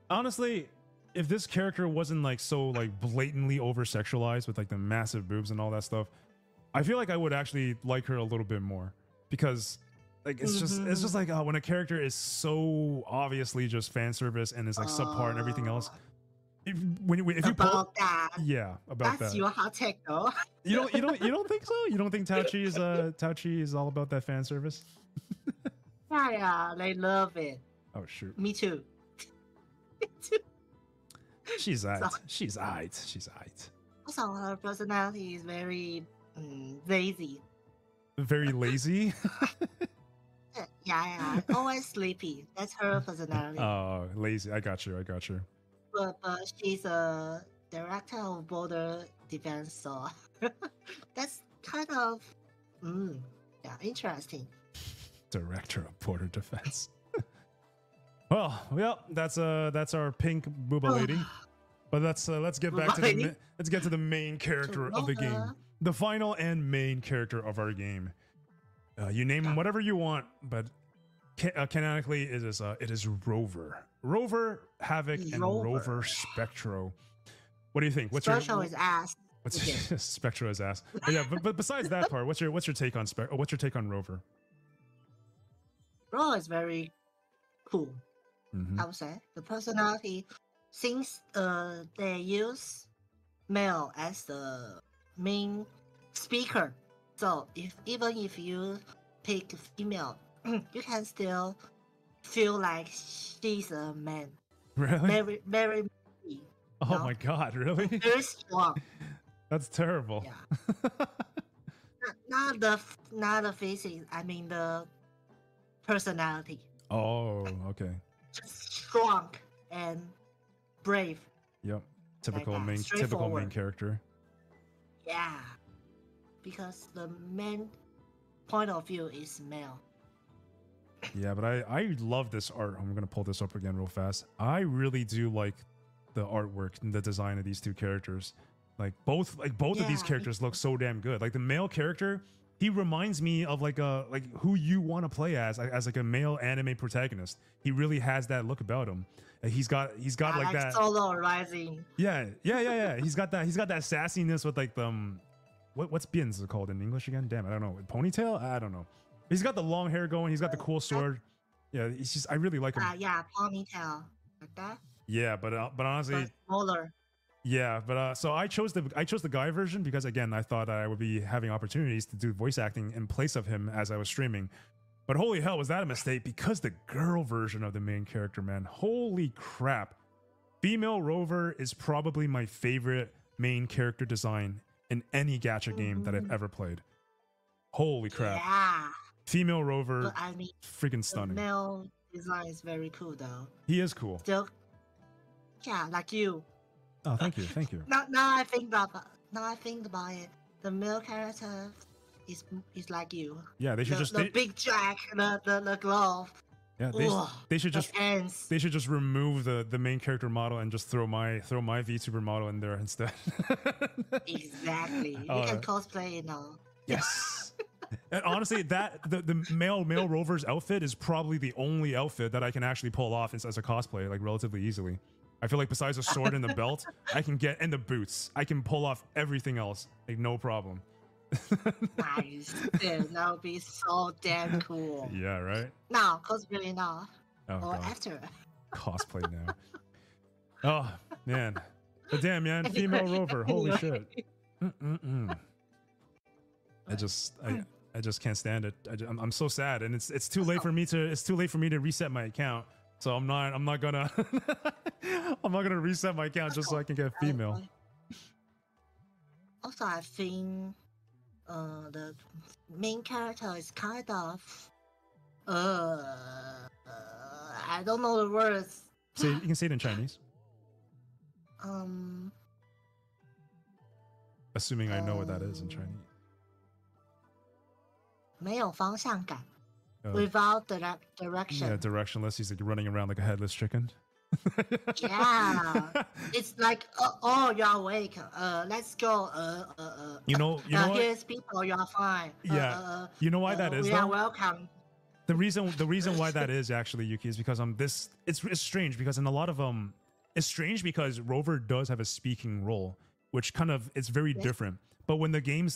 Honestly, if this character wasn't like so like blatantly over sexualized with like the massive boobs and all that stuff, I feel like I would actually like her a little bit more, because like it's just like when a character is so obviously just fan service and is like subpar and everything else. If you pull,
About that.
yeah, about
That's
that.
your hot take, though.
You don't think so? You don't think Tauchi is all about that fan service?
Yeah, they love it.
Oh shoot.
Me too. Me too.
She's aight.
So-
She's aight. She's aight.
Also, her personality is very lazy.
Very lazy.
Yeah. Always sleepy. That's her personality.
Oh, lazy. I got you.
But she's a director of border defense, so that's kind of interesting.
Director of Border Defense. well, that's our pink booba lady. But let's get back to let's get to the main character of the game,
Rover.
the final and main character of our game. You name him whatever you want, but canonically it is Rover Havoc and
Rover.
Rover Spectro. What do you think?
Special is ass.
What's
Okay.
Spectro is ass? But yeah, but besides that part, what's your take on what's your take on Rover?
Bro is very cool.
Mhm.
I would say the personality, since they use male as the main speaker, so even if you pick female, you can still feel like she's a man.
Really?
Very very
Oh
no?
my god, really?
very strong.
That's terrible.
Yeah. Not the physics. I mean the personality.
Oh, okay.
Just strong and brave.
Yep. Typical
that,
main
straightforward.
character.
Yeah. Because the main point of view is male.
Yeah, but I love this art. I'm gonna pull this up again real fast. I really do like the artwork and the design of these two characters. Like both of these
Yeah,
characters look so damn good. Like the male character, he reminds me of like who you want to play as like a male anime protagonist. He really has that look about him. He's got
I
like that.
Solo Rising.
Yeah. He's got that sassiness with like the what's Bien's called in English again? Damn, I don't know. Ponytail? I don't know. He's got the long hair going. He's got the cool sword. Yeah, he's just I really like him.
Yeah, ponytail. Like that.
Yeah, but honestly,
But smaller.
yeah, but so I chose the guy version because again I thought I would be having opportunities to do voice acting in place of him as I was streaming. But holy hell, was that a mistake? Because the girl version of the main character, man, holy crap! Female Rover is probably my favorite main character design in any gacha game that I've ever played. Holy crap!
Yeah.
Female Rover,
But I mean,
freaking
the
stunning.
male design is very cool though.
He is cool.
Still, yeah, like you.
Oh, thank you.
Now I think about it. The male character is like you.
Yeah, they should
The big jack, the glove.
yeah,
Ugh,
they should
the
just
ends.
they should just remove the main character model and just throw my VTuber model in there instead.
Exactly. You
Oh,
can cosplay it now.
Yes. And honestly, that the male Rover's outfit is probably the only outfit that I can actually pull off as a cosplay, like relatively easily. I feel like besides the sword and the belt, I can get and the boots, I can pull off everything else, like no problem.
Nice. Yeah, that would be so damn cool.
Yeah, right.
Now, cosplay now.
Oh
Or
god,
after.
cosplay now. Oh man, But damn, man, female rover. Holy shit. I just can't stand it. I'm so sad, and it's too late for me to reset my account. So I'm not gonna reset my account just so I can get female.
Also, I think the main character is kind of I don't know the words.
So you can say it in Chinese. Assuming I know what that is in Chinese.
没有方向感 without direction.
Yeah, directionless. He's like running around like a headless chicken.
Yeah, it's like oh, you're awake. Let's go.
You know
here's people. You're fine.
Yeah. You know why that is?
We are welcome.
The reason why that is actually, Yuki, is because it's strange because in a lot of it's strange because Rover does have a speaking role, which kind of it's very different. But when the game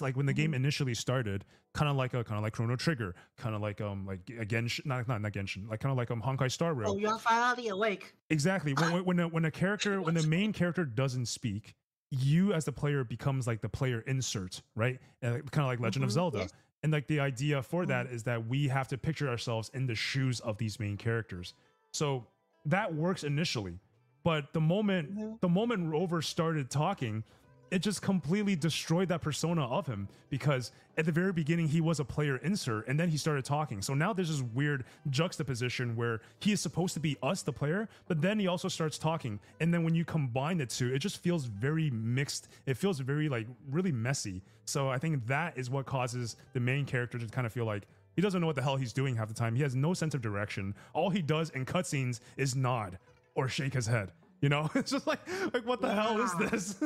initially started, kind of like Chrono Trigger, kind of like Genshin, not Genshin, like kind of like Honkai Star Rail.
Oh, you're finally awake.
Exactly. When the main character doesn't speak, you as the player becomes like the player insert, right? Kind of like Legend of Zelda.
Yes.
And like the idea for that is that we have to picture ourselves in the shoes of these main characters. So that works initially, but the moment Rover started talking, it just completely destroyed that persona of him, because at the very beginning he was a player insert and then he started talking. So now there's this weird juxtaposition where he is supposed to be us, the player, but then he also starts talking. And then when you combine the two, it just feels very mixed. It feels very like really messy. So I think that is what causes the main character to kind of feel like he doesn't know what the hell he's doing half the time. He has no sense of direction. All he does in cutscenes is nod or shake his head. You know, it's just like what the hell is this?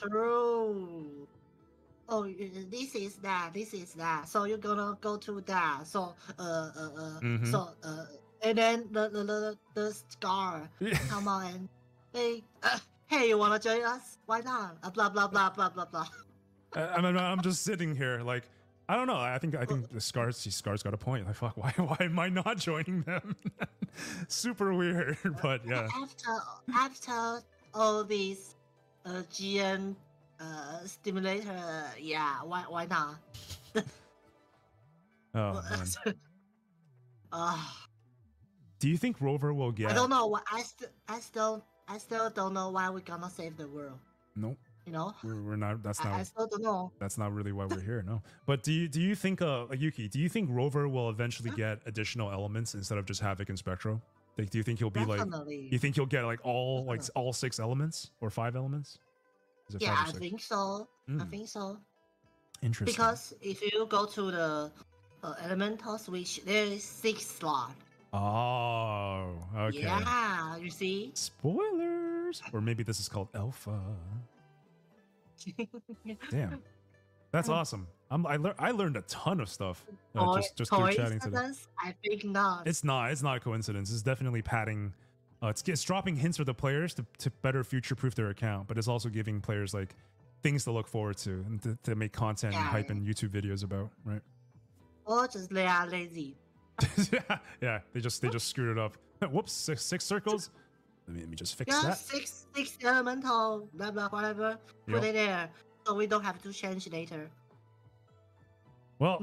True. Oh, this is that. So you're gonna go to that. So so and then the scar come on and they hey, you wanna join us? Why not? Blah blah blah blah blah blah.
I'm just sitting here like I don't know. I think the Scar's got a point. Like fuck, why am I not joining them? Super weird, but yeah.
After all these GN stimulator, yeah, why not?
Oh man. Do you think Rover will get?
I don't know. I still don't know why we're gonna save the world.
Nope.
You know,
we're not. That's not.
I still don't know.
That's not really why we're here. No. But do you think like Yuki? Do you think Rover will eventually get additional elements instead of just Havoc and Spectro? Like, do you think he'll be
Definitely.
like? You think he'll get like all 6 elements or 5 elements?
Yeah, I think so. I think so.
Interesting.
Because if you go to the elemental switch, there is 6 slots.
Oh, okay.
Yeah, you see.
Spoilers. Or maybe this is called Alpha. Damn, that's awesome. I learned a ton of stuff just through chatting today.
I think not.
It's not a coincidence. It's definitely padding. It's dropping hints for the players to better future-proof their account, but it's also giving players like things to look forward to and to make content and hype in YouTube videos about, right?
Or just they are lazy.
yeah. They just screwed it up. Whoops, 6 circles. Let me just fix that.
6 elemental, blah blah whatever. Put it there, so we don't have to change later.
Well,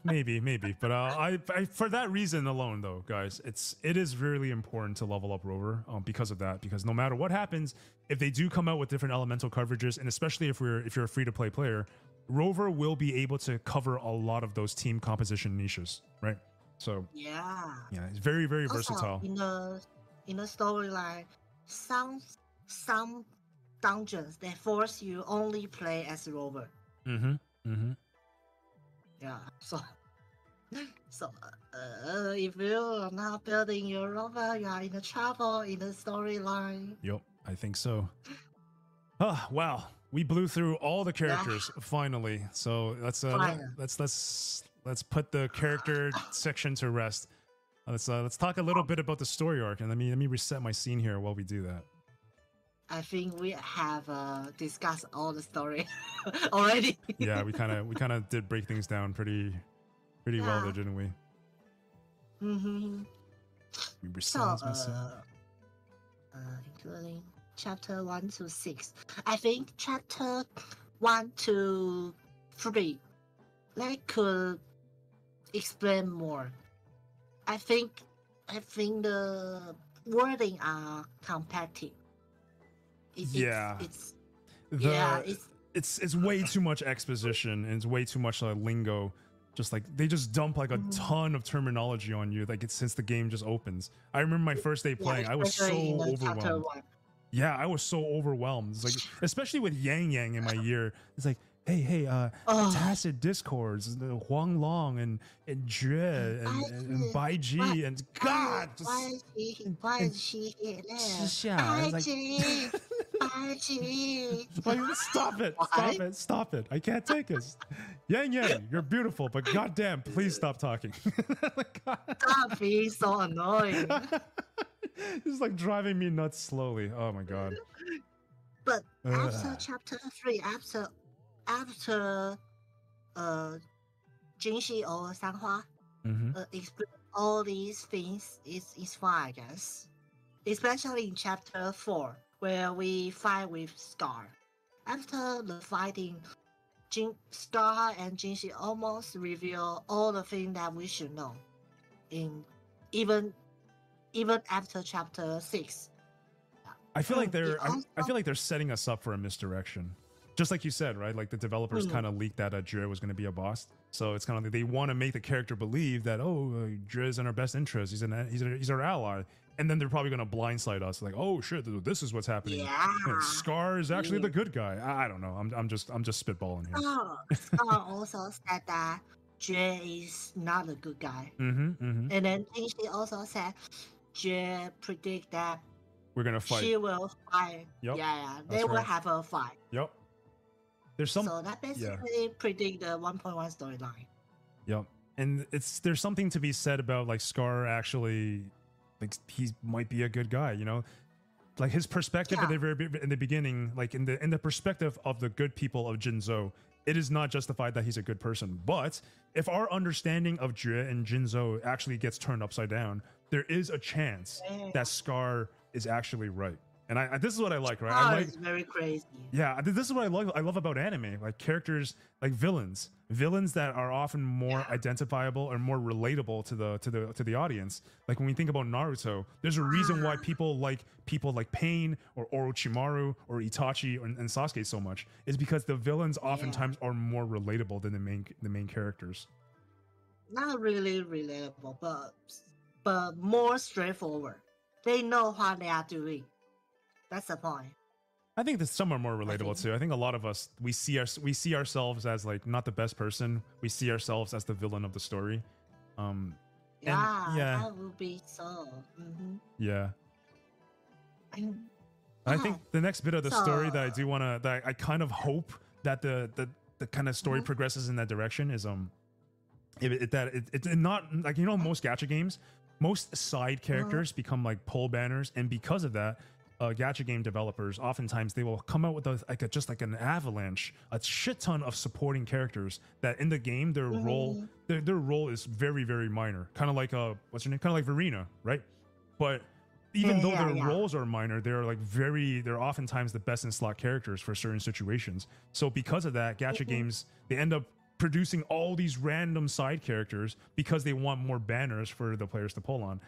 maybe, but I for that reason alone, though, guys, it is really important to level up Rover because of that. Because no matter what happens, if they do come out with different elemental coverages, and especially if you're a free-to-play player, Rover will be able to cover a lot of those team composition niches, right? So yeah, it's very very versatile.
In the storyline, some dungeons they force you only play as Rover. Yeah, so if you're not building your Rover, you are in the trouble in the storyline.
Yep, I think so. Oh wow, we blew through all the characters finally. So let's put the character section to rest. Let's talk a little bit about the story arc, and let me reset my scene here while we do that.
I think we have discussed all the story already.
Yeah, we kind of did break things down pretty well there, didn't we? We reset myself.
Including chapter 1 to 6. I think chapter 1 to 3 they could explain more. I think the wording are compacted. It's
way too much exposition and it's way too much lingo. Just like they just dump like a ton of terminology on you, like it's since the game just opens. I remember my first day playing, I was so overwhelmed. Yeah, I was so overwhelmed. It's like, especially with Yang Yang in my ear, it's like, hey, tacit discords, the Huang Long and Jue and Bai Ji and God.
Why is she here?
Stop it. I can't take this. Yang Yang, you're beautiful, but goddamn, please stop talking.
Stop being so annoying.
It's like driving me nuts slowly. Oh my god.
But after chapter 3, after Jinxi or Sanhua explain all these things, is fine, I guess. Especially in chapter 4, where we fight with Scar. After the fighting, Scar and Jinxi almost reveal all the things that we should know. Even after chapter 6.
I feel like they're setting us up for a misdirection. Just like you said, right? Like the developers kind of leaked that Jue was going to be a boss. So it's kind of like they want to make the character believe that, Jue is in our best interest. He's our ally. And then they're probably going to blindside us. Like, oh shit, this is what's happening.
Yeah.
Scar is actually the good guy. I don't know. I'm just spitballing here.
Scar also said that Jue is not a good guy. And then Jinxi also said Jue predict that
we're gonna fight.
She will fight.
Yep.
Yeah. They will have a fight.
Yep.
So that basically predict the 1.1 storyline.
Yep. And there's something to be said about like Scar actually, like he might be a good guy, you know, like his perspective in the beginning, like in the perspective of the good people of Jinzhou, it is not justified that he's a good person. But if our understanding of Jue and Jinzhou actually gets turned upside down, there is a chance that Scar is actually right. And this is what I like, right? I like,
it's very crazy.
Yeah, this is what I love about anime, like characters, like villains that are often more identifiable or more relatable to the audience. Like when we think about Naruto, there's a reason why people like Pain or Orochimaru or Itachi and Sasuke so much. Is because the villains oftentimes are more relatable than the main characters.
Not really relatable, but more straightforward. They know what they are doing. That's the point.
I think that some are more relatable too. I think a lot of us we see ourselves as like not the best person. We see ourselves as the villain of the story.
That would be so.
Yeah. I think the next bit of the story that I do want to, I kind of hope that the kind of story progresses in that direction is it's not like, you know, most gacha games, most side characters become like pole banners, and because of that, gacha game developers oftentimes they will come out with just like an avalanche, a shit ton of supporting characters that in the game their role is very, very minor, kind of like what's her name, kind of like Verena, right? But even though their roles are minor, they're oftentimes the best in slot characters for certain situations. So because of that, gacha games, they end up producing all these random side characters because they want more banners for the players to pull on.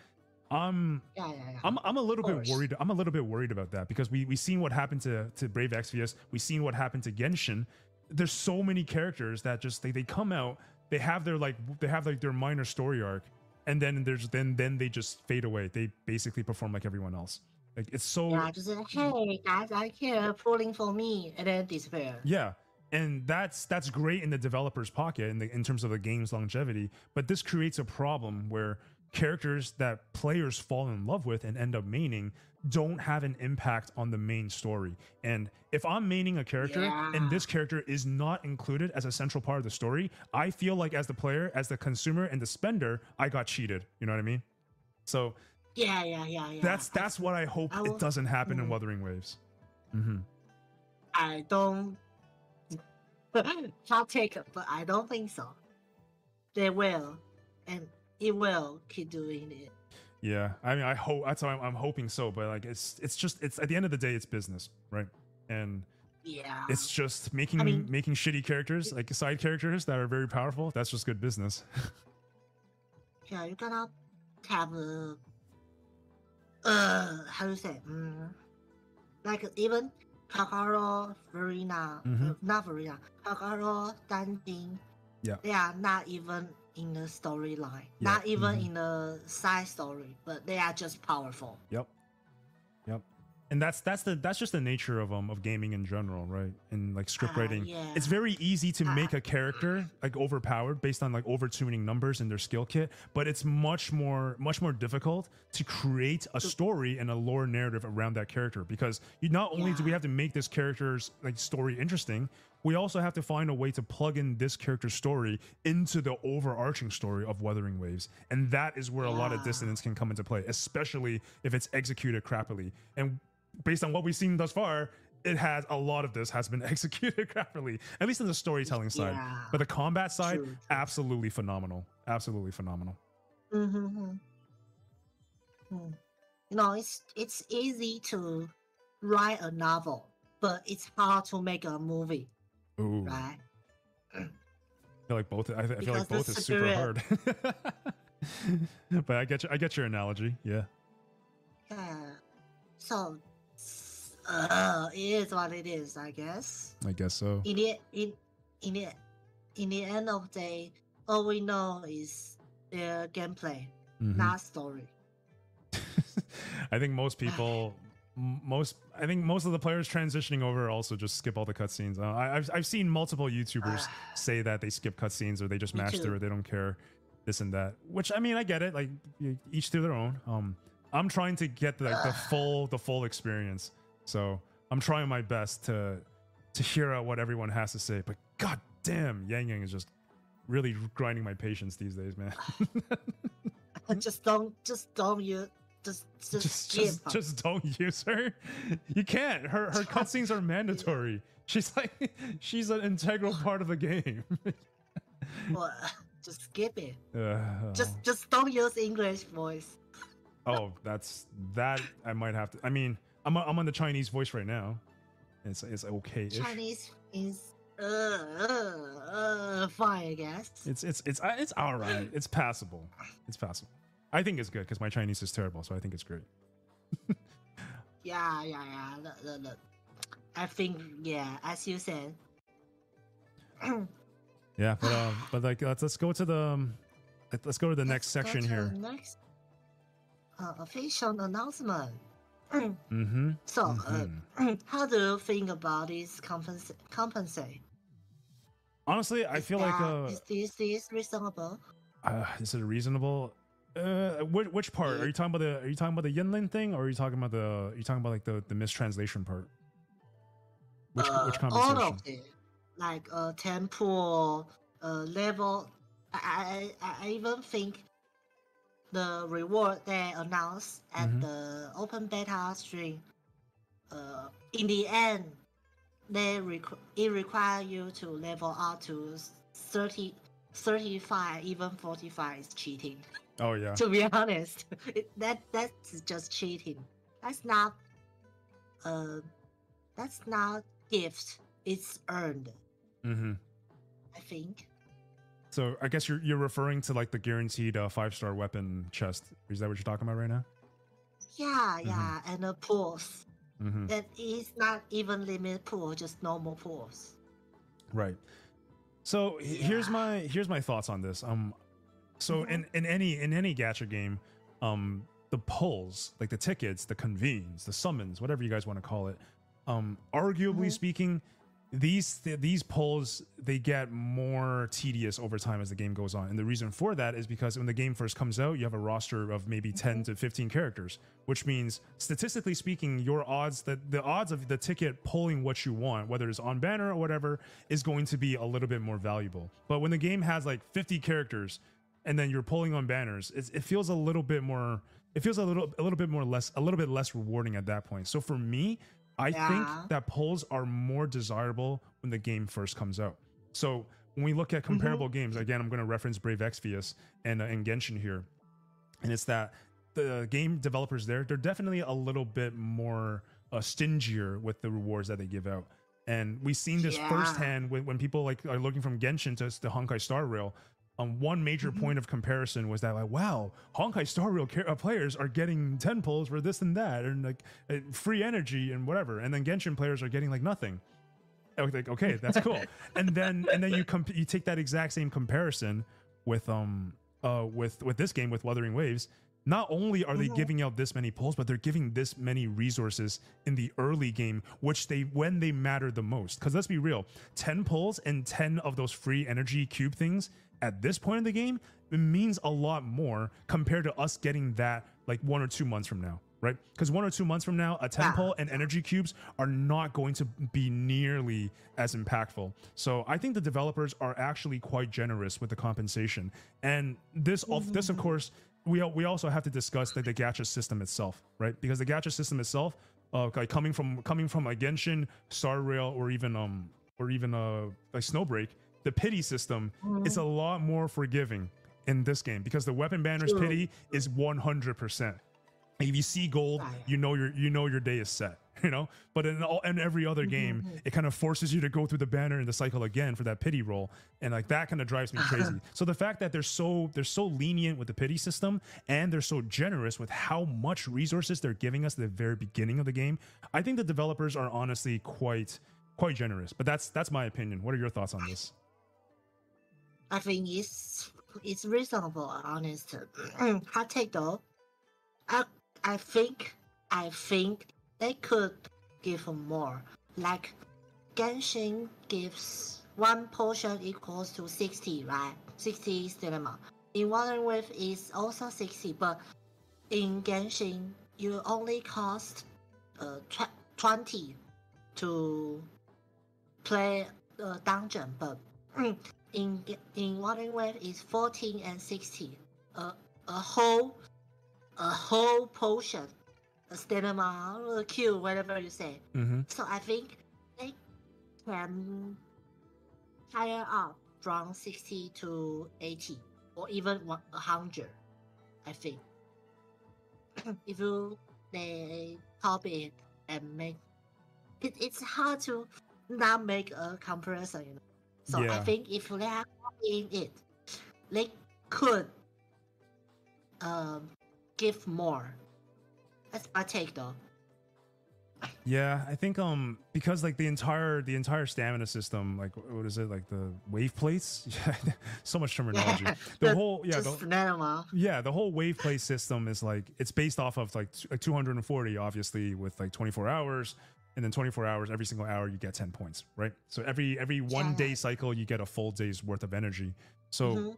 I'm a little bit worried. I'm a little bit worried about that because we seen what happened to Brave Exvius. We seen what happened to Genshin. There's so many characters that just they come out, they have their minor story arc, and then they just fade away. They basically perform like everyone else. Like it's so
just like, hey guys, I care, pulling for me, and then disappear.
Yeah. And that's great in the developer's pocket in terms of the game's longevity, but this creates a problem where characters that players fall in love with and end up maining don't have an impact on the main story. And if I'm maining a character and this character is not included as a central part of the story, I feel like as the player, as the consumer and the spender, I got cheated. You know what I mean? So that's what I hope it doesn't happen in Wuthering Waves.
I don't hot take, but I don't think so. They will, and it will keep doing it.
Yeah, I mean, I hope that's why I'm hoping so. But like, it's at the end of the day, it's business, right? And
Yeah.
it's just making
I mean,
making shitty characters, like side characters that are very powerful. That's just good business.
yeah, you gotta have how to say, like even Kakaro, Verena, not Verena, Kakaro, Danjin.
Yeah.
They are not even in the storyline, not even in the side story, but they are just powerful.
Yep. And that's just the nature of gaming in general, right? And like script writing,
Yeah.
it's very easy to make a character like overpowered based on like overtuning numbers in their skill kit, but it's much more difficult to create a story and a lore narrative around that character, because you not only do we have to make this character's like story interesting, we also have to find a way to plug in this character's story into the overarching story of Wuthering Waves. And that is where a lot of dissonance can come into play, especially if it's executed crappily. And based on what we've seen thus far, it has a lot of this has been executed crappily, at least in the storytelling side. But the combat side, absolutely phenomenal. Absolutely phenomenal.
You know, it's easy to write a novel, but it's hard to make a movie.
Ooh.
Right?
I feel like both. I feel like both is super
spirit.
hard. But I get your analogy. Yeah.
Yeah. So it is what it is, I guess.
I guess so.
In the end of the day, all we know is their gameplay, not story.
I think most people, I think most of the players transitioning over also just skip all the cutscenes. I've seen multiple YouTubers say that they skip cutscenes or they just mash through it. They don't care, this and that. Which, I mean, I get it. Like each to their own. I'm trying to get the full experience. So I'm trying my best to hear out what everyone has to say. But god damn, Yang Yang is just really grinding my patience these days, man.
Just don't use. Just
don't use her. You can't. Her cutscenes are mandatory. She's an integral part of the game.
Well, just skip it. Just don't use English voice.
Oh, that I might have to. I mean, I'm on the Chinese voice right now. It's okay.
Chinese is fine, I guess.
It's all right. It's passable. It's passable. I think it's good because my Chinese is terrible, so I think it's great.
Yeah. Look. I think, as you said.
Yeah, but like let's go to the next section here.
Next official announcement. So, how do you think about this compensate?
Honestly, I feel like
is this reasonable?
Is it reasonable? Which part are you talking about? Are you talking about the Yinlin thing, or are you talking about like the mistranslation part? Which compensation?
All of it, like tempo, level. I even think the reward they announced at the open beta stream. In the end, it requires you to level up to 30, 35, even 45 is cheating.
Oh yeah.
To be honest, that's just cheating. That's not gift. It's earned. I think.
So I guess you're referring to like the guaranteed 5-star weapon chest. Is that what you're talking about right now?
Yeah, and the pools. That is not even limit pool, just normal pools.
Right. So here's my thoughts on this. So in any gacha game, the pulls, like the tickets, the convenes, the summons, whatever you guys want to call it, arguably speaking, these pulls, they get more tedious over time as the game goes on. And the reason for that is because when the game first comes out, you have a roster of maybe 10 to 15 characters, which means statistically speaking, the odds of the ticket pulling what you want, whether it's on banner or whatever, is going to be a little bit more valuable. But when the game has like 50 characters and then you're pulling on banners, it feels a little bit less rewarding at that point. So for me, I think that pulls are more desirable when the game first comes out. So when we look at comparable games, again, I'm going to reference Brave Exvius and Genshin here, and it's that the game developers they're definitely a little bit more stingier with the rewards that they give out. And we've seen this firsthand when people like are looking from Genshin to the Honkai Star Rail. One major point of comparison was that like, wow, Honkai Star Rail players are getting 10 pulls for this and that, and like free energy and whatever, and then Genshin players are getting like nothing. I was like, okay, that's cool. and then you take that exact same comparison with this game with Wuthering Waves. Not only are they giving out this many pulls, but they're giving this many resources in the early game, which when they matter the most. Because let's be real, 10 pulls and 10 of those free energy cube things at this point in the game, it means a lot more compared to us getting that like 1 or 2 months from now, right? Because 1 or 2 months from now, a 10 pull and energy cubes are not going to be nearly as impactful. So I think the developers are actually quite generous with the compensation. And this of course, we also have to discuss like the gacha system itself, right? Because the gacha system itself, like coming from a Genshin, Star Rail, or even like Snowbreak, the pity system is a lot more forgiving in this game because the weapon banner's pity is 100%. If you see gold, you know your day is set, you know. But in every other game, it kind of forces you to go through the banner and the cycle again for that pity roll, and like that kind of drives me crazy. So the fact that they're so lenient with the pity system and they're so generous with how much resources they're giving us at the very beginning of the game, I think the developers are honestly quite generous. But that's my opinion. What are your thoughts on this?
I think it's reasonable, honest. Hot take though. I think they could give more. Like Genshin gives 1 potion equals to 60, right? 60 cinema. In Wuthering Waves is also 60, but in Genshin you only cost 20 to play the dungeon, but in Wuthering Waves is 14 and 60. A whole potion, a stamina, a Q, whatever you say. So I think they can higher up from 60 to 80 or even 100. I think if they copy it and make it's hard to not make a comparison, you know. So I think if they are copying it, they could give more. That's my take though.
Yeah, I think because like the entire stamina system, like what is it, like the wave plates? So much terminology. The whole the whole wave plate system is like it's based off of like 240 obviously with like 24 hours, and then 24 hours every single hour you get 10 points, right? So every 1 day cycle you get a full day's worth of energy. So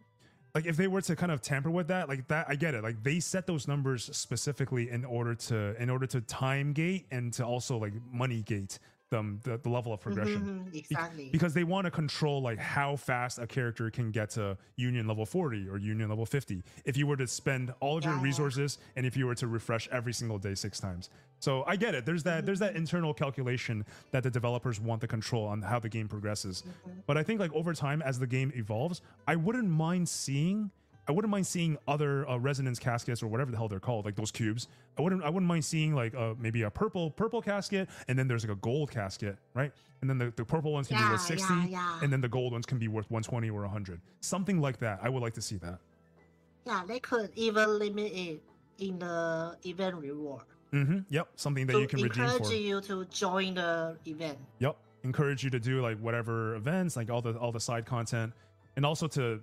like if they were to kind of tamper with that, like that, I get it. Like they set those numbers specifically in order to time gate and to also like money gate the level of progression.
Exactly.
Because they want to control like how fast a character can get to union level 40 or union level 50 if you were to spend all of your resources and if you were to refresh every single day 6 times. So I get it. There's that internal calculation that the developers want to control on how the game progresses. But I think like over time as the game evolves, I wouldn't mind seeing other resonance caskets or whatever the hell they're called, like those cubes. I wouldn't mind seeing like maybe a purple casket, and then there's like a gold casket, right? And then the purple ones can be worth 60, and then the gold ones can be worth 120 or 100. Something like that. I would like to see that.
Yeah, they could even limit it in the event reward.
Yep, something that you can redeem for.
Encourage you to join the event.
Yep, encourage you to do like whatever events, like all the side content, and also to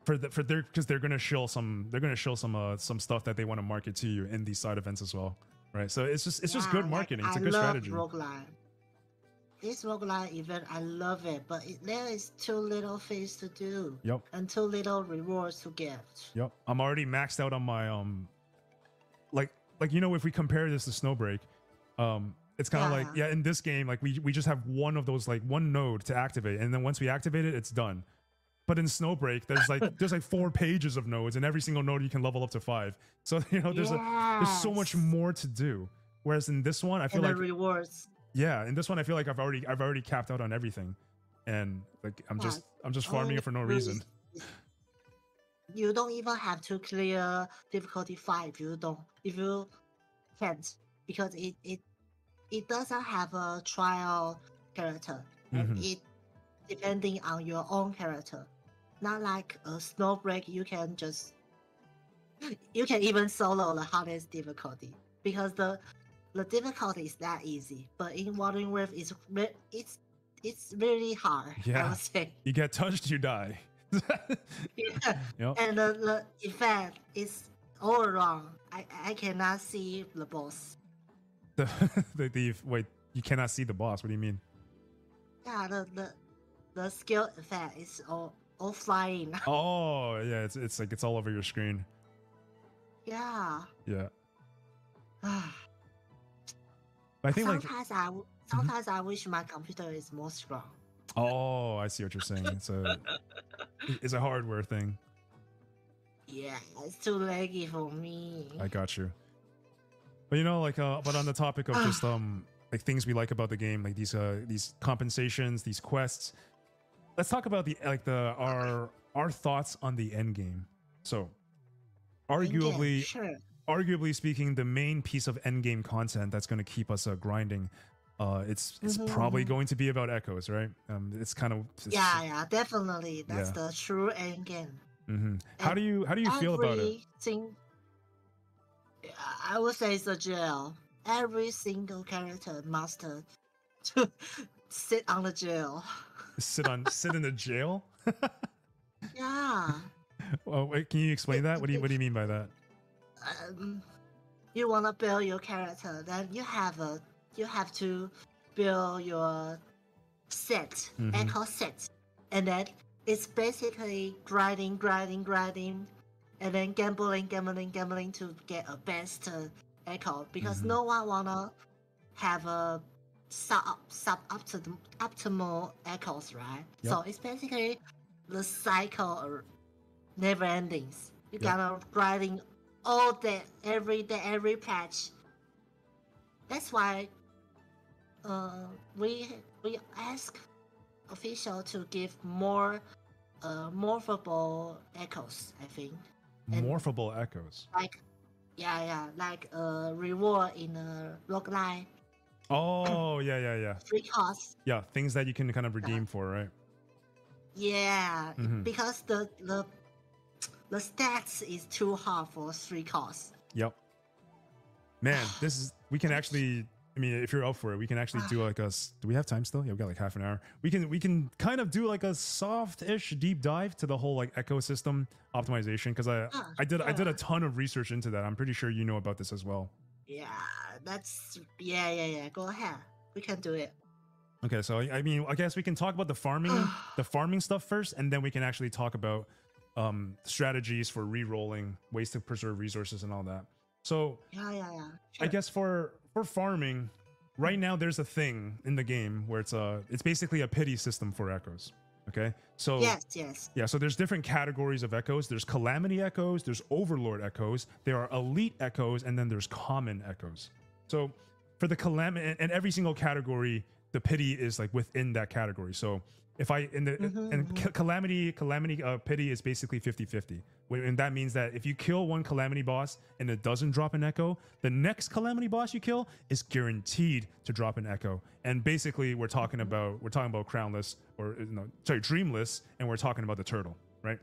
because they're gonna show some stuff that they want to market to you in these side events as well, right? So it's just good marketing. It's a good strategy.
This roguelike event, I love it, but there is too little things to do.
Yep.
And too little rewards to get.
Yep. I'm already maxed out on my like you know, if we compare this to Snowbreak, it's kind of like in this game like we just have one of those, like one node to activate, and then once we activate it, it's done. But in Snowbreak, there's like 4 pages of nodes, and every single node you can level up to 5. So you know there's so much more to do. Whereas in this one, I feel like
rewards.
Yeah, in this one I feel like I've already capped out on everything, and like I'm just farming it for no reason.
you don't even have to clear difficulty 5 if you can't, because it doesn't have a trial character, and it depending on your own character. Not like a Snowbreak, you can even solo the hardest difficulty, because the difficulty is that easy. But in Wuthering Rift, it's really hard.
Yeah.
I would say.
You get touched, you die.
Yeah.
Yep.
And the effect is all wrong. I cannot see the boss.
Wait, you cannot see the boss. What do you mean?
Yeah, the skill effect is all flying.
Oh, yeah, it's like it's all over your screen.
Yeah.
Yeah. I think
sometimes I wish my computer is more strong.
Oh, I see what you're saying. It's a hardware thing.
Yeah, it's too laggy for me.
I got you. But you know, like, but on the topic of just like things we like about the game, like these compensations, these quests. Let's talk about our thoughts on the end game. So, arguably,
sure.
Arguably speaking, the main piece of end game content that's going to keep us grinding, it's probably going to be about echoes, right? It's kind of
yeah, definitely. That's the true end game.
How do you feel about it?
I would say it's a jail. Every single character must to sit on the jail.
sit in the jail?
Yeah.
Well, wait, can you explain that? What do you mean by that?
You want to build your character, then you have to build your set, echo set, and then it's basically grinding, and then gambling to get a best echo, because no one wanna have a optimal echoes, right?
Yep.
So it's basically the cycle never endings. You gotta grinding all day, every patch. That's why we ask official to give more morphable echoes, I think.
Morphable echoes.
Like like reward in a roguelike.
Oh, yeah.
Free cost.
Yeah, things that you can kind of redeem for, right?
Yeah, because the stats is too hard for 3 costs.
Yep. Man, we can actually, I mean, if you're up for it, we can actually do like do we have time still? Yeah, we got like half an hour. We can kind of do like a soft-ish deep dive to the whole like ecosystem optimization, because I did a ton of research into that. I'm pretty sure you know about this as well.
Yeah, yeah. Go ahead. We can do it.
Okay, so I mean, I guess we can talk about the farming stuff first, and then we can actually talk about strategies for re-rolling, ways to preserve resources and all that. So
Yeah. Sure.
I guess for farming, right now there's a thing in the game where it's basically a pity system for echoes. Okay, so
yes.
Yeah, so there's different categories of echoes. There's calamity echoes, there's overlord echoes, there are elite echoes, and then there's common echoes. So for the calamity, and every single category, the pity is like within that category. So if calamity pity is basically 50-50, and that means that if you kill one calamity boss and it doesn't drop an echo, the next calamity boss you kill is guaranteed to drop an echo. And basically we're talking about crownless, or dreamless, and we're talking about the turtle, right?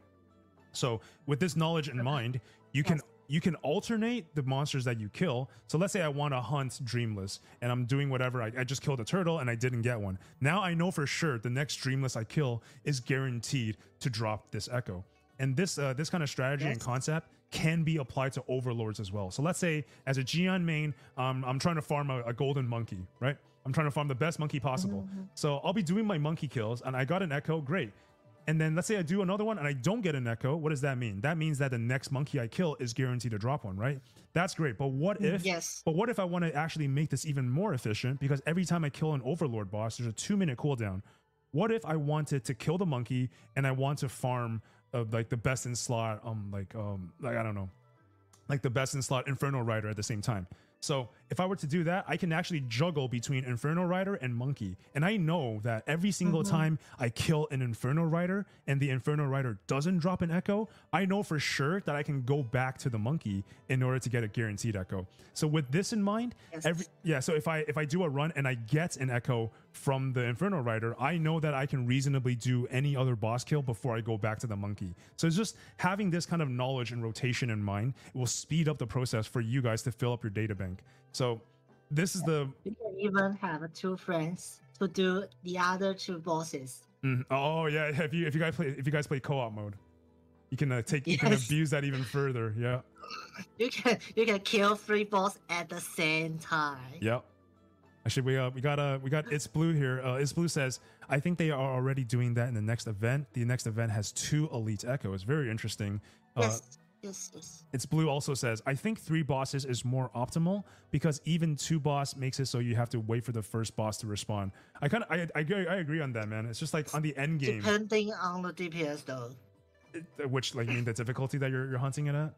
So with this knowledge in mind, you can alternate the monsters that you kill. So let's say I want to hunt Dreamless, and I'm doing whatever. I just killed a turtle and I didn't get one. Now I know for sure the next Dreamless I kill is guaranteed to drop this echo. And this kind of strategy and concept can be applied to overlords as well. So let's say as a Gion main, I'm trying to farm a golden monkey, right? I'm trying to farm the best monkey possible. So I'll be doing my monkey kills, and I got an echo, great. And then let's say I do another one and I don't get an echo. What does that mean? That means that the next monkey I kill is guaranteed to drop one, right? That's great. But what if?
Yes.
But what if I want to actually make this even more efficient? Because every time I kill an overlord boss, there's a 2-minute cooldown. What if I wanted to kill the monkey and I want to farm like the best in slot, like I don't know, like the best in slot Inferno Rider at the same time? So if I were to do that, I can actually juggle between Inferno Rider and Monkey. And I know that every single time I kill an Inferno Rider and the Inferno Rider doesn't drop an echo, I know for sure that I can go back to the Monkey in order to get a guaranteed echo. So with this in mind, so if I do a run and I get an echo from the Inferno Rider, I know that I can reasonably do any other boss kill before I go back to the Monkey. So it's just having this kind of knowledge and rotation in mind, it will speed up the process for you guys to fill up your data bank. So this is the...
You can even have 2 friends to do the other 2 bosses.
Oh yeah, if you guys play co-op mode, you can you can abuse that even further. Yeah.
You can kill 3 boss at the same time.
Yep. Actually, we got It's Blue here. It's Blue says, I think they are already doing that in the next event. The next event has 2 elite echoes. Very interesting.
Yes.
It's Blue also says, I think 3 bosses is more optimal because even 2 boss makes it so you have to wait for the first boss to respawn. I agree on that, man. It's just like on the end game.
Depending on the DPS though.
Which, like, you mean the difficulty that you're hunting it at?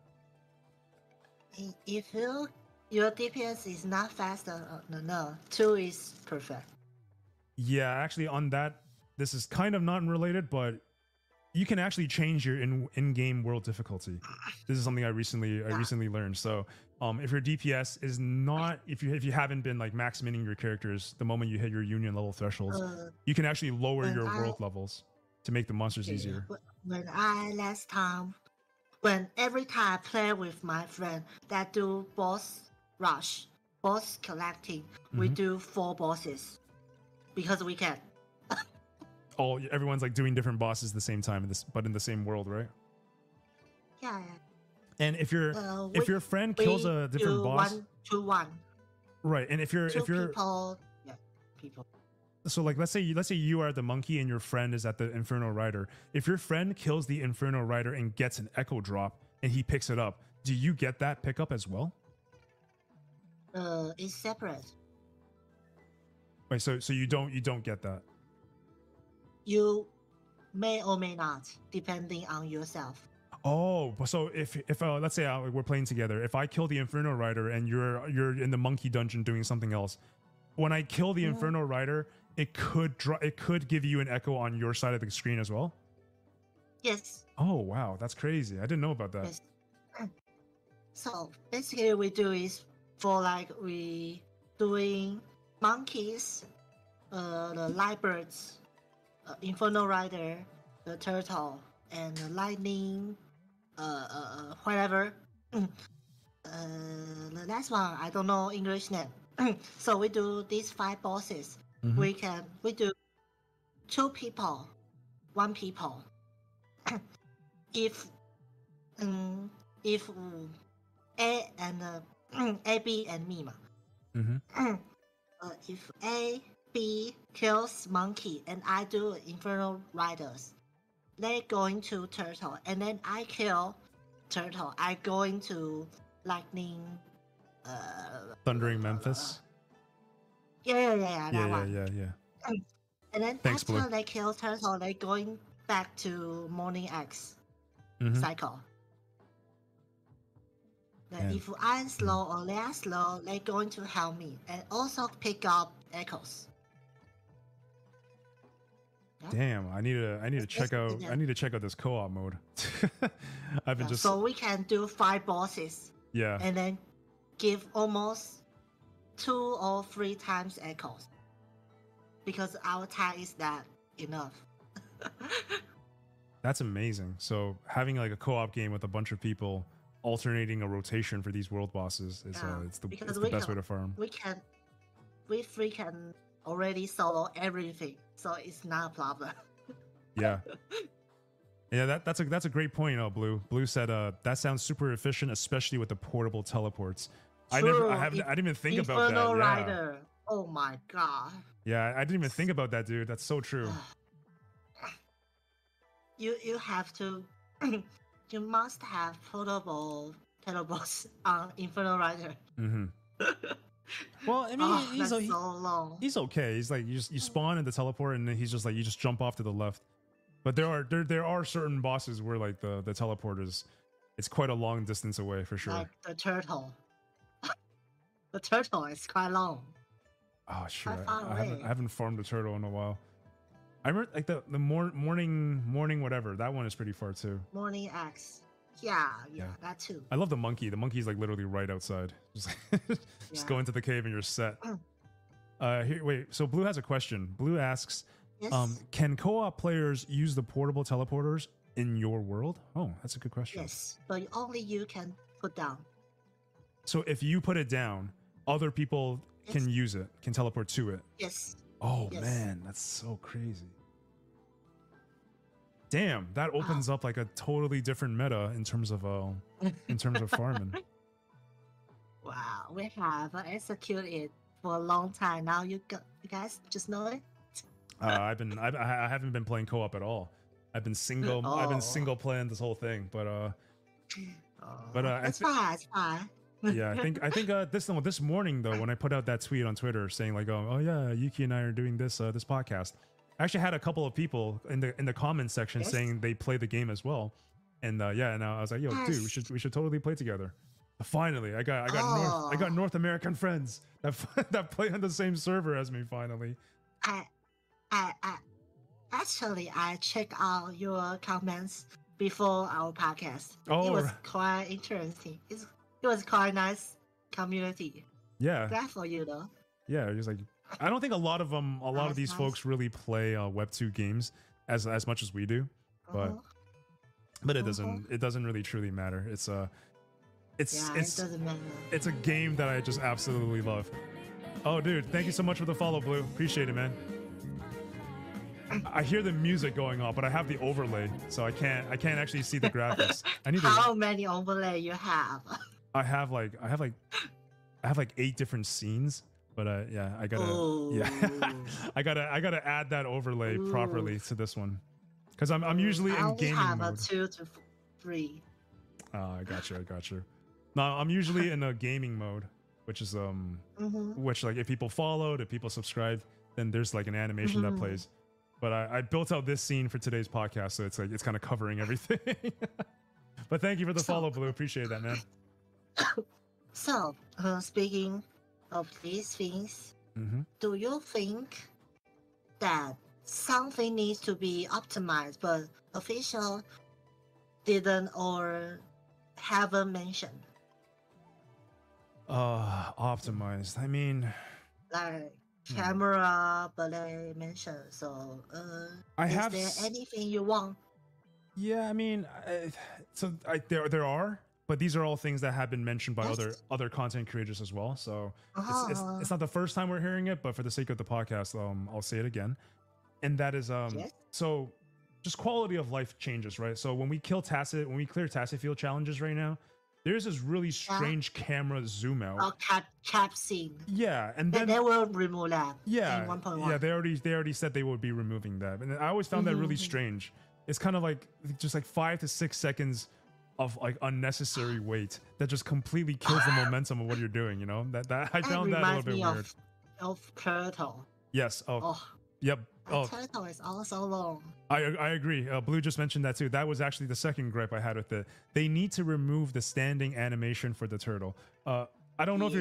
If your DPS is not faster, no, 2 is perfect.
Yeah, actually on that, this is kind of not related, but you can actually change your in-game world difficulty. This is something I recently learned. So if your DPS is not, if you haven't been like max mining your characters the moment you hit your union level thresholds, you can actually lower your world levels to make the monsters easier.
When every time I play with my friend that do boss rush, boss collecting, we do 4 bosses because we can.
Everyone's like doing different bosses at the same time, but in the same world, right?
Yeah.
And if your friend kills a different boss,
1-to-1.
Right? And if you're
people.
So like let's say you are the Monkey and your friend is at the Inferno Rider. If your friend kills the Inferno Rider and gets an echo drop and he picks it up, do you get that pickup as well?
It's separate.
Wait, so you don't get that.
You may or may not, depending on yourself.
Oh, so if let's say we're playing together, if I kill the Inferno Rider and you're in the Monkey dungeon doing something else, when I kill the Inferno Rider, it could give you an echo on your side of the screen as well.
Yes.
Oh wow, that's crazy! I didn't know about that.
Yes. So basically, we do is for like we doing monkeys, the light birds. Inferno Rider, the turtle, and the lightning, whatever. The last one, I don't know English name. So we do these 5 bosses. We do 2 people, 1 people. If A and B and me, if B kills Monkey and I do Inferno Riders, they going to Turtle, and then I kill Turtle. I going to Lightning.
Thundering Memphis.
Yeah. And then
Thanks,
after
Blue.
they kill Turtle, they going back to Morning X cycle. Then if I'm slow or they are slow, they're going to help me and also pick up echoes.
Damn, I need to check out this co-op mode. I've been just
so we can do 5 bosses.
Yeah.
And then give almost 2 or 3 times echoes. Because our time is that enough.
That's amazing. So having like a co-op game with a bunch of people alternating a rotation for these world bosses is it's the best way to farm.
We 3 can already solo everything, so it's not a problem.
Yeah. That's a great point. Blue said that sounds super efficient, especially with the portable teleports.
True.
I didn't even think about that.
Inferno Rider. Oh my god.
Yeah, I didn't even think about that, dude. That's so true.
You have to you must have portable teleports on Inferno Rider.
Well, I mean, he's
so long.
He's okay. He's like you spawn in the teleport, and then he's just like you just jump off to the left. But there are certain bosses where like the teleport is, it's quite a long distance away for sure.
Like the turtle. The turtle is quite long.
Oh, sure.
Quite far
I
away.
haven't farmed a turtle in a while. I remember like the morning whatever. That one is pretty far too.
Morning X. Yeah,
Yeah.
that too.
I love the monkey. The monkey's like literally right outside. Just
Yeah.
go into the cave and you're set. Here, wait. So Blue has a question. Blue asks,
Yes.
can co-op players use the portable teleporters in your world? Oh, that's a good question.
Yes, but only you can put down.
So if you put it down, other people can
Yes.
use it, can teleport to it.
Yes.
Oh
Yes.
man, that's so crazy. Damn, that opens up like a totally different meta in terms of farming.
Wow, we have executed it for a long time now. You guys just know it.
I haven't been playing co-op at all. I've been single. I've been single playing this whole thing, but
It's fine. It's fine.
yeah, I think this morning though, when I put out that tweet on Twitter saying like, oh yeah, Yuki and I are doing this podcast, I actually had a couple of people in the comments section
Yes.
saying they play the game as well, and and I was like, yo, dude, we should totally play together. Finally, I got North American friends that play on the same server as me. Finally,
I actually I checked out your comments before our podcast.
Oh,
It was
right.
quite interesting. It was quite nice community.
yeah,
Glad for you though.
yeah. Just like I don't think a lot of
Nice,
these
nice.
folks really play Web 2 games as much as we do, but
Uh-huh.
it doesn't really truly matter. It's
Yeah, it doesn't matter.
it's a game that I just absolutely love. Oh, dude, thank you so much for the follow, Blue. Appreciate it, man. I hear the music going on, but I have the overlay, so I can't actually see the graphics. I need to.
How many overlay you have?
I have like 8 different scenes, but yeah, I gotta yeah, I gotta add that overlay properly to this one, because I'm usually
I
in
only
gaming
have
mode.
a 2 to 3.
I got you. No, I'm usually in a gaming mode, which is which like if people followed, if people subscribed, then there's like an animation that plays. But I built out this scene for today's podcast, so it's like it's kind of covering everything. But thank you for the follow, Blue. Appreciate that, man.
So, speaking of these things, do you think that something needs to be optimized, but official didn't or haven't mentioned?
Optimized. I mean,
Like camera, but they mentioned. So, is there anything you want?
Yeah, I mean, there are, but these are all things that have been mentioned by
Yes.
other content creators as well. So
Uh-huh.
it's not the first time we're hearing it, but for the sake of the podcast, I'll say it again. And that is
Yes.
so just quality of life changes, right? So when we clear Tacit field challenges right now, there's this really strange camera zoom out.
Or cap scene.
Yeah, and
Then
then
they will remove that.
yeah,
In 1.1.
yeah, they already said they would be removing that, and I always found that really strange. It's kind of like just like 5 to 6 seconds of like unnecessary wait that just completely kills the momentum of what you're doing. You know that I found that a little bit weird.
Of turtle.
Yes. Oh.
Oh,
Yep.
a
Oh,
turtle is also long.
I agree. Blue just mentioned that too. That was actually the second gripe I had with it. They need to remove the standing animation for the turtle. I don't know if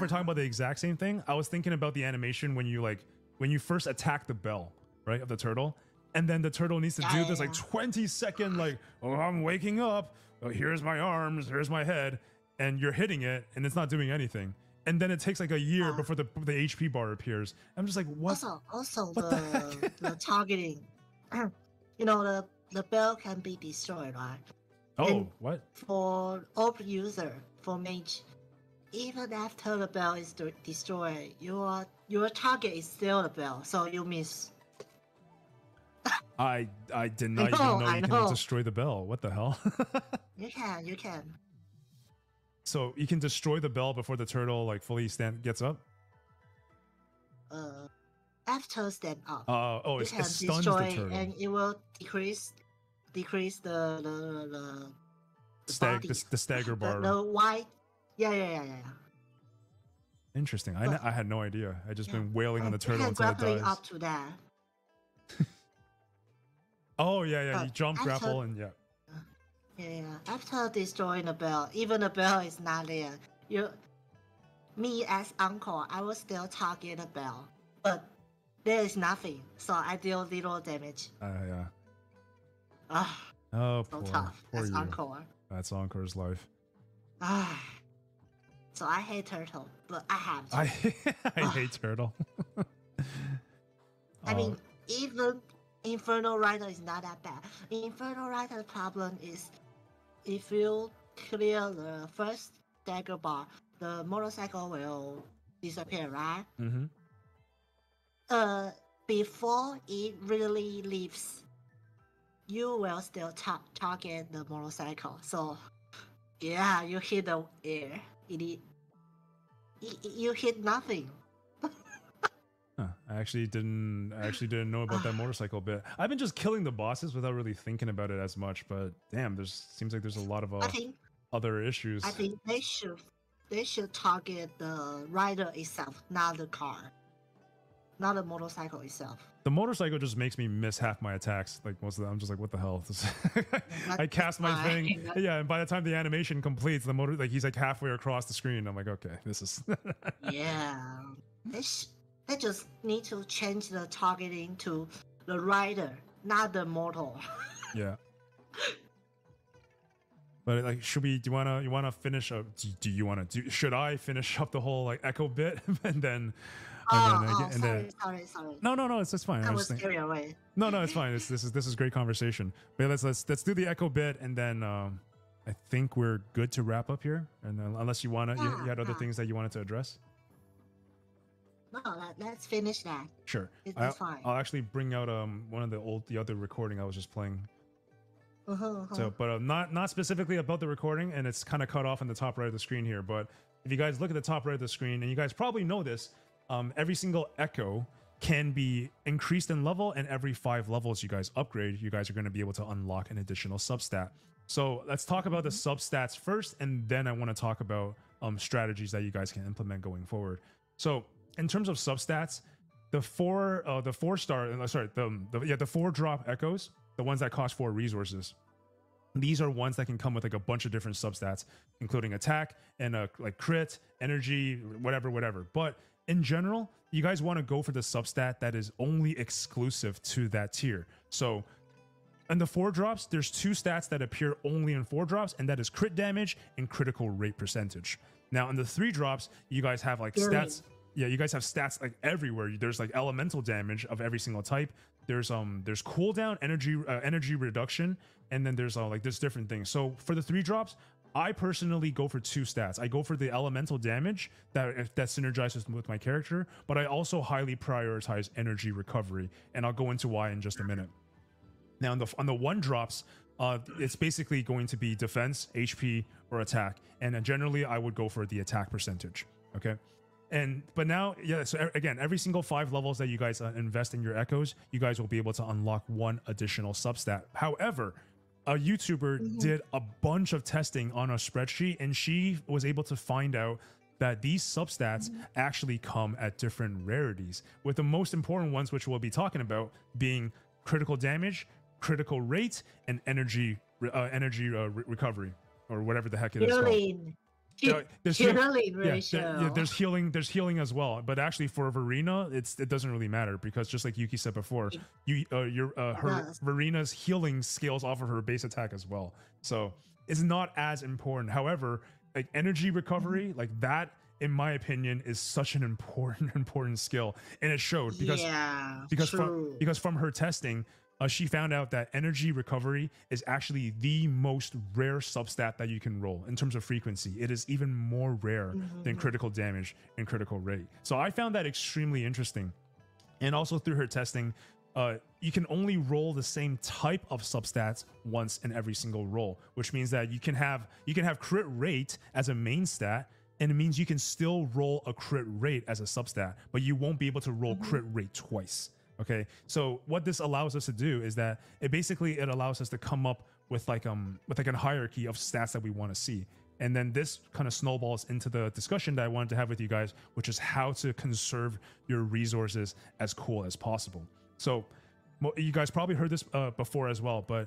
we're talking about the exact same thing. I was thinking about the animation when you first attack the bell, right, of the turtle, and then the turtle needs to do this like 20-second like, oh, I'm waking up. Oh, here's my arms, here's my head, and you're hitting it, and it's not doing anything. And then it takes like a year before the HP bar appears. I'm just like, what?
Also
what
the targeting. You know, the bell can be destroyed, right?
Oh,
And
what?
for orb user, for mage, even after the bell is destroyed, your target is still the bell, so you miss.
I did not even know you can destroy the bell. What the hell?
You can.
So you can destroy the bell before the turtle like fully gets up?
After stand up.
Oh,
You
it
can
stuns the
destroy
turtle.
and it will decrease the body.
The stagger bar.
The white. Yeah.
Interesting.
But-
I had no idea. I just
Yeah.
been wailing on the
You
turtle
can
until it
grappling
dies.
up to that.
Oh yeah. You
But
jump,
after-
grapple, and yeah.
Yeah. After destroying the bell, even the bell is not there. me as uncle, I will still target the bell, but there is nothing, so I deal little damage.
Yeah.
Ah,
Oh,
so
poor,
tough.
poor
That's
you.
uncle.
That's Encore's life.
Ah, so I hate turtle, but I have to.
I hate turtle.
I mean, even Infernal Rider is not that bad. Infernal Rider's problem is if you clear the first dagger bar, the motorcycle will disappear, right?
Mm-hmm.
Before it really leaves, you will still target the motorcycle. So, yeah, you hit the air. You hit nothing.
Huh. I actually didn't know about that motorcycle bit. I've been just killing the bosses without really thinking about it as much. But damn, seems like there's a lot of other issues.
I think they should target the rider itself, not the car, not the motorcycle itself.
The motorcycle just makes me miss half my attacks. Like most of them, I'm just like, what the hell? I cast my thing, yeah, and by the time the animation completes, the motor, like he's like halfway across the screen. I'm like, okay, this is.
Yeah, they just need to change the targeting to the rider, not the mortal.
Yeah. But like, do you wanna finish up? Should I finish up the whole like echo bit and then? Sorry. No, it's fine.
I was carried away.
No, it's fine. This is great conversation. But let's do the echo bit, and then I think we're good to wrap up here. And then, unless you you had other things that you wanted to address.
No, let's finish that.
Sure.
It's fine.
I'll actually bring out one of the other recording I was just playing. So, but not specifically about the recording, and it's kind of cut off in the top right of the screen here. But if you guys look at the top right of the screen, and you guys probably know this. Every single echo can be increased in level, and every 5 levels you guys upgrade, you guys are going to be able to unlock an additional substat. So let's talk about the substats first, and then I want to talk about strategies that you guys can implement going forward. So in terms of substats, the 4 drop echoes, the ones that cost 4 resources. These are ones that can come with like a bunch of different substats, including attack and like crit, energy, whatever. But in general, you guys want to go for the substat that is only exclusive to that tier. So in the 4 drops, there's 2 stats that appear only in 4 drops, and that is crit damage and critical rate percentage. Now in the 3 drops, you guys have like stats. Yeah, you guys have stats like everywhere. There's like elemental damage of every single type. There's cooldown, energy reduction, and then there's there's different things. So for the 3 drops, I personally go for 2 stats. I go for the elemental damage that synergizes with my character, but I also highly prioritize energy recovery, and I'll go into why in just a minute. Now on the 1 drops, it's basically going to be defense, HP, or attack, and generally I would go for the attack percentage. Okay. But now, yeah, so again, every single 5 levels that you guys invest in your echoes, you guys will be able to unlock 1 additional substat. However, a YouTuber did a bunch of testing on a spreadsheet, and she was able to find out that these substats actually come at different rarities, with the most important ones, which we'll be talking about, being critical damage, critical rate, and energy recovery, or whatever the heck it is called. There's healing as well, but actually for Verena, it doesn't really matter, because just like Yuki said before, Verena's healing scales off of her base attack as well, so it's not as important. However, like energy recovery, like that, in my opinion, is such an important skill, and it showed because from her testing. She found out that energy recovery is actually the most rare substat that you can roll in terms of frequency. It is even more rare than critical damage and critical rate. So I found that extremely interesting. And also through her testing, you can only roll the same type of substats once in every single roll, which means that you can have crit rate as a main stat, and it means you can still roll a crit rate as a substat, but you won't be able to roll crit rate twice. Okay, so what this allows us to do is that it allows us to come up with like a hierarchy of stats that we want to see, and then this kind of snowballs into the discussion that I wanted to have with you guys, which is how to conserve your resources as cool as possible. So you guys probably heard this before as well, but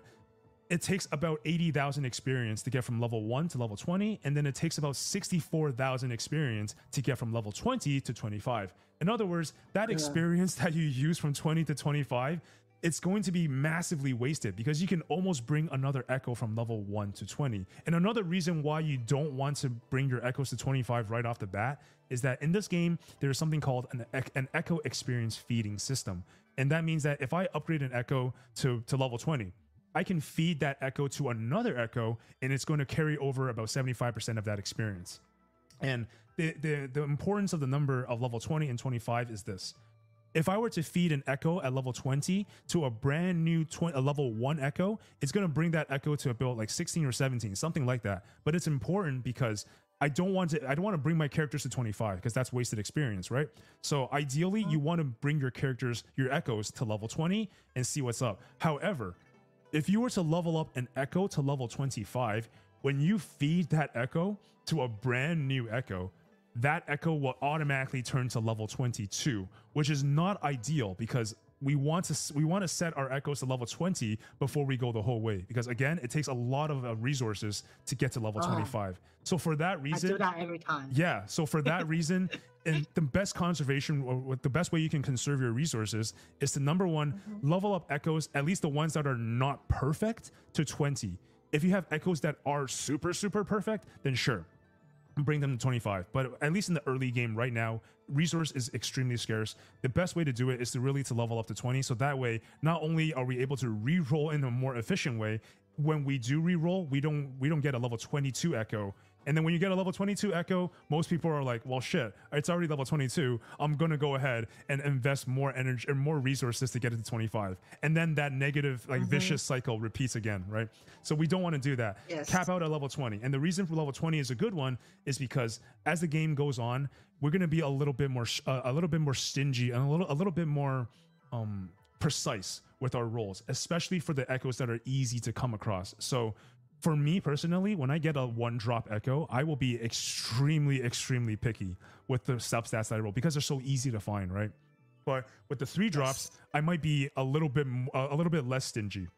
it takes about 80,000 experience to get from level 1 to level 20, and then it takes about 64,000 experience to get from level 20 to 25. In other words, that experience that you use from 20 to 25, it's going to be massively wasted because you can almost bring another echo from level 1 to 20. And another reason why you don't want to bring your echoes to 25 right off the bat is that in this game, there's something called an echo experience feeding system. And that means that if I upgrade an echo to level 20, I can feed that echo to another echo, and it's going to carry over about 75% of that experience. And the importance of the number of level 20 and 25 is this. If I were to feed an echo at level 20 to a brand new a level 1 echo, it's going to bring that echo to about like 16 or 17, something like that. But it's important because I don't want to bring my characters to 25 because that's wasted experience, right? So ideally, you want to bring your echoes to level 20 and see what's up. However, if you were to level up an echo to level 25, when you feed that echo to a brand new echo, that echo will automatically turn to level 22, which is not ideal because we want to set our echoes to level 20 before we go the whole way, because again, it takes a lot of resources to get to level 25. So for that reason,
I do that every time.
Yeah. So for that reason, and the best conservation, or the best way you can conserve your resources is to, number one, level up echoes, at least the ones that are not perfect, to 20. If you have echoes that are super, super perfect, then sure, bring them to 25. But at least in the early game right now, resource is extremely scarce. The best way to do it is to level up to 20. So that way, not only are we able to re-roll in a more efficient way, when we do re-roll, we don't get a level 22 echo. And then when you get a level 22 echo, most people are like, well, shit, it's already level 22. I'm going to go ahead and invest more energy and more resources to get it to 25. And then that negative, vicious cycle repeats again, right? So we don't want to do that.
Yes.
Cap out at level 20. And the reason for level 20 is a good one is because as the game goes on, we're going to be a little bit more stingy and a little bit more precise with our rolls, especially for the echoes that are easy to come across. So for me personally, when I get a 1-drop echo, I will be extremely, extremely picky with the substats that I roll because they're so easy to find, right? But with the 3 drops, I might be a little bit less stingy.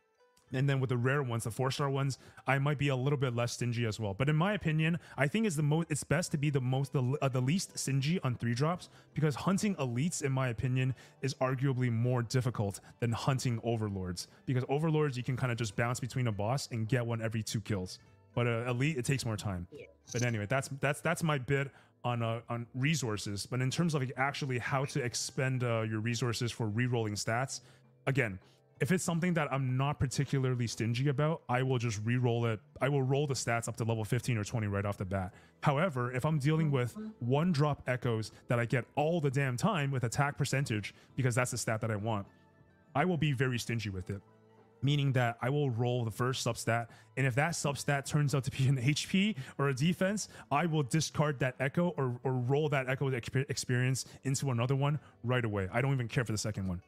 And then with the rare ones, the 4-star ones, I might be a little bit less stingy as well. But in my opinion, I think it's best to be the least stingy on 3 drops, because hunting elites, in my opinion, is arguably more difficult than hunting overlords. Because overlords, you can kind of just bounce between a boss and get one every 2 kills. But elite, it takes more time. Yes. But anyway, that's my bit on resources. But in terms of like actually how to expend your resources for re-rolling stats, again, if it's something that I'm not particularly stingy about, I will just re-roll it. I will roll the stats up to level 15 or 20 right off the bat. However, if I'm dealing with 1-drop echoes that I get all the damn time with attack percentage, because that's the stat that I want, I will be very stingy with it. Meaning that I will roll the first substat, and if that substat turns out to be an HP or a defense, I will discard that echo or roll that echo experience into another one right away. I don't even care for the second one.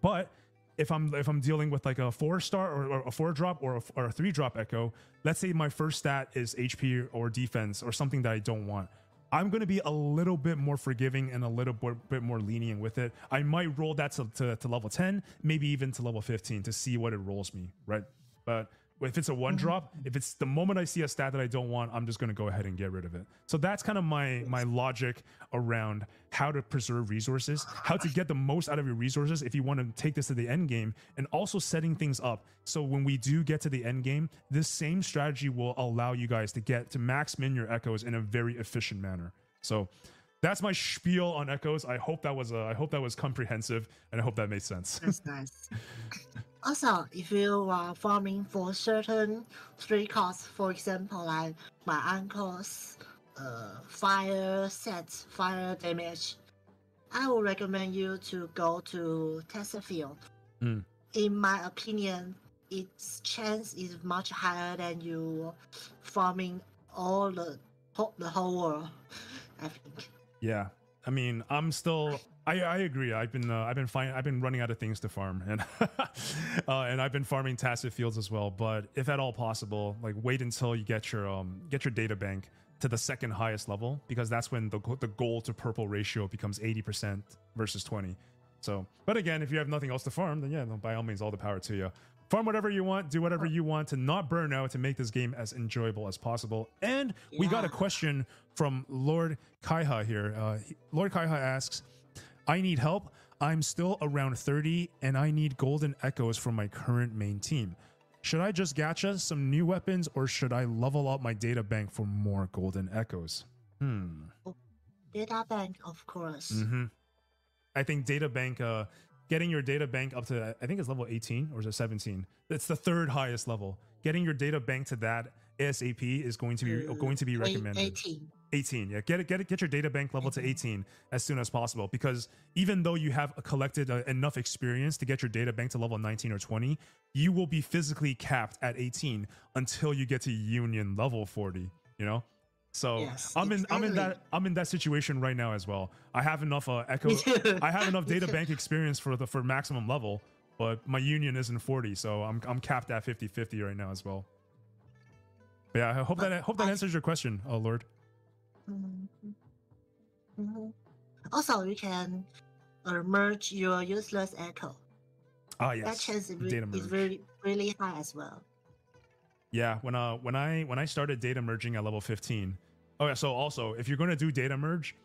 But if I'm dealing with like a 4-star or a 4-drop or a 3-drop echo, let's say my first stat is HP or defense or something that I don't want, I'm going to be a little bit more forgiving and a little bit more lenient with it. I might roll that to level 10, maybe even to level 15 to see what it rolls me, right? But if it's a 1-drop, if it's the moment I see a stat that I don't want, I'm just going to go ahead and get rid of it. So that's kind of my logic around how to preserve resources, how to get the most out of your resources if you want to take this to the end game, and also setting things up so when we do get to the end game, this same strategy will allow you guys to max min your echoes in a very efficient manner. So that's my spiel on echoes. I hope that was comprehensive, and I hope that made sense.
That's nice. Also, if you are farming for certain 3 costs, for example, like my uncle's fire damage, I would recommend you to go to Tesla field. In my opinion, its chance is much higher than you farming all the whole world, I think.
Yeah, I mean, I agree. I've been running out of things to farm, and and I've been farming tacit fields as well. But if at all possible, like wait until you get your data bank to the second highest level, because that's when the gold to purple ratio becomes 80% versus 20. So, but again, if you have nothing else to farm, then yeah, by all means, all the power to you. farm whatever you want, do whatever you want to not burn out, to make this game as enjoyable as possible. And we got a question from Lord Kaiha here. Lord Kaiha asks, I need help. I'm still around 30 and I need golden echoes from my current main team. Should I just gacha some new weapons or should I level up my data bank for more golden echoes?
Data bank, of course.
I think data bank, getting your data bank up to, I think it's level 18 or is it 17? It's the third highest level. Getting your data bank to that ASAP is going to be recommended. 18, yeah. Get your data bank level to 18 as soon as possible, because even though you have collected enough experience to get your data bank to level 19 or 20, you will be physically capped at 18 until you get to union level 40. You know, so
yes,
I'm in that situation right now as well. I have enough echo. I have enough data bank experience for maximum level, but my union isn't 40, so I'm capped at 50-50 right now as well. But yeah, I hope that answers your question, Lord.
Also, you can merge your useless echo.
Yes,
that chance is really high as well.
Yeah, when I started data merging at level 15. Oh yeah, so also if you're going to do data merge,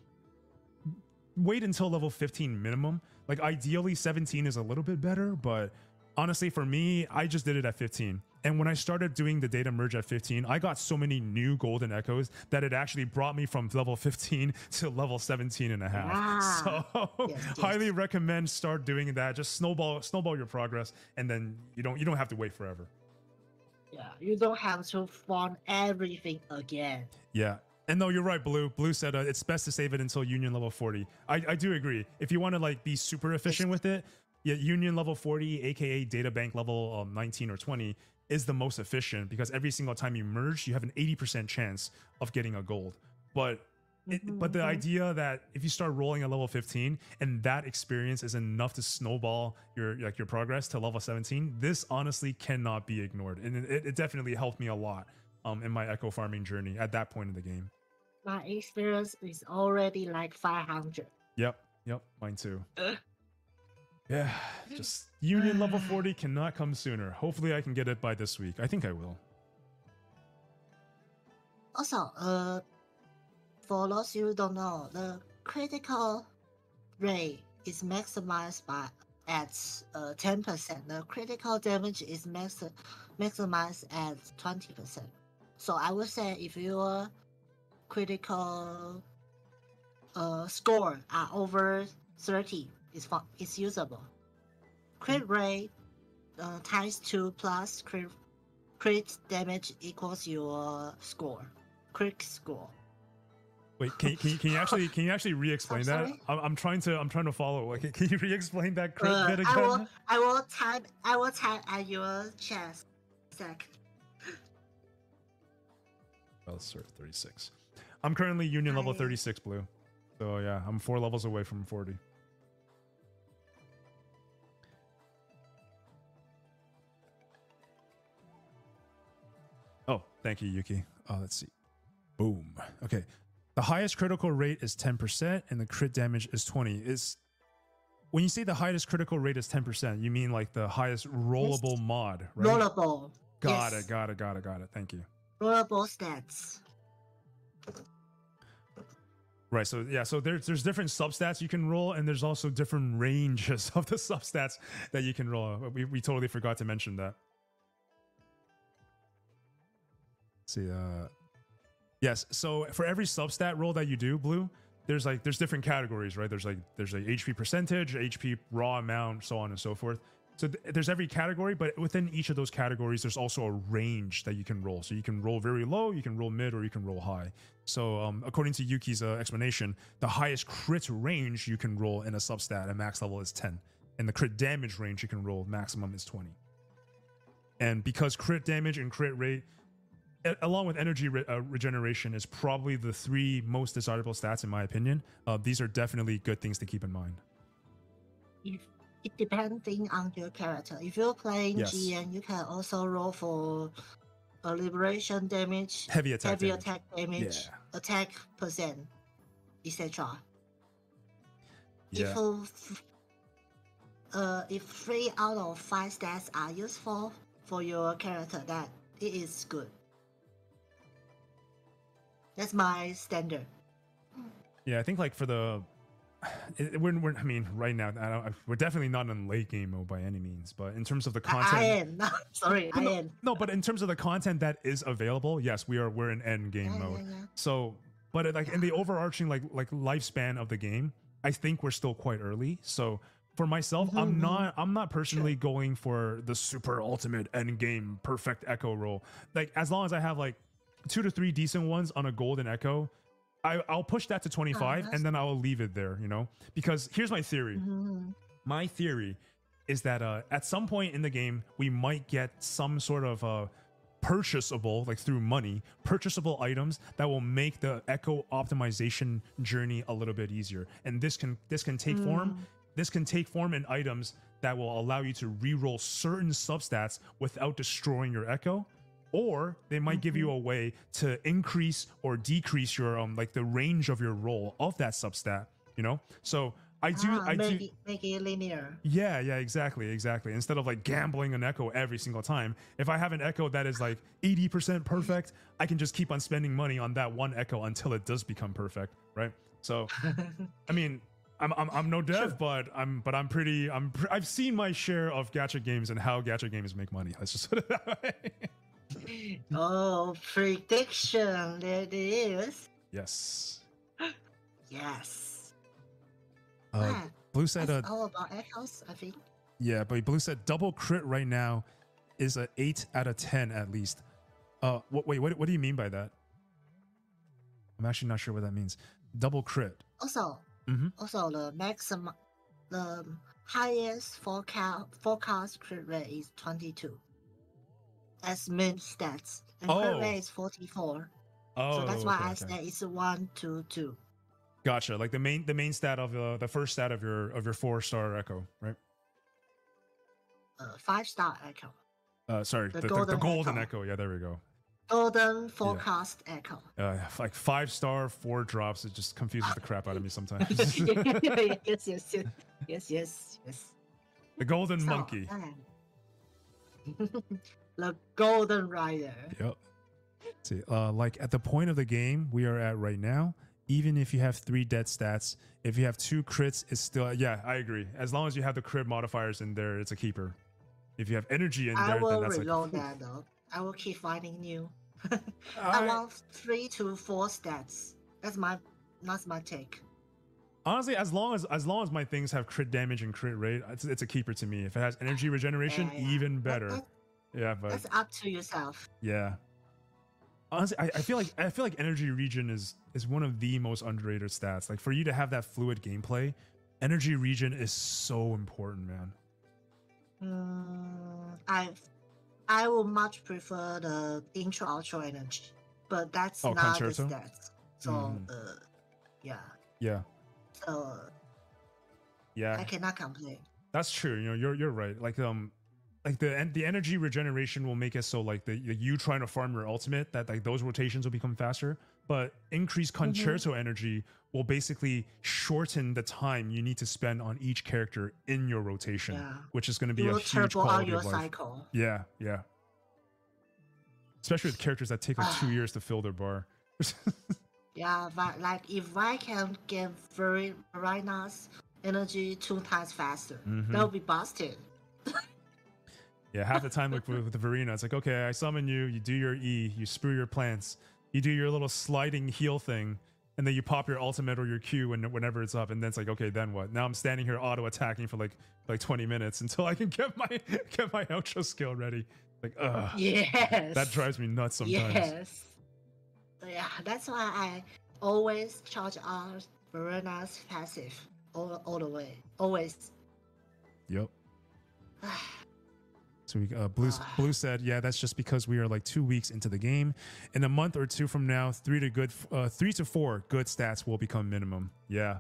wait until level 15 minimum. Like ideally 17 is a little bit better, but honestly for me, I just did it at 15. And when I started doing the data merge at 15, I got so many new golden echoes that it actually brought me from level 15 to level 17 and a half.
Wow.
So highly recommend start doing that. Just snowball your progress, and then you don't have to wait forever.
Yeah, you don't have to farm everything again.
Yeah. And no, you're right, Blue. Blue said it's best to save it until union level 40. I do agree. If you want to like be super efficient with it, yeah, union level 40, aka data bank level 19 or 20 is the most efficient, because every single time you merge, you have an 80% chance of getting a gold. But the idea that if you start rolling at level 15 and that experience is enough to snowball your progress to level 17, this honestly cannot be ignored, and it definitely helped me a lot in my echo farming journey at that point in the game.
My experience is already like 500.
Yep, mine too. Yeah, just union level 40 cannot come sooner. Hopefully I can get it by this week. I think I will.
Also, for those who don't know, the critical rate is maximized at 10%. The critical damage is maximized at 20%. So I would say if your critical score are over 30, it's usable. Crit rate times 2 plus crit damage equals your score. Crit score.
Wait, can you actually re-explain that? I'm trying to follow. Like, can you re-explain that crit bit again?
I will type at your chat. Sec.
Well, sir, 36. I'm currently union level 36, Blue. So yeah, I'm 4 levels away from 40. Oh, thank you, Yuki. Let's see. Boom. Okay. The highest critical rate is 10% and the crit damage is 20. When you say the highest critical rate is 10%, you mean like the highest rollable mod, right?
Rollable.
Got it. Thank you.
Rollable stats.
Right, so yeah, so there's different substats you can roll, and there's also different ranges of the substats that you can roll. We totally forgot to mention that. Let's see, yes, so for every substat roll that you do, Blue, there's different categories, right? There's HP percentage, HP raw amount, so on and so forth. So there's every category, but within each of those categories, there's also a range that you can roll. So you can roll very low, you can roll mid, or you can roll high. So according to Yuki's explanation, the highest crit range you can roll in a substat at max level is 10. And the crit damage range you can roll maximum is 20. And because crit damage and crit rate, along with energy regeneration, is probably the 3 most desirable stats in my opinion, these are definitely good things to keep in mind.
It depending on your character. If you're playing GN, you can also roll for liberation damage, heavy attack damage, attack percent, etc.
Yeah.
if 3 out of 5 stats are useful for your character, that it is good. That's my standard.
Yeah, I think like for the we're I mean right now we're definitely not in late game mode by any means, but in terms of the content,
I am. Sorry, I am.
no, but in terms of the content that is available, yes, we're in end game mode.
Yeah.
So, but like in the overarching like lifespan of the game, I think we're still quite early. So for myself, I'm not personally going for the super ultimate end game perfect echo roll. Like as long as I have like 2 to 3 decent ones on a golden echo, I'll push that to 25 and then I'll leave it there, you know? Because here's my theory. My theory is that at some point in the game, we might get some sort of purchasable, like through money, purchasable items that will make the echo optimization journey a little bit easier. And this can take form. This can take form in items that will allow you to reroll certain substats without destroying your echo. Or they might give you a way to increase or decrease your like the range of your roll of that substat, you know? So I do
make it linear.
Yeah, exactly. Instead of like gambling an echo every single time, if I have an echo that is like 80% perfect, I can just keep on spending money on that one echo until it does become perfect, right? So I mean, I'm no dev, but I've seen my share of gacha games and how gacha games make money. Let's just put it that way.
Oh, prediction. There it is.
Yes.
Yes.
Blue said
that's all about echoes, I think.
Yeah, but Blue said double crit right now is a 8 out of 10 at least. What do you mean by that? I'm actually not sure what that means. Double crit.
Also, the highest forecast crit rate is 22. As main stats, and crit rate is 44. So that's why I said it's 1 to 2.
Gotcha. Like the main stat of the first stat of your 4-star echo, right?
5-star echo.
Sorry, the golden echo. Yeah, there we go.
Golden forecast echo.
Like 5-star 4 drops. It just confuses the crap out of me sometimes.
Yes.
The golden monkey.
The golden rider.
Yep. See, like at the point of the game we are at right now, even if you have 3 dead stats, if you have 2 crits, it's still, yeah, I agree. As long as you have the crit modifiers in there, it's a keeper. If you have energy in there, then that's
reload that though. I will keep finding new. I want 3 to 4 stats. That's my take.
Honestly, as long as my things have crit damage and crit rate, it's a keeper to me. If it has energy regeneration, even better. Yeah, but
that's up to yourself.
Yeah. Honestly, I feel like energy regen is one of the most underrated stats. Like for you to have that fluid gameplay, energy regen is so important, man.
I would much prefer the intro outro energy, but that's not
Concerto?
the stats. So yeah.
Yeah.
So
yeah,
I cannot complain.
That's true. You know, you're right. Like the energy regeneration will make it so like you trying to farm your ultimate, that like those rotations will become faster, but increased concerto energy will basically shorten the time you need to spend on each character in your rotation, which is going to be a huge quality of life.
Cycle.
Yeah. Especially with characters that take like 2 years to fill their bar.
Yeah, but like if I can get Verina's energy 2 times faster, that'll be busted.
Yeah, half the time, like with the Verina, it's like, okay, I summon you, you do your E, you sprue your plants, you do your little sliding heal thing, and then you pop your ultimate or your Q whenever it's up, and then it's like, okay, then what? Now I'm standing here auto attacking for like 20 minutes until I can get my outro skill ready. Like, ugh.
Yes.
That drives me nuts sometimes.
Yes. Yeah, that's why I always charge out Verina's passive all the way, always.
Yep. So Blue said, yeah, that's just because we are like 2 weeks into the game. In a month or 2 from now, 3 to 4 good stats will become minimum. Yeah,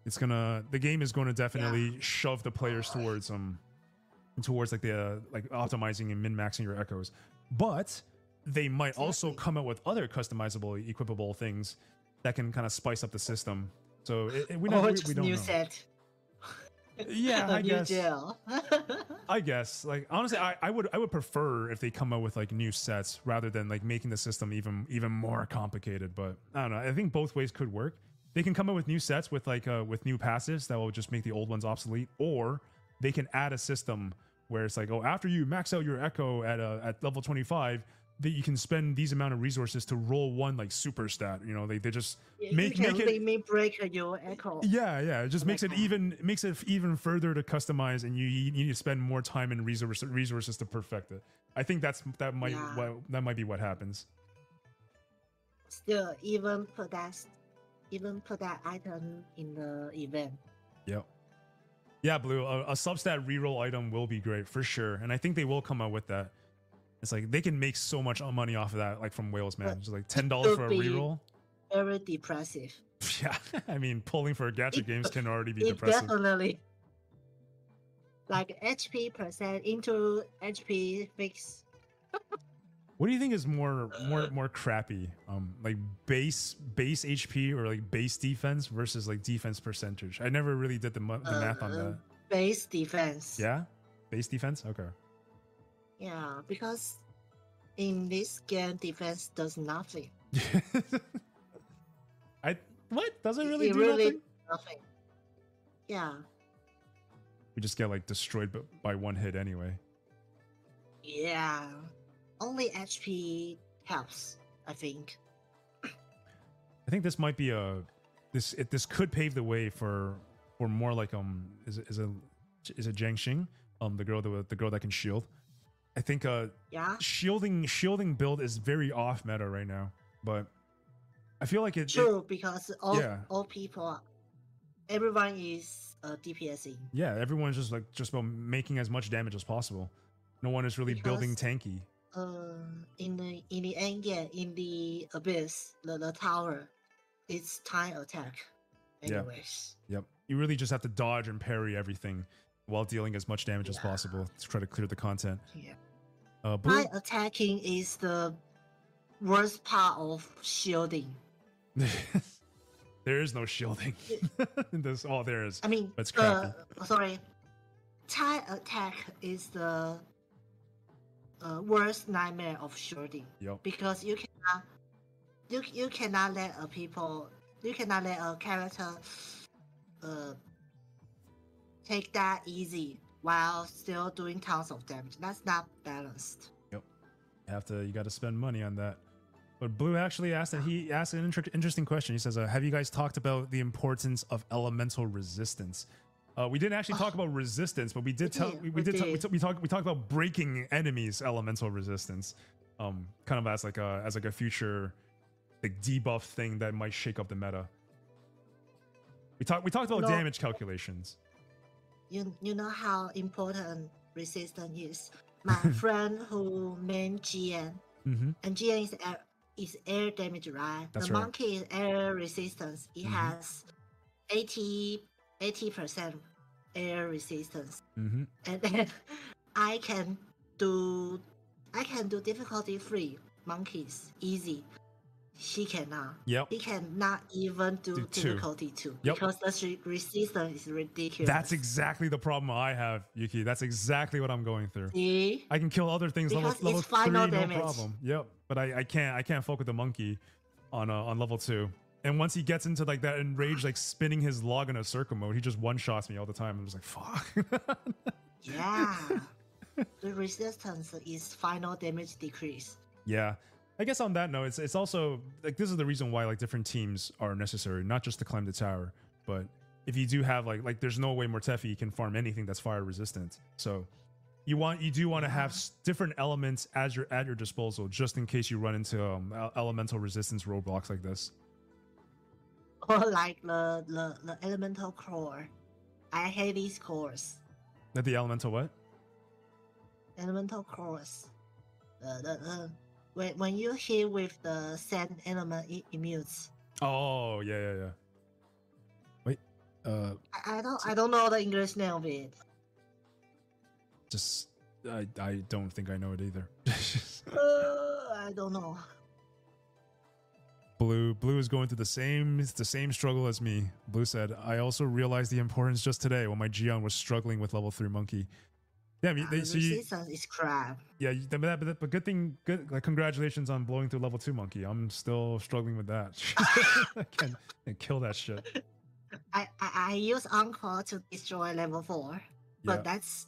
the game is going to definitely shove the players towards like the like optimizing and min-maxing your echoes. But they might also come out with other customizable, equipable things that can kind of spice up the system. So we don't know.
Set.
Yeah,
A
I
new
guess.
jail.
I guess. Like honestly, I would prefer if they come out with like new sets rather than like making the system even more complicated. But I don't know. I think both ways could work. They can come out with new sets with like with new passives that will just make the old ones obsolete, or they can add a system where it's like, oh, after you max out your echo at level 25, that you can spend these amount of resources to roll one like super stat. You know, they just make
you can
it.
limit break your echo.
Yeah, it just makes it even further to customize, and you need to spend more time and resources to perfect it. I think that might be what happens.
Still, even put that item in the event.
Yep. Yeah, Blue. A substat reroll item will be great for sure, and I think they will come out with that. It's like they can make so much money off of that, like from whales, man. Just like $10 for a reroll.
Very depressive.
Yeah, I mean, pulling for gacha games can already be depressive.
Definitely. Like HP percent into HP fix.
What do you think is more crappy? Like base HP or like base defense versus like defense percentage? I never really did the math on that.
Base defense.
Yeah, base defense. Okay.
Yeah, because in this game, defense does nothing.
What doesn't really
it
do
really
nothing?
Nothing. Yeah.
We just get like destroyed by one hit anyway.
Yeah. Only HP helps, I think.
I think this might be this could pave the way for more like is it Jiang Xing, the girl that can shield. I think
yeah,
shielding build is very off meta right now, but I feel like
true because all people, everyone is DPSing.
Yeah, everyone's just about making as much damage as possible. No one is really building tanky.
In the end game, in the abyss, the tower, it's time attack. Anyways.
Yep. You really just have to dodge and parry everything while dealing as much damage as possible to try to clear the content.
Yeah. Time attacking is the worst part of shielding.
There is no shielding. That's all there is.
I mean,
that's crappy.
Sorry. Time attack is the worst nightmare of shielding.
Yep.
Because you cannot let a character take that easy while still doing tons of damage. That's not balanced.
Yep. You got to spend money on that. But Blue actually asked an interesting question. He says, have you guys talked about the importance of elemental resistance? We didn't actually talk about resistance, but we talked about breaking enemies' elemental resistance. Kind of as like a future like debuff thing that might shake up the meta. We talked about damage calculations.
You know how important resistance is. My friend who named GN, and GN is air damage, right?
That's
the
right.
monkey is air resistance. It has 80% air resistance, and then I can do difficulty free monkeys easy. He cannot.
Yep.
He cannot even do difficulty 2 because the resistance is ridiculous.
That's exactly the problem I have, Yuki. That's exactly what I'm going through.
See?
I can kill other things
because
level
it's
3,
final
no
damage.
problem. Yep. But I can't fuck with the monkey on level 2. And once he gets into like that enraged, like spinning his log in a circle mode, he just one-shots me all the time. I'm just like, fuck.
Yeah. The resistance is final damage decrease.
Yeah. I guess on that note, it's also like this is the reason why like different teams are necessary, not just to climb the tower, but if you do have like there's no way Mortefi can farm anything that's fire resistant. So you do want to have different elements at your disposal just in case you run into elemental resistance roadblocks like this.
Or like the elemental core. I hate these cores.
The elemental what?
Elemental cores. When you hit with the sand element, it immutes.
Oh yeah. Wait,
I don't know the English name of it.
Just I don't think I know it either.
I don't know.
Blue is going through the same struggle as me. Blue said, I also realized the importance just today when my Gion was struggling with level 3 monkey. Yeah, I mean,
the season is crap.
Yeah, but good thing, like, congratulations on blowing through level 2 monkey. I'm still struggling with that. I can't kill that shit.
I use Encore to destroy level 4, but that's